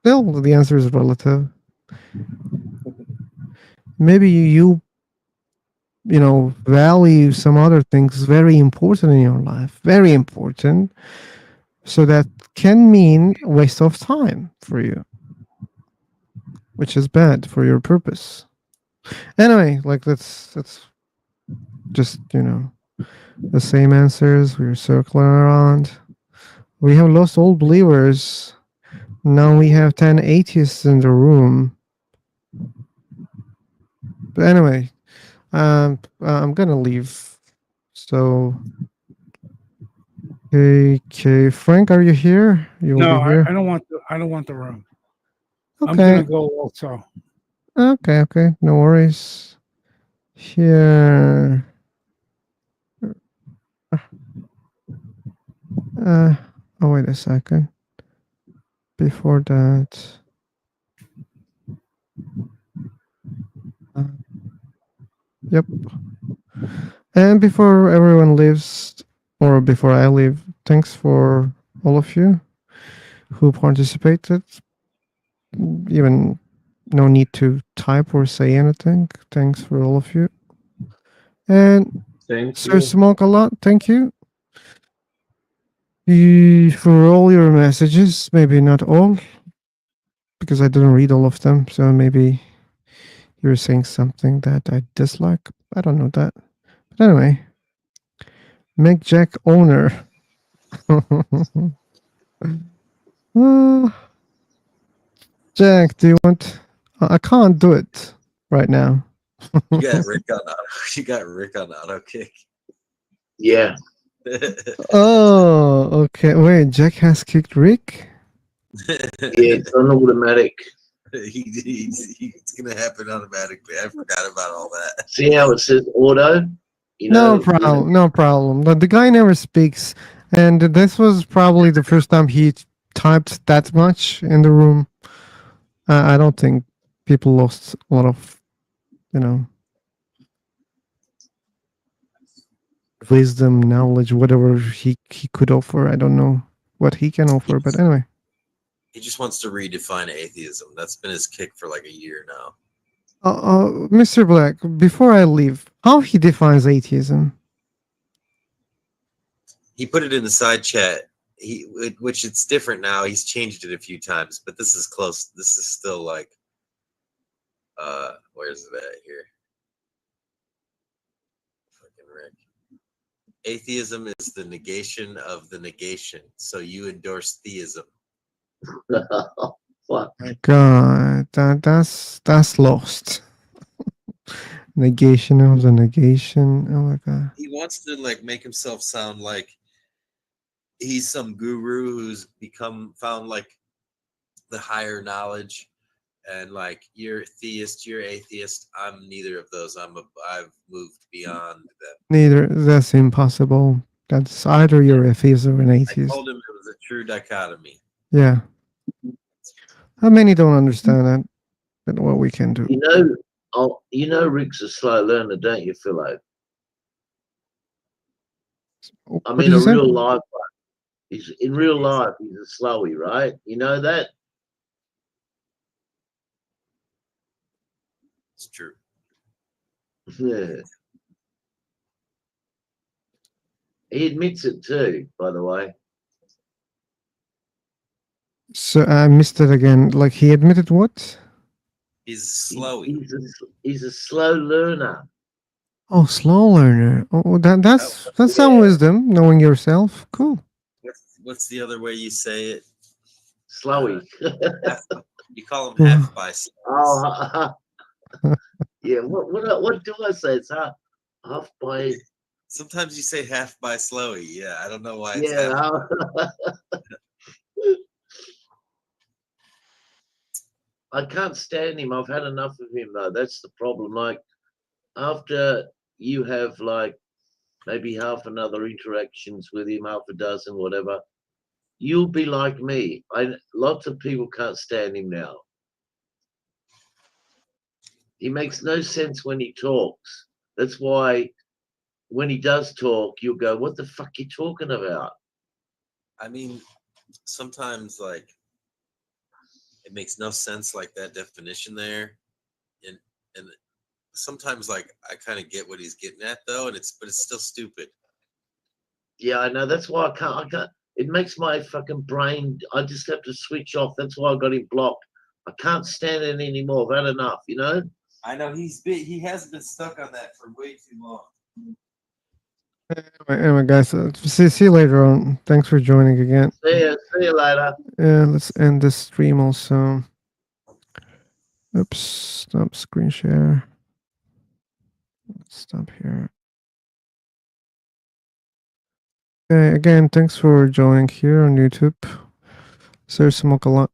Still, the answer is relative. maybe you value some other things very important in your life, very important. So that can mean waste of time for you, which is bad for your purpose. Anyway, like let's just the same answers. We're circling around. We have lost all believers. Now we have 10 atheists in the room. But anyway, I'm gonna leave. So, okay, Frank, are you here? You will No, be here. I don't want the room. I'm Okay. gonna go also. Okay, no worries. Here. Oh, wait a second. Before that. Yep. And before everyone leaves, or before I leave, thanks for all of you who participated. Even no need to type or say anything. Thanks for all of you. And Thank Sir you. Smoke a lot, thank you. For all your messages, maybe not all, because I didn't read all of them, so maybe you're saying something that I dislike. I don't know that. But anyway, make Jack owner. Jack, do you want? I can't do it right now. You got Rick on auto. You got Rick on auto kick. Yeah. Oh, okay. Wait, Jack has kicked Rick? Yeah, it's on automatic. It's gonna happen automatically. I forgot about all that. See how it says auto? No problem. No problem. But the guy never speaks, and this was probably the first time he typed that much in the room. I don't think people lost a lot of, wisdom, knowledge, whatever he could offer. I don't know what he can offer, but anyway. He just wants to redefine atheism. That's been his kick for like a year now. Mr. Black, before I leave, how he defines atheism? He put it in the side chat. Which it's different now. He's changed it a few times, but this is close. This is still like, where's it at here? Fucking Rick. Atheism is the negation of the negation. So you endorse theism. What? My God, that's lost. Negation of the negation. Oh my God. He wants to like make himself sound like he's some guru who's found like the higher knowledge, and like you're theist, you're atheist. I'm neither of those. I've moved beyond that. Neither. That's impossible. That's either you're a theist or an I atheist. told him it was a true dichotomy. Yeah. How many don't understand that? But what we can do. Rick's a slow learner, don't you, Philo? I What mean, did a you say? real life one. He's in real life. He's a slowy, right? You know that. It's true. Yeah. He admits it too, by the way. So I missed it again. Like he admitted what? He's slowy. He's a slow learner. Oh, slow learner. Oh, that's some wisdom, knowing yourself. Cool. What's the other way you say it? Slowy. You call him half by slow. Oh, yeah. What do I say? It's half by. Sometimes you say half by slowy. Yeah, I don't know why it's Yeah. half. I can't stand him. I've had enough of him though. That's the problem. Like after you have like maybe half another interactions with him, half a dozen, whatever, you'll be like me. Lots of people can't stand him now. He makes no sense when he talks. That's why when he does talk, you'll go, "What the fuck you talking about?" I mean, sometimes like it makes no sense, like that definition there, and sometimes like I kind of get what he's getting at though, and it's still stupid. Yeah, I know. That's why I can't. It makes my fucking brain. I just have to switch off. That's why I got him blocked. I can't stand it anymore. I've had enough. You know. I know he has been stuck on that for way too long. Anyway, guys, see you later on. Thanks for joining again. See you later. Let's end this stream also. Oops, stop screen share. Let's stop here. Okay, again, thanks for joining here on YouTube. Sir Smoke a lot.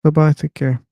Bye bye, take care.